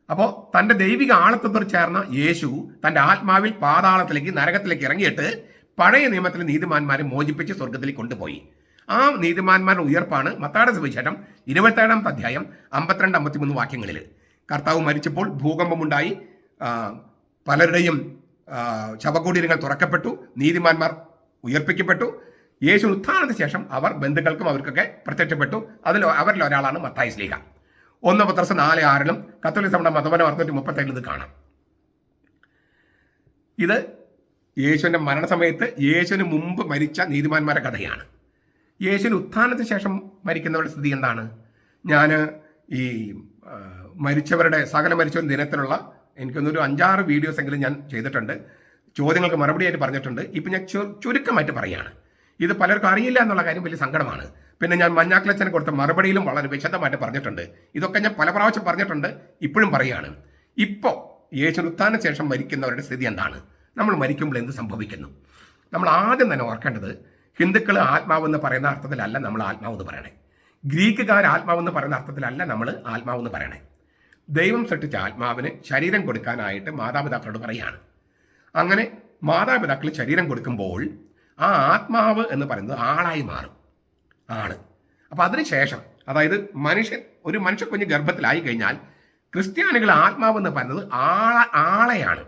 അപ്പോൾ തൻ്റെ ദൈവിക ആളത്വത്തോട് ചേർന്ന യേശു തൻ്റെ ആത്മാവിൽ പാതാളത്തിലേക്ക്, നരകത്തിലേക്ക് ഇറങ്ങിയിട്ട് പഴയ നിയമത്തിലെ നീതിമാന്മാരെ മോചിപ്പിച്ച് സ്വർഗത്തിലേക്ക് കൊണ്ടുപോയി. ആ നീതിമാന്മാരുടെ ഉയർപ്പാണ് മത്തായിയുടെ സുവിശേഷം 27-ാമത്തെ അധ്യായം 52-53 വാക്യങ്ങളിൽ. കർത്താവ് മരിച്ചപ്പോൾ ഭൂകമ്പമുണ്ടായി, പലരുടെയും ശവകുടീരങ്ങൾ തുറക്കപ്പെട്ടു, നീതിമാന്മാർ ഉയർപ്പിക്കപ്പെട്ടു. യേശു ഉത്ഥാനത്തിന് ശേഷം അവർ ബന്ധുക്കൾക്കും അവർക്കൊക്കെ പ്രത്യക്ഷപ്പെട്ടു. അവരിൽ ഒരാളാണ് മത്തായി ശ്ലീഹ. 1 പത്രോസ് 4:6 കത്തോലിക്ക സഭയുടെ മതബോധനം 637 ഇത് കാണാം. ഇത് യേശുവിൻ്റെ മരണസമയത്ത് യേശുവിന് മുമ്പ് മരിച്ച നീതിമാന്മാരുടെ കഥയാണ്. യേശുവിന് ഉത്ഥാനത്തിന് ശേഷം മരിക്കുന്നവരുടെ സ്ഥിതി എന്താണ്? ഞാൻ ഈ സകല മരിച്ചവരുടെ ദിനത്തിലുള്ള എനിക്കൊന്നൊരു 5-6 വീഡിയോസ് എങ്കിലും ഞാൻ ചെയ്തിട്ടുണ്ട്. ചോദ്യങ്ങൾക്ക് മറുപടിയായിട്ട് പറഞ്ഞിട്ടുണ്ട്. ഇപ്പം ഞാൻ ചുരുക്കമായിട്ട് പറയുകയാണ്. ഇത് പലർക്കും അറിയില്ല എന്നുള്ള കാര്യം വലിയ സങ്കടമാണ്. പിന്നെ ഞാൻ മഞ്ഞാക്ലച്ചന് കൊടുത്ത മറുപടിയിലും വളരെ വിശദമായിട്ട് പറഞ്ഞിട്ടുണ്ട്. ഇതൊക്കെ ഞാൻ പല പ്രാവശ്യം പറഞ്ഞിട്ടുണ്ട്, ഇപ്പോഴും പറയുകയാണ്. ഇപ്പോൾ യേശു ഉത്ഥാനത്തിന് ശേഷം മരിക്കുന്നവരുടെ സ്ഥിതി എന്താണ്? നമ്മൾ മരിക്കുമ്പോൾ എന്ത് സംഭവിക്കുന്നു? നമ്മൾ ആദ്യം തന്നെ ഓർക്കേണ്ടത്, ഹിന്ദുക്കൾ ആത്മാവെന്ന് പറയുന്ന അർത്ഥത്തിലല്ല നമ്മൾ ആത്മാവെന്ന് പറയണേ. ഗ്രീക്കുകാർ ആത്മാവെന്ന് പറയുന്ന അർത്ഥത്തിലല്ല നമ്മൾ ആത്മാവെന്ന് പറയണേ. ദൈവം സൃഷ്ടിച്ച ആത്മാവിന് ശരീരം കൊടുക്കാനായിട്ട് മാതാപിതാക്കളോട് പറയുകയാണ്. അങ്ങനെ മാതാപിതാക്കൾ ശരീരം കൊടുക്കുമ്പോൾ ആ ആത്മാവ് എന്ന് പറയുന്നത് ആളായി മാറും. അപ്പോൾ അതിനുശേഷം, അതായത് ഒരു മനുഷ്യ കുഞ്ഞ് ഗർഭത്തിലായി കഴിഞ്ഞാൽ ക്രിസ്ത്യാനികൾ ആത്മാവെന്ന് പറയുന്നത് ആളെയാണ്,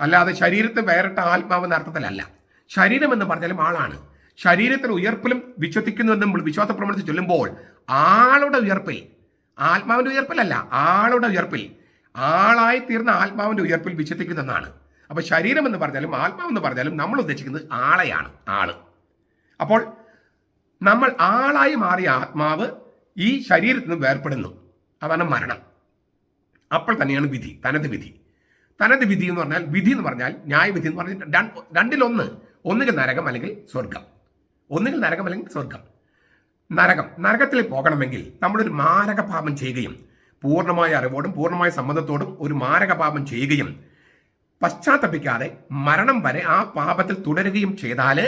അല്ലാതെ ശരീരത്തെ വേറിട്ട ആത്മാവെന്ന അർത്ഥത്തിലല്ല. ശരീരം എന്ന് പറഞ്ഞാലും ആളാണ്. ശരീരത്തിന് ഉയർപ്പിലും വിശ്വസിക്കുന്നുവെന്ന് നമ്മൾ വിശ്വാസ പ്രമാണിച്ച് ചൊല്ലുമ്പോൾ ആളുടെ ഉയർപ്പിൽ, ആത്മാവിൻ്റെ ഉയർപ്പിലല്ല, ആളുടെ ഉയർപ്പിൽ, ആളായി തീർന്ന ആത്മാവിൻ്റെ ഉയർപ്പിൽ വിശ്വസിക്കുന്നതെന്നാണ്. അപ്പോൾ ശരീരം എന്ന് പറഞ്ഞാലും ആത്മാവെന്ന് പറഞ്ഞാലും നമ്മൾ ഉദ്ദേശിക്കുന്നത് ആളെയാണ്, ആള്. അപ്പോൾ നമ്മൾ ആളായി മാറിയ ആത്മാവ് ഈ ശരീരത്തിൽ നിന്ന് വേർപ്പെടുന്നു. അതാണ് മരണം. അപ്പോൾ തന്നെയാണ് വിധി, തനത് വിധി. തനത് വിധി എന്ന് പറഞ്ഞാൽ, വിധി എന്ന് പറഞ്ഞാൽ ന്യായവിധി എന്ന് പറഞ്ഞാൽ രണ്ടിലൊന്ന്, ഒന്നുകിൽ നരകം അല്ലെങ്കിൽ സ്വർഗം. നരകത്തിൽ പോകണമെങ്കിൽ നമ്മളൊരു മാരകപാപം ചെയ്യുകയും പൂർണ്ണമായ അറിവോടും പൂർണ്ണമായ സമ്മതത്തോടും ഒരു മാരകപാപം ചെയ്യുകയും പശ്ചാത്തപിക്കാതെ മരണം വരെ ആ പാപത്തിൽ തുടരുകയും ചെയ്താൽ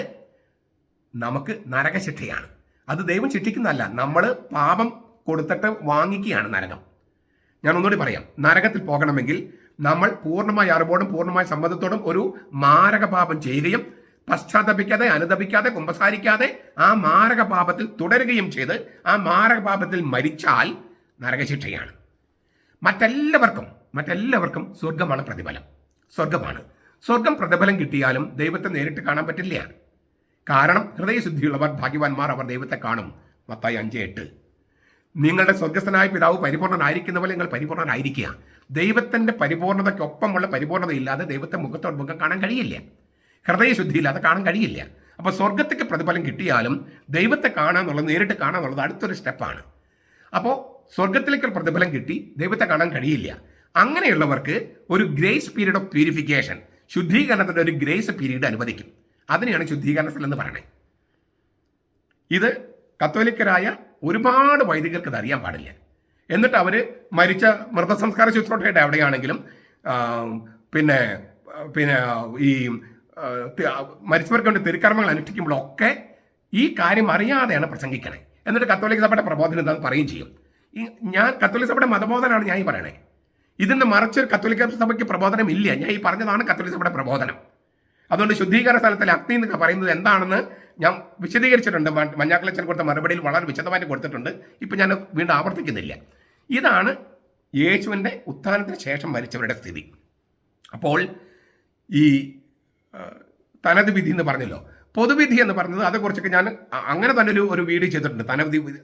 നമുക്ക് നരകശിക്ഷയാണ്. അത് ദൈവം ശിക്ഷിക്കുന്നതല്ല, നമ്മൾ പാപം കൊടുത്തിട്ട് വാങ്ങിക്കുകയാണ് നരകം. ഞാൻ ഒന്നുകൂടി പറയാം, നരകത്തിൽ പോകണമെങ്കിൽ നമ്മൾ പൂർണ്ണമായ അറിവോടും പൂർണ്ണമായ സമ്മതത്തോടും ഒരു മാരക പാപം ചെയ്യുകയും പശ്ചാത്തപിക്കാതെ, അനുതപിക്കാതെ, കുമ്പസാരിക്കാതെ ആ മാരക പാപത്തിൽ തുടരുകയും ചെയ്ത് ആ മാരക പാപത്തിൽ മരിച്ചാൽ നരകശിക്ഷയാണ്. മറ്റെല്ലാവർക്കും സ്വർഗമാണ് പ്രതിഫലം. സ്വർഗം പ്രതിഫലം കിട്ടിയാലും ദൈവത്തെ നേരിട്ട് കാണാൻ പറ്റില്ല. കാരണം ഹൃദയശുദ്ധിയുള്ളവർ ഭാഗ്യവാന്മാർ, അവർ ദൈവത്തെ കാണും. മത്തായി 5:8. നിങ്ങളുടെ സ്വർഗസ്ഥനായ പിതാവ് പരിപൂർണനായിരിക്കുന്ന പോലെ നിങ്ങൾ പരിപൂർണനായിരിക്കുക. ദൈവത്തിന്റെ പരിപൂർണതയ്ക്കൊപ്പമുള്ള പരിപൂർണതയില്ലാതെ ദൈവത്തെ മുഖത്തോട് മുഖം കാണാൻ കഴിയില്ല. ഹൃദയശുദ്ധിയില്ലാതെ കാണാൻ കഴിയില്ല. അപ്പോൾ സ്വർഗത്തേക്ക് പ്രതിഫലം കിട്ടിയാലും ദൈവത്തെ കാണാന്നുള്ളത്, നേരിട്ട് കാണാന്നുള്ളത് അടുത്തൊരു സ്റ്റെപ്പാണ്. അപ്പോൾ സ്വർഗത്തിലേക്ക് പ്രതിഫലം കിട്ടി ദൈവത്തെ കാണാൻ കഴിയില്ല. അങ്ങനെയുള്ളവർക്ക് ഒരു ഗ്രേസ് പീരീഡ് ഓഫ് പ്യൂരിഫിക്കേഷൻ, ശുദ്ധീകരണത്തിൻ്റെ ഒരു ഗ്രേസ് പീരീഡ് അനുവദിക്കും. അതിനെയാണ് ശുദ്ധീകരണത്തിൽ എന്ന് പറയുന്നത്. ഇത് കത്തോലിക്കരായ ഒരുപാട് വൈദികർക്ക് ഇത് അറിയാൻ പാടില്ല. എന്നിട്ട് അവർ മരിച്ച മൃതസംസ്കാര ശുശ്രൂഷയുടെ എവിടെയാണെങ്കിലും പിന്നെ ഈ മരിച്ചവർക്ക് വേണ്ടി തിരുക്കർമ്മങ്ങൾ അനുഷ്ഠിക്കുമ്പോഴൊക്കെ ഈ കാര്യം അറിയാതെയാണ് പ്രസംഗിക്കണേ. എന്നിട്ട് കത്തോലിക്ക സഭയുടെ പ്രബോധനം എന്താണെന്ന് പറയുകയും ചെയ്യും. ഞാൻ കത്തോലിക്ക സഭയുടെ മതബോധനമാണ് ഞാൻ ഈ പറയണേ. ഇതിന് മറിച്ച് കത്തോലിക്ക സഭയ്ക്ക് പ്രബോധനം ഇല്ല. ഞാൻ ഈ പറഞ്ഞതാണ് കത്തോലിക്ക സഭയുടെ പ്രബോധനം. അതുകൊണ്ട് ശുദ്ധീകരണ സ്ഥലത്തിലെ അഗ്നി എന്നൊക്കെ പറയുന്നത് എന്താണെന്ന് ഞാൻ വിശദീകരിച്ചിട്ടുണ്ട്. മഞ്ഞാക്കളച്ചൻ കൊടുത്ത മറുപടിയിൽ വളരെ വിശദമായിട്ട് കൊടുത്തിട്ടുണ്ട്. ഇപ്പം ഞാൻ വീണ്ടും ആവർത്തിക്കുന്നില്ല. ഇതാണ് യേശുവിൻ്റെ ഉത്ഥാനത്തിന് ശേഷം മരിച്ചവരുടെ സ്ഥിതി. അപ്പോൾ ഈ തനത് വിധി എന്ന് പറഞ്ഞല്ലോ, പൊതുവിധി എന്ന് പറഞ്ഞത് അതേക്കുറിച്ചൊക്കെ ഞാൻ അങ്ങനെ തന്നെ ഒരു വീഡിയോ ചെയ്തിട്ടുണ്ട്.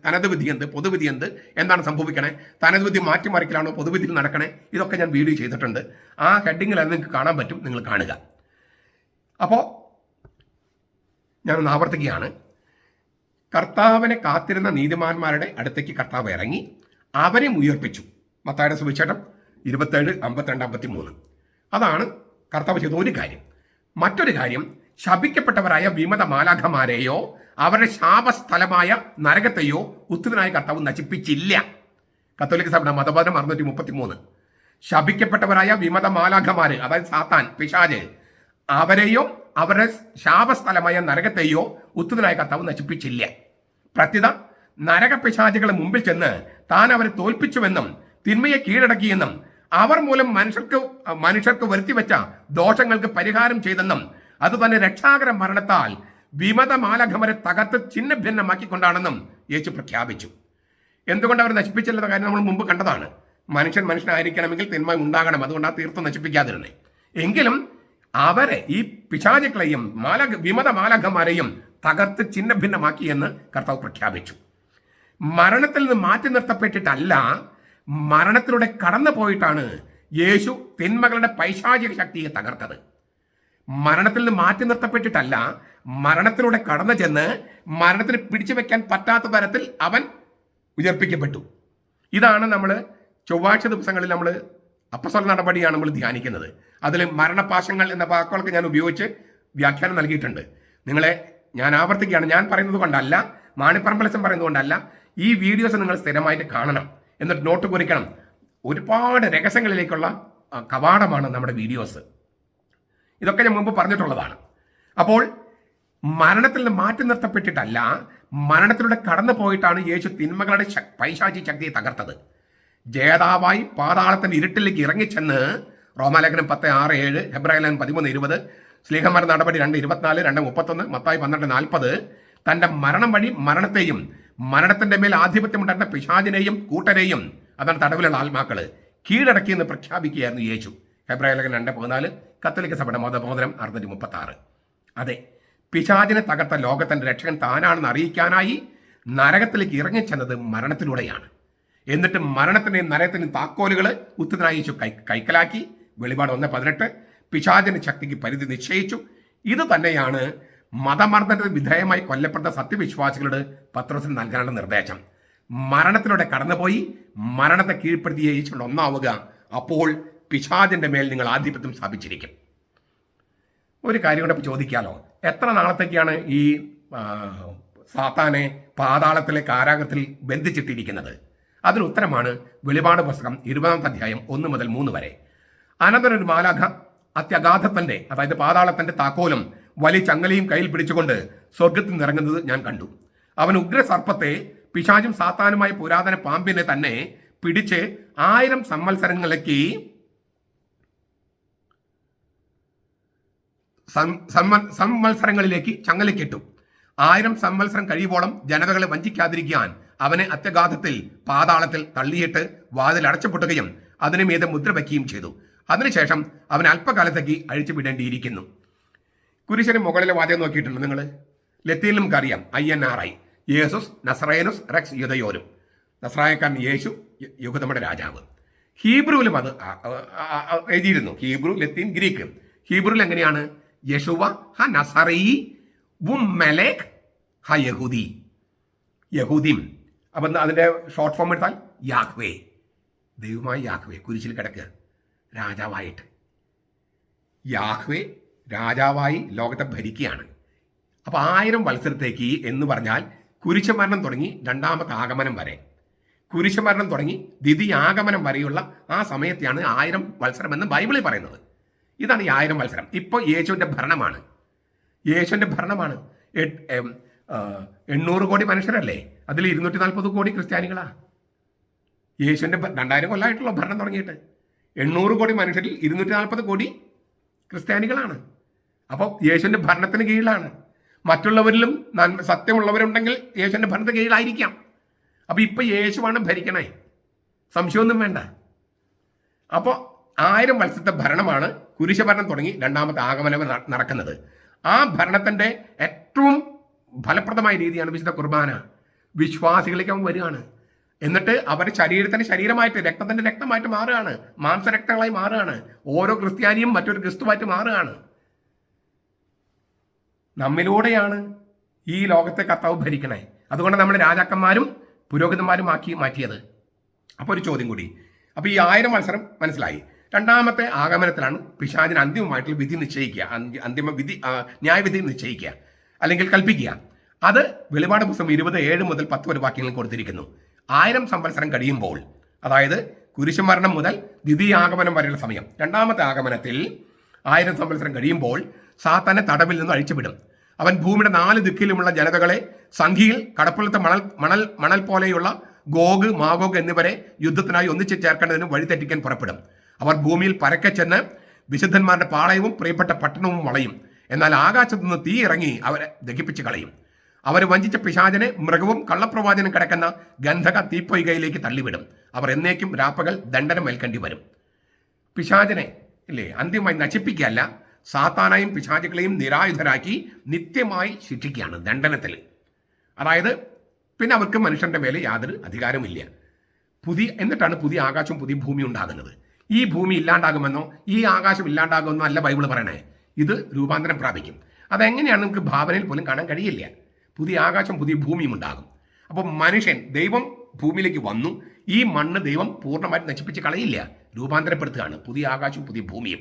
തനത് വിധി എന്ത്, പൊതുവിധി എന്ത്, എന്താണ് സംഭവിക്കണേ, തനത് വിധി മാറ്റിമറിക്കലാണോ പൊതുവിധിയിൽ നടക്കണേ, ഇതൊക്കെ ഞാൻ വീഡിയോ ചെയ്തിട്ടുണ്ട്. ആ ഹെഡിങ്ങിൽ അത് നിങ്ങൾക്ക് കാണാൻ പറ്റും, നിങ്ങൾ കാണുക. അപ്പോൾ ഞാനൊന്ന് ആവർത്തിക്കുകയാണ്. കർത്താവിനെ കാത്തിരുന്ന നീതിമാന്മാരുടെ അടുത്തേക്ക് കർത്താവ് ഇറങ്ങി അവരെ ഉയർപ്പിച്ചു. മത്തായിയുടെ സുവിശേഷം 27, 52, 53. അതാണ് കർത്താവ് ചെയ്ത ഒരു കാര്യം. മറ്റൊരു കാര്യം, ശപിക്കപ്പെട്ടവരായ വിമത മാലാഖമാരെയോ അവരുടെ ശാപസ്ഥലമായ നരകത്തെയോ ഉത്തരനായ കർത്താവ് നശിപ്പിച്ചില്ല. കത്തോലിക്ക സഭയുടെ മതബോധനം 633. ശപിക്കപ്പെട്ടവരായ വിമത മാലാഖമാര്, അതായത് സാത്താൻ, പിശാച്, അവരെയോ അവരുടെ ശാപസ്ഥലമായ നരകത്തെയോ ഉത്തരനായ കർത്താവ് നശിപ്പിച്ചില്ല. പ്രത്യുത നരകപിശാചുകളെ മുമ്പിൽ ചെന്ന് താൻ അവരെ തോൽപ്പിച്ചുവെന്നും തിന്മയെ കീഴടക്കിയെന്നും അവർ മൂലം മനുഷ്യർക്ക് വരുത്തിവെച്ച ദോഷങ്ങൾക്ക് പരിഹാരം ചെയ്തെന്നും അതുതന്നെ രക്ഷാകര മരണത്താൽ വിമത മാലാഖമാരെ തകർത്ത് ചിഹ്ന ഭിന്നമാക്കിക്കൊണ്ടാണെന്നും യേശു പ്രഖ്യാപിച്ചു. എന്തുകൊണ്ട് അവർ നശിപ്പിച്ചില്ലെന്ന കാര്യം നമ്മൾ മുമ്പ് കണ്ടതാണ്. മനുഷ്യനായിരിക്കണമെങ്കിൽ തിന്മ ഉണ്ടാകണം, അതുകൊണ്ടാണ് തീർത്തും നശിപ്പിക്കാതിരുന്നത്. എങ്കിലും അവരെ, ഈ പിശാചുക്കളെയും വിമത മാലാഖമാരെയും തകർത്ത് ചിഹ്ന ഭിന്നമാക്കി എന്ന് കർത്താവ് പ്രഖ്യാപിച്ചു. മരണത്തിൽ നിന്ന് മാറ്റി നിർത്തപ്പെട്ടിട്ടല്ല, മരണത്തിലൂടെ കടന്നു പോയിട്ടാണ് യേശു തിന്മകളുടെ പൈശാചിക ശക്തിയെ തകർത്തത്. മരണത്തിൽ നിന്ന് മാറ്റി നിർത്തപ്പെട്ടിട്ടല്ല, മരണത്തിലൂടെ കടന്നു ചെന്ന് മരണത്തിന് പിടിച്ചു വെക്കാൻ പറ്റാത്ത തരത്തിൽ അവൻ ഉയർപ്പിക്കപ്പെട്ടു. ഇതാണ് നമ്മൾ ചൊവ്വാഴ്ച ദിവസങ്ങളിൽ നമ്മൾ അപ്പസ്തോല നടപടിയാണ് നമ്മൾ ധ്യാനിക്കുന്നത്. അതിൽ മരണപാശങ്ങൾ എന്ന വാക്കുകളൊക്കെ ഞാൻ ഉപയോഗിച്ച് വ്യാഖ്യാനം നൽകിയിട്ടുണ്ട്. നിങ്ങളെ ഞാൻ ആവർത്തിക്കുകയാണ്, ഞാൻ പറയുന്നത് കൊണ്ടല്ല, മാണിപ്പറമ്പലസം പറയുന്നത് കൊണ്ടല്ല. ഈ വീഡിയോസ് നിങ്ങൾ സ്ഥിരമായിട്ട് കാണണം, എന്നിട്ട് നോട്ട് കുറിക്കണം. ഒരുപാട് രഹസ്യങ്ങളിലേക്കുള്ള കവാടമാണ് നമ്മുടെ വീഡിയോസ്. ഇതൊക്കെ ഞാൻ മുമ്പ് പറഞ്ഞിട്ടുള്ളതാണ്. അപ്പോൾ മരണത്തിൽ നിന്ന് മാറ്റി നിർത്തപ്പെട്ടിട്ടല്ല, മരണത്തിലൂടെ കടന്നു പോയിട്ടാണ് യേശു തിന്മകളുടെ പൈശാചി ശക്തിയെ തകർത്തത്. ജേതാവായി പാതാളത്തിന്റെ ഇരുട്ടിലേക്ക് ഇറങ്ങിച്ചെന്ന് റോമാലേഖനം 10:6-7, ഹെബ്രായലേഖനം 13:20, ശ്ലീഹന്മാരുടെ നടപടി 2:24, 2:31, മത്തായി 12:40 തന്റെ മരണം വഴി മരണത്തെയും മരണത്തിന്റെ മേൽ ആധിപത്യമുണ്ടായിരുന്ന പിശാചിനെയും കൂട്ടരെയും, അതാണ് തടവിലുള്ള ആത്മാക്കള്, കീഴടക്കിയെന്ന് പ്രഖ്യാപിക്കുകയായിരുന്നു യേശു. ഹെബ്രായലേഖനം 2:14, കത്തോലിക്ക സഭയുടെ മതബോധനം 636. അതെ, പിശാചിനെ തകർത്ത ലോകത്തിന്റെ രക്ഷകൻ താനാണെന്ന് അറിയിക്കാനായി നരകത്തിലേക്ക് ഇറങ്ങിച്ചെന്നത് മരണത്തിലൂടെയാണ്. എന്നിട്ട് മരണത്തിന്റെയും നരകത്തിന്റെയും താക്കോലുകൾ ഉത്തരനായ യേശു കൈക്കലാക്കി. വെളിപാട് 1:18 പിശാചിന്റെ ശക്തിക്ക് പരിധി നിശ്ചയിച്ചു. ഇത് തന്നെയാണ് മതമർദ്ദനത്തിന് വിധേയമായി കൊല്ലപ്പെട്ട സത്യവിശ്വാസികളോട് പത്രോസിന് നൽകാനുള്ള നിർദ്ദേശം. മരണത്തിലൂടെ കടന്നുപോയി മരണത്തെ കീഴ്പ്പെടുത്തിയ യേശുവിന്റെ ഒന്നാവുക. അപ്പോൾ പിശാചിന്റെ മേൽ നിങ്ങൾ ആധിപത്യം സ്ഥാപിച്ചിരിക്കും. ഒരു കാര്യം കൂടെ ചോദിക്കാലോ, എത്ര നാളത്തേക്കാണ് ഈ സാത്താനെ പാതാളത്തിലെ കാരാഗ്രഹത്തിൽ ബന്ധിച്ചിട്ടിരിക്കുന്നത്? അതിന് ഉത്തരമാണ് വെളിപാട് പുസ്തകം 20-ാം അധ്യായം 1 മുതൽ 3 വരെ. അനന്തരം ഒരു മാലാഖ അത്യഗാധത്തിന്റെ, അതായത് പാതാളത്തിന്റെ താക്കോലും വലിയ ചങ്ങലയും കയ്യിൽ പിടിച്ചുകൊണ്ട് സ്വർഗത്തിൽ നിറങ്ങുന്നത് ഞാൻ കണ്ടു. അവൻ ഉഗ്രസർപ്പത്തെ, പിശാചും സാത്താനുമായ പുരാതന പാമ്പിനെ തന്നെ പിടിച്ച് 1000 സംവത്സരങ്ങളിലേക്ക് ചങ്ങലക്കിട്ടു. 1000 സംവത്സരം കഴിയുമ്പോളം ജനതകളെ വഞ്ചിക്കാതിരിക്കാൻ അവനെ അത്യഗാധത്തിൽ പാതാളത്തിൽ തള്ളിയിട്ട് വാതിൽ അടച്ചുപൂട്ടുകയും അതിനു മീതെ മുദ്ര വയ്ക്കുകയും ചെയ്തു. അതിനുശേഷം അവൻ അല്പകാലത്തേക്ക് അഴിച്ചുവിടേണ്ടിയിരിക്കുന്നു. കുരിശിന് മുകളിലെ വാചകം നോക്കിയിട്ടുണ്ട് നിങ്ങൾ? ലത്തീനിലും നമുക്കറിയാം INRI, യേസുസ് നസ്രയനുസ് റെക്സ് യുദയോരും. നസ്രായക്കാരൻ യേശു, യഹൂദരുടെ രാജാവ്. ഹീബ്രുവിലും അത് എഴുതിയിരുന്നു. ഹീബ്രു, ലത്തീൻ, ഗ്രീക്ക്. ഹീബ്രുവിൽ എങ്ങനെയാണ്? യശുവ ഹ നസറീ വും മെലേക് ഹ യഹൂദി, യഹൂദിം. അപ്പം അതിൻ്റെ ഷോർട്ട് ഫോം എടുത്താൽ യാഹ്വേ, ദൈവമായ യാഹ്വേ കുരിശിൽ കിടക്കുക രാജാവായിട്ട്. യാഹ്വേ രാജാവായി ലോകത്തെ ഭരിക്കുകയാണ്. അപ്പോൾ 1000 വത്സരത്തേക്ക് എന്ന് പറഞ്ഞാൽ കുരിശുമരണം തുടങ്ങി രണ്ടാമത്തെ ആഗമനം വരെ, കുരിശുമരണം തുടങ്ങി ദ്വിതീയാഗമനം വരെയുള്ള ആ സമയത്തെയാണ് 1000 വത്സരം എന്ന് ബൈബിളിൽ പറയുന്നത്. ഇതാണ് ഈ 1000 വത്സരം. ഇപ്പോൾ യേശുവിൻ്റെ ഭരണമാണ്. യേശുവിൻ്റെ ഭരണമാണ്. 800 കോടി മനുഷ്യരല്ലേ, അതിൽ 240 കോടി ക്രിസ്ത്യാനികളാ. യേശുവിൻ്റെ 2000 കൊല്ലമായിട്ടുള്ള ഭരണം തുടങ്ങിയിട്ട് 800 കോടി മനുഷ്യരിൽ 240 കോടി ക്രിസ്ത്യാനികളാണ്. അപ്പോൾ യേശുവിൻ്റെ ഭരണത്തിന് കീഴിലാണ്. മറ്റുള്ളവരിലും സത്യമുള്ളവരുണ്ടെങ്കിൽ യേശുവിൻ്റെ ഭരണത്തിന് കീഴിലായിരിക്കാം. അപ്പോൾ ഇപ്പം യേശുവാണ് ഭരിക്കണേ, സംശയമൊന്നും വേണ്ട. അപ്പോൾ 1000 വത്സരത്തെ ഭരണമാണ് കുരിശഭരണം തുടങ്ങി രണ്ടാമത്തെ ആഗമനം നടക്കുന്നത്. ആ ഭരണത്തിൻ്റെ ഏറ്റവും ഫലപ്രദമായ രീതിയാണ് വിശുദ്ധ കുർബാന. വിശ്വാസികളിലേക്ക് അവൻ വരികയാണ്. എന്നിട്ട് അവരുടെ ശരീരത്തിന് ശരീരമായിട്ട്, രക്തത്തിൻ്റെ രക്തമായിട്ട് മാറുകയാണ്, മാംസരക്തങ്ങളായി മാറുകയാണ്. ഓരോ ക്രിസ്ത്യാനിയും മറ്റൊരു ക്രിസ്തുവായിട്ട് മാറുകയാണ്. നമ്മിലൂടെയാണ് ഈ ലോകത്തെ കർത്താവ് ഭരിക്കണേ. അതുകൊണ്ട് നമ്മുടെ രാജാക്കന്മാരും പുരോഹിതന്മാരും ആക്കി മാറ്റിയത്. അപ്പോൾ ഒരു ചോദ്യം കൂടി. അപ്പോൾ ഈ 1000 വത്സരം മനസ്സിലായി. രണ്ടാമത്തെ ആഗമനത്തിലാണ് പിശാചിന് അന്തിമമായിട്ടുള്ള വിധി നിശ്ചയിക്കുക, അന്തിമ വിധി, ന്യായവിധി നിശ്ചയിക്കുക അല്ലെങ്കിൽ കൽപ്പിക്കുക. അത് വെളിപാട് പുസ്തകം 20:7 മുതൽ 10 വരെ വാക്യങ്ങൾ കൊടുത്തിരിക്കുന്നു. 1000 സംവത്സരം കഴിയുമ്പോൾ, അതായത് കുരിശുമരണം മുതൽ ദ്വിതീയാഗമനം വരെയുള്ള സമയം, രണ്ടാമത്തെ ആഗമനത്തിൽ 1000 സംവത്സരം കഴിയുമ്പോൾ സാത്താനെ തടവിൽ നിന്ന് അഴിച്ചുവിടും. അവൻ ഭൂമിയുടെ 4 ദിക്കിലുമുള്ള ജനതകളെ സംഖ്യയിൽ കടപ്പുറത്തെ മണൽ പോലെയുള്ള ഗോഗ്, മാഗോഗ് എന്നിവരെ യുദ്ധത്തിനായി ഒന്നിച്ച് ചേർക്കേണ്ടതിന് വഴിതെറ്റിക്കാൻ പുറപ്പെടും. അവർ ഭൂമിയിൽ പരക്കെ ചെന്ന് വിശുദ്ധന്മാരുടെ പാളയവും പ്രിയപ്പെട്ട പട്ടണവും വളയും. എന്നാൽ ആകാശത്തു നിന്ന് തീ ഇറങ്ങി അവരെ ദഹിപ്പിച്ച് കളയും. അവർ വഞ്ചിച്ച പിശാചനെ മൃഗവും കള്ളപ്രവാചനം കിടക്കുന്ന ഗന്ധക തീപ്പൊയ്കയിലേക്ക് തള്ളിവിടും. അവർ എന്നേക്കും രാപ്പകൽ ദണ്ഡനം ഏൽക്കേണ്ടി വരും. പിശാചനെ ഇല്ലേ അന്തിമമായി നശിപ്പിക്കുകയല്ല, സാത്താനായും പിശാചുക്കളെയും നിരായുധരാക്കി നിത്യമായി ശിക്ഷിക്കുകയാണ് ദണ്ഡനത്തിൽ. അതായത് പിന്നെ അവർക്ക് മനുഷ്യന്റെ മേലെ യാതൊരു അധികാരമില്ല. എന്നിട്ടാണ് പുതിയ ആകാശവും പുതിയ ഭൂമി ഉണ്ടാകുന്നത്. ഈ ഭൂമി ഇല്ലാണ്ടാകുമെന്നോ ഈ ആകാശം ഇല്ലാണ്ടാകുമെന്നോ അല്ല ബൈബിൾ പറയണേ. ഇത് രൂപാന്തരം പ്രാപിക്കും. അതെങ്ങനെയാണ് നമുക്ക് ഭാവനയിൽ പോലും കാണാൻ കഴിയില്ല. പുതിയ ആകാശം പുതിയ ഭൂമിയും ഉണ്ടാകും. അപ്പോൾ മനുഷ്യൻ, ദൈവം ഭൂമിയിലേക്ക് വന്നു. ഈ മണ്ണ് ദൈവം പൂർണ്ണമായിട്ട് നശിപ്പിച്ച് കളയില്ല, രൂപാന്തരപ്പെടുത്തുകയാണ് പുതിയ ആകാശവും പുതിയ ഭൂമിയും.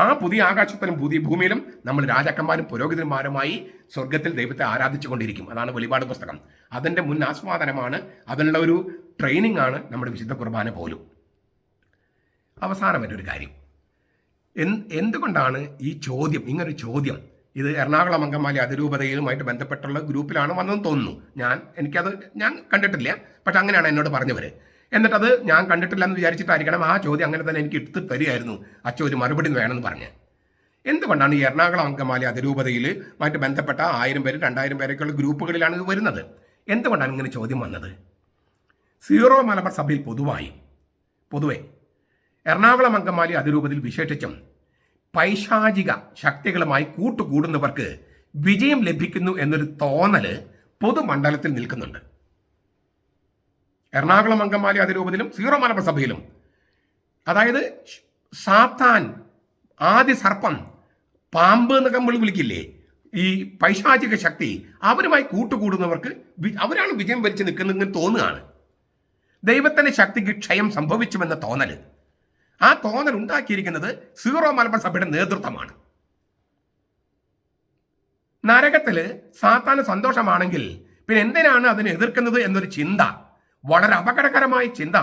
ആ പുതിയ ആകാശത്തിലും പുതിയ ഭൂമിയിലും നമ്മൾ രാജാക്കന്മാരും പുരോഹിതന്മാരുമായി സ്വർഗത്തിൽ ദൈവത്തെ ആരാധിച്ചു കൊണ്ടിരിക്കും. അതാണ് വെളിപാട് പുസ്തകം. അതിൻ്റെ മുൻ ആസ്വാദനമാണ്, അതിനുള്ള ഒരു ട്രെയിനിങ് ആണ് നമ്മുടെ വിശുദ്ധ കുർബാന പോലും. അവസാനമായിട്ടൊരു കാര്യം, എന്തുകൊണ്ടാണ് ഈ ചോദ്യം, ഇങ്ങനൊരു ചോദ്യം, ഇത് എറണാകുളം അങ്കമാലി അതിരൂപതയിലുമായിട്ട് ബന്ധപ്പെട്ടുള്ള ഗ്രൂപ്പിലാണ് വന്നതെന്ന് തോന്നുന്നു. ഞാൻ കണ്ടിട്ടില്ല, പക്ഷെ അങ്ങനെയാണ് എന്നോട് പറഞ്ഞവർ. എന്നിട്ടത് ഞാൻ കണ്ടിട്ടില്ല എന്ന് വിചാരിച്ചിട്ടായിരിക്കണം ആ ചോദ്യം അങ്ങനെ തന്നെ എനിക്ക് എടുത്ത് തരികയായിരുന്നു. അച്ഛൻ ഒരു മറുപടി വേണമെന്ന് പറഞ്ഞ്. എന്തുകൊണ്ടാണ് ഈ എറണാകുളം അങ്കമാലി അതിരൂപതയിലുമായിട്ട് ബന്ധപ്പെട്ട 1000 പേര് 2000 പേരൊക്കെയുള്ള ഗ്രൂപ്പുകളിലാണ് ഇത് വരുന്നത്? എന്തുകൊണ്ടാണ് ഇങ്ങനെ ചോദ്യം വന്നത്? സീറോ മലബാർ സഭയിൽ പൊതുവെ എറണാകുളം അങ്കമാലി അതിരൂപതയിൽ വിശേഷിച്ചും പൈശാചിക ശക്തികളുമായി കൂട്ടുകൂടുന്നവർക്ക് വിജയം ലഭിക്കുന്നു എന്നൊരു തോന്നല് പൊതുമണ്ഡലത്തിൽ നിൽക്കുന്നുണ്ട്. എറണാകുളം അങ്കമാലി അതിരൂപതയിലും സീറോ മലബാർ സഭയിലും, അതായത് സാത്താൻ, ആദി സർപ്പം, പാമ്പ് എന്നൊക്കെ നമ്മൾ വിളിക്കില്ലേ, ഈ പൈശാചിക ശക്തി, അവരുമായി കൂട്ടുകൂടുന്നവർക്ക് അവരാണ് വിജയം വരിച്ച് നിൽക്കുന്നതെന്ന് തോന്നുകയാണ്. ദൈവത്തിന്റെ ശക്തിക്ക് ക്ഷയം സംഭവിച്ചുവെന്ന തോന്നല്, ആ തോന്നൽ ഉണ്ടാക്കിയിരിക്കുന്നത് സീറോ മലബാർ സഭയുടെ നേതൃത്വമാണ്. നരകത്തില് സാത്താന് സന്തോഷമാണെങ്കിൽ പിന്നെ എന്തിനാണ് അതിനെ എതിർക്കുന്നത് എന്നൊരു ചിന്ത, വളരെ അപകടകരമായ ചിന്ത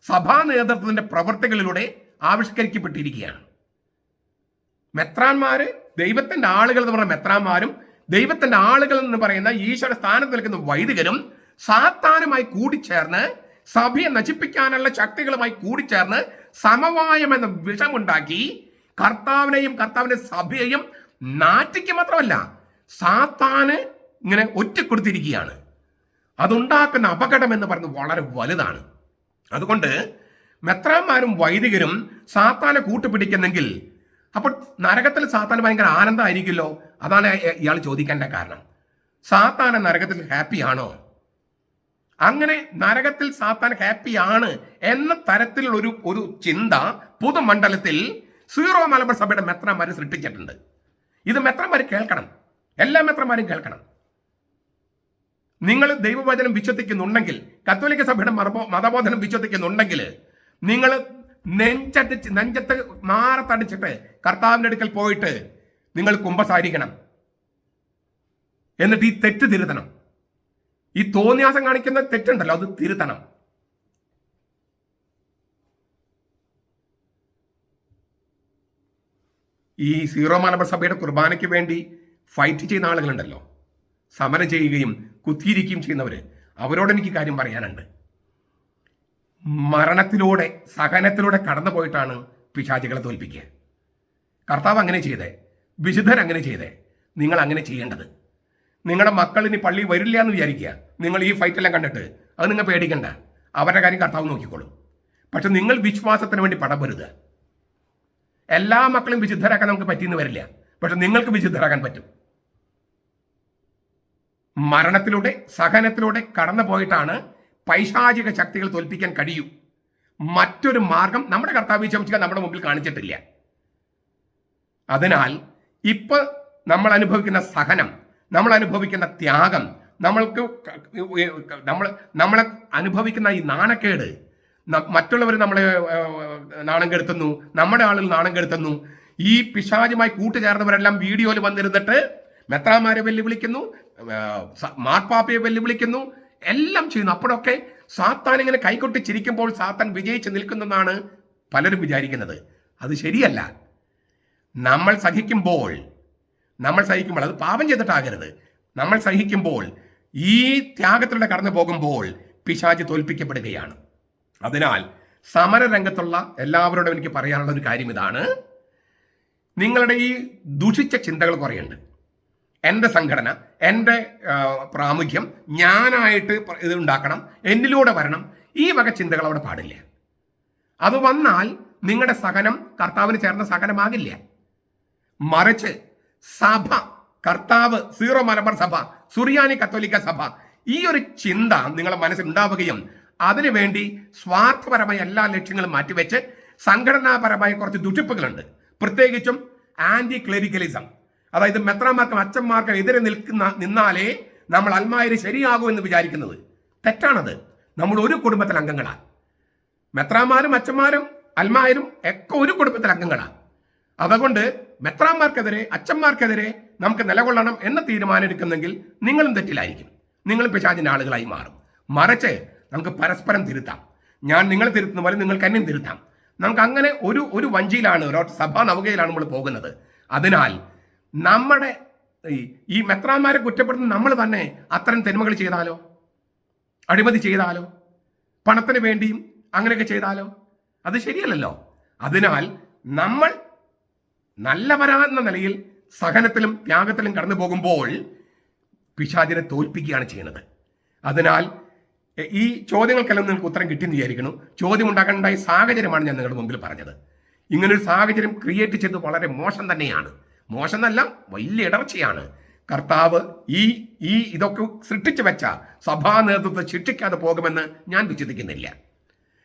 സഭാ നേതൃത്വത്തിന്റെ പ്രവർത്തികളിലൂടെ ആവിഷ്കരിക്കപ്പെട്ടിരിക്കുകയാണ്. മെത്രാന്മാര്, ദൈവത്തിന്റെ ആളുകൾ എന്ന് പറഞ്ഞ മെത്രാന്മാരും ദൈവത്തിന്റെ ആളുകൾ എന്ന് പറയുന്ന ഈശ്വര സ്ഥാനത്ത് നിൽക്കുന്ന വൈദികരും സാത്താനുമായി കൂടിച്ചേർന്ന് സഭയെ നശിപ്പിക്കാനുള്ള ശക്തികളുമായി കൂടിച്ചേർന്ന് സമവായം എന്ന വിഷമുണ്ടാക്കി കർത്താവിനെയും കർത്താവിന്റെ സഭയെയും നാറ്റിക്ക് മാത്രമല്ല സാത്താന് ഇങ്ങനെ ഒറ്റക്കൊടുത്തിരിക്കുകയാണ്. അതുണ്ടാക്കുന്ന അപകടം എന്ന് പറയുന്നത് വളരെ വലുതാണ്. അതുകൊണ്ട് മെത്രാന്മാരും വൈദികരും സാത്താനെ കൂട്ടുപിടിക്കുന്നെങ്കിൽ അപ്പോൾ നരകത്തിൽ സാത്താൻ ഭയങ്കര ആനന്ദമായിരിക്കുമല്ലോ. അതാണ് ഇയാൾ ചോദിക്കേണ്ട കാരണം. സാത്താൻ നരകത്തിൽ ഹാപ്പിയാണോ? അങ്ങനെ നരകത്തിൽ സാത്താൻ ഹാപ്പിയാണ് എന്ന തരത്തിലുള്ള ഒരു ചിന്ത പൊതുമണ്ഡലത്തിൽ സീറോ മലബാർ സഭയുടെ മെത്രാന്മാർ സൃഷ്ടിച്ചിട്ടുണ്ട്. ഇത് മെത്രാന്മാർ കേൾക്കണം, എല്ലാ മെത്രാന്മാരും കേൾക്കണം. നിങ്ങൾ ദൈവവചനം വിശ്വസിക്കുന്നുണ്ടെങ്കിൽ, കത്തോലിക്ക സഭയുടെ മതബോധനം വിശ്വസിക്കുന്നുണ്ടെങ്കിൽ, നിങ്ങൾ നെഞ്ചത്ത് മാറത്തടിച്ചിട്ട് കർത്താവിന്റെ അടുക്കൽ പോയിട്ട് നിങ്ങൾ കുമ്പസാരിക്കണം. എന്നിട്ട് ഈ തെറ്റ് തിരുത്തണം. ഈ തോന്നിയാസം കാണിക്കുന്ന തെറ്റുണ്ടല്ലോ, അത് തിരുത്തണം. ഈ സീറോ മലബാർ സഭയുടെ കുർബാനയ്ക്ക് വേണ്ടി ഫൈറ്റ് ചെയ്യുന്ന ആളുകളുണ്ടല്ലോ, സമരം ചെയ്യുകയും കുത്തിയിരിക്കുകയും ചെയ്യുന്നവര്, അവരോട് എനിക്ക് കാര്യം പറയാനുണ്ട്. മരണത്തിലൂടെ സഹനത്തിലൂടെ കടന്നു പോയിട്ടാണ് പിശാചുകളെ തോൽപ്പിക്കുക. കർത്താവ് അങ്ങനെ ചെയ്തേ, വിശുദ്ധർ അങ്ങനെ ചെയ്തേ. നിങ്ങൾ അങ്ങനെ ചെയ്യേണ്ടത്. നിങ്ങളുടെ മക്കൾ ഇനി പള്ളി വരില്ല എന്ന് വിചാരിക്കുക. നിങ്ങൾ ഈ ഫൈറ്റെല്ലാം കണ്ടിട്ട് അത് നിങ്ങൾ പേടിക്കണ്ട, അവരുടെ കാര്യം കർത്താവ് നോക്കിക്കോളും. പക്ഷെ നിങ്ങൾ വിശ്വാസത്തിന് വേണ്ടി പടപൊരുതുക. എല്ലാ മക്കളും വിശുദ്ധരാക്കാൻ നമുക്ക് പറ്റിയെന്ന് വരില്ല, പക്ഷെ നിങ്ങൾക്ക് വിശുദ്ധരാക്കാൻ പറ്റും. മരണത്തിലൂടെ സഹനത്തിലൂടെ കടന്നു പോയിട്ടാണ് പൈശാചിക ശക്തികൾ തോൽപ്പിക്കാൻ കഴിയൂ. മറ്റൊരു മാർഗം നമ്മുടെ കർത്താവ് വിശ്വസിക്കാൻ നമ്മുടെ മുമ്പിൽ കാണിച്ചിട്ടില്ല. അതിനാൽ ഇപ്പൊ നമ്മൾ അനുഭവിക്കുന്ന സഹനം, നമ്മൾ അനുഭവിക്കുന്ന ത്യാഗം, നമ്മളെ അനുഭവിക്കുന്ന ഈ നാണക്കേട്, മറ്റുള്ളവർ നമ്മളെ നാണം കെടുത്തുന്നു, നമ്മുടെ ആളുകൾ നാണം കെടുത്തുന്നു. ഈ പിശാചുമായി കൂട്ടുചേർന്നവരെല്ലാം വീഡിയോയിൽ വന്നിരുന്നിട്ട് മെത്രാന്മാരെ വെല്ലുവിളിക്കുന്നു, മാർപ്പാപ്പയെ വെല്ലുവിളിക്കുന്നു, എല്ലാം ചെയ്യുന്നു. അപ്പോഴൊക്കെ സാത്താൻ ഇങ്ങനെ കൈകൊട്ടി ചിരിക്കുമ്പോൾ സാത്താൻ വിജയിച്ച് നിൽക്കുന്നെന്നാണ് പലരും വിചാരിക്കുന്നത്. അത് ശരിയല്ല. നമ്മൾ സഹിക്കുമ്പോൾ അത് പാപം ചെയ്തിട്ടാകരുത്. നമ്മൾ സഹിക്കുമ്പോൾ, ഈ ത്യാഗത്തിലൂടെ കടന്നു പോകുമ്പോൾ പിശാച് തോൽപ്പിക്കപ്പെടുകയാണ്. അതിനാൽ സമരരംഗത്തുള്ള എല്ലാവരോടും എനിക്ക് പറയാനുള്ള ഒരു കാര്യം ഇതാണ്: നിങ്ങളുടെ ഈ ദുഷിച്ച ചിന്തകൾ കുറയുണ്ട്. എൻ്റെ സംഘടന, എൻ്റെ പ്രാമുഖ്യം, ഞാനായിട്ട് ഇത് ഉണ്ടാക്കണം, എന്നിലൂടെ വരണം, ഈ വക ചിന്തകൾ അവിടെ പാടില്ല. അത് വന്നാൽ നിങ്ങളുടെ സഹനം കർത്താവിന് ചേർന്ന സഹനമാകില്ല. മറിച്ച് സഭ, കർത്താവ്, സീറോ മലബാർ സഭ, സുറിയാനി കത്തോലിക്ക സഭ, ഈ ഒരു ചിന്ത നിങ്ങളുടെ മനസ്സിൽ ഉണ്ടാവുകയും അതിനുവേണ്ടി സ്വാർത്ഥപരമായ എല്ലാ ലക്ഷ്യങ്ങളും മാറ്റിവെച്ച് സംഘടനാപരമായ കുറച്ച് ദുഷിപ്പുകളുണ്ട്. പ്രത്യേകിച്ചും ആന്റി ക്ലെറിക്കലിസം, അതായത് മെത്രാന്മാർക്കും അച്ഛന്മാർക്കും എതിരെ നിന്നാലേ നമ്മൾ അൽമായര് ശരിയാകൂ എന്ന് വിചാരിക്കുന്നത് തെറ്റാണത്. നമ്മൾ ഒരു കുടുംബത്തിലെ അംഗങ്ങളാണ്. മെത്രാന്മാരും അച്ഛന്മാരും അൽമായരും ഒക്കെ ഒരു കുടുംബത്തിലെ അംഗങ്ങളാണ്. അതുകൊണ്ട് മെത്രാന്മാർക്കെതിരെ, അച്ഛന്മാർക്കെതിരെ നമുക്ക് നിലകൊള്ളണം എന്ന തീരുമാനം എടുക്കുന്നെങ്കിൽ നിങ്ങളും തെറ്റിലായിരിക്കും. നിങ്ങളും പിശാചിന്റെ ആളുകളായി മാറും. മറിച്ച് നമുക്ക് പരസ്പരം തിരുത്താം. ഞാൻ നിങ്ങളെ തിരുത്തുന്ന പോലെ നിങ്ങൾക്ക് എന്നെയും തിരുത്താം. നമുക്ക് അങ്ങനെ ഒരു വഞ്ചിയിലാണ്, ഒരു സഭാ നൗകയിലാണ് നമ്മൾ പോകുന്നത്. അതിനാൽ നമ്മുടെ ഈ മെത്രാന്മാരെ കുറ്റപ്പെടുത്തുന്ന നമ്മൾ തന്നെ അത്തരം തിന്മകൾ ചെയ്താലോ, അഴിമതി ചെയ്താലോ, പണത്തിന് വേണ്ടിയും അങ്ങനെയൊക്കെ ചെയ്താലോ, അത് ശരിയല്ലല്ലോ. അതിനാൽ നമ്മൾ നല്ലവരാന്ന നിലയിൽ സഹനത്തിലും ത്യാഗത്തിലും കടന്നു പോകുമ്പോൾ പിശാചിനെ തോൽപ്പിക്കുകയാണ് ചെയ്യുന്നത്. അതിനാൽ ഈ ചോദ്യങ്ങൾക്കെല്ലാം നിങ്ങൾക്ക് ഉത്തരം കിട്ടിയെന്ന് വിചാരിക്കുന്നു. ചോദ്യം ഉണ്ടാക്കേണ്ട സാഹചര്യമാണ് ഞാൻ നിങ്ങളുടെ മുമ്പിൽ പറഞ്ഞത്. ഇങ്ങനൊരു സാഹചര്യം ക്രിയേറ്റ് ചെയ്ത് വളരെ മോശം തന്നെയാണ്. മോശം എന്നല്ല, വലിയ ഇടർച്ചയാണ്. കർത്താവ് ഈ ഇതൊക്കെ സൃഷ്ടിച്ചു വെച്ച സഭാ നേതൃത്വത്തെ ശിക്ഷിക്കാതെ പോകുമെന്ന് ഞാൻ വിശ്വസിക്കുന്നില്ല.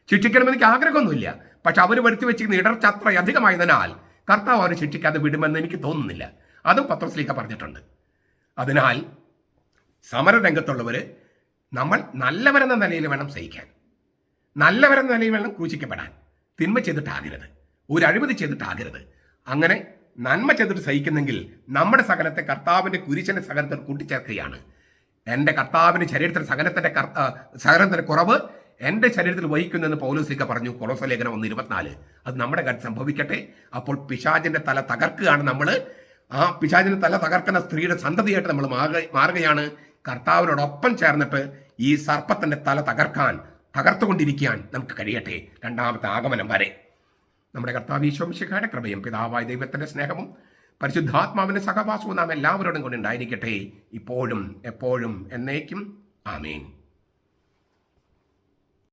ശിക്ഷിക്കണമെന്ന് എനിക്ക് ആഗ്രഹമൊന്നുമില്ല. പക്ഷെ അവർ വരുത്തി വെച്ചിരിക്കുന്ന ഇടർച്ച അത്രയധികമായതിനാൽ കർത്താവ് അവരെ ശിക്ഷിക്കാതെ വിടുമെന്ന് എനിക്ക് തോന്നുന്നില്ല. അതും പത്രോസ്ലീഹ പറഞ്ഞിട്ടുണ്ട്. അതിനാൽ സമരരംഗത്തുള്ളവർ നമ്മൾ നല്ലവരെന്ന നിലയിൽ വേണം സഹിക്കാൻ, നല്ലവരെന്ന നിലയിൽ വേണം ക്രൂശിക്കപ്പെടാൻ. തിന്മ ചെയ്തിട്ടാകരുത്, ഒരു അഴിമതി ചെയ്തിട്ടാകരുത്. അങ്ങനെ നന്മ ചെയ്തിട്ട് സഹിക്കുന്നെങ്കിൽ നമ്മുടെ സഹനത്തെ കർത്താവിൻ്റെ കുരിശന്റെ സഹനത്തിൽ കൂട്ടിച്ചേർക്കുകയാണ്. എൻ്റെ കർത്താവിൻ്റെ ശരീരത്തിൽ സഹനത്തിൻ്റെ കുറവ് എൻ്റെ ശരീരത്തിൽ വഹിക്കുന്നെന്ന് പൗലോസ്ലീഹ പറഞ്ഞു, കൊളോസ്യ ലേഖനം 1:24. അത് നമ്മുടെ കാര്യം സംഭവിക്കട്ടെ. അപ്പോൾ പിശാചിന്റെ തല തകർക്കുകയാണ് നമ്മൾ. ആ പിശാചിന് തല തകർക്കുന്ന സ്ത്രീയുടെ സന്തതിയായിട്ട് നമ്മൾ മാറുകയാണ്. കർത്താവിനോടൊപ്പം ചേർന്നിട്ട് ഈ സർപ്പത്തിൻ്റെ തല തകർത്തുകൊണ്ടിരിക്കാൻ നമുക്ക് കഴിയട്ടെ രണ്ടാമത്തെ ആഗമനം വരെ. നമ്മുടെ കർത്താവ് ഈശോ മിശിഹായുടെ കൃപയും പിതാവായ ദൈവത്തിൻ്റെ സ്നേഹവും പരിശുദ്ധാത്മാവിൻ്റെ സഹവാസവും നാം എല്ലാവരോടും കൊണ്ട് ഉണ്ടായിരിക്കട്ടെ, ഇപ്പോഴും എപ്പോഴും എന്നേക്കും. ആമേൻ.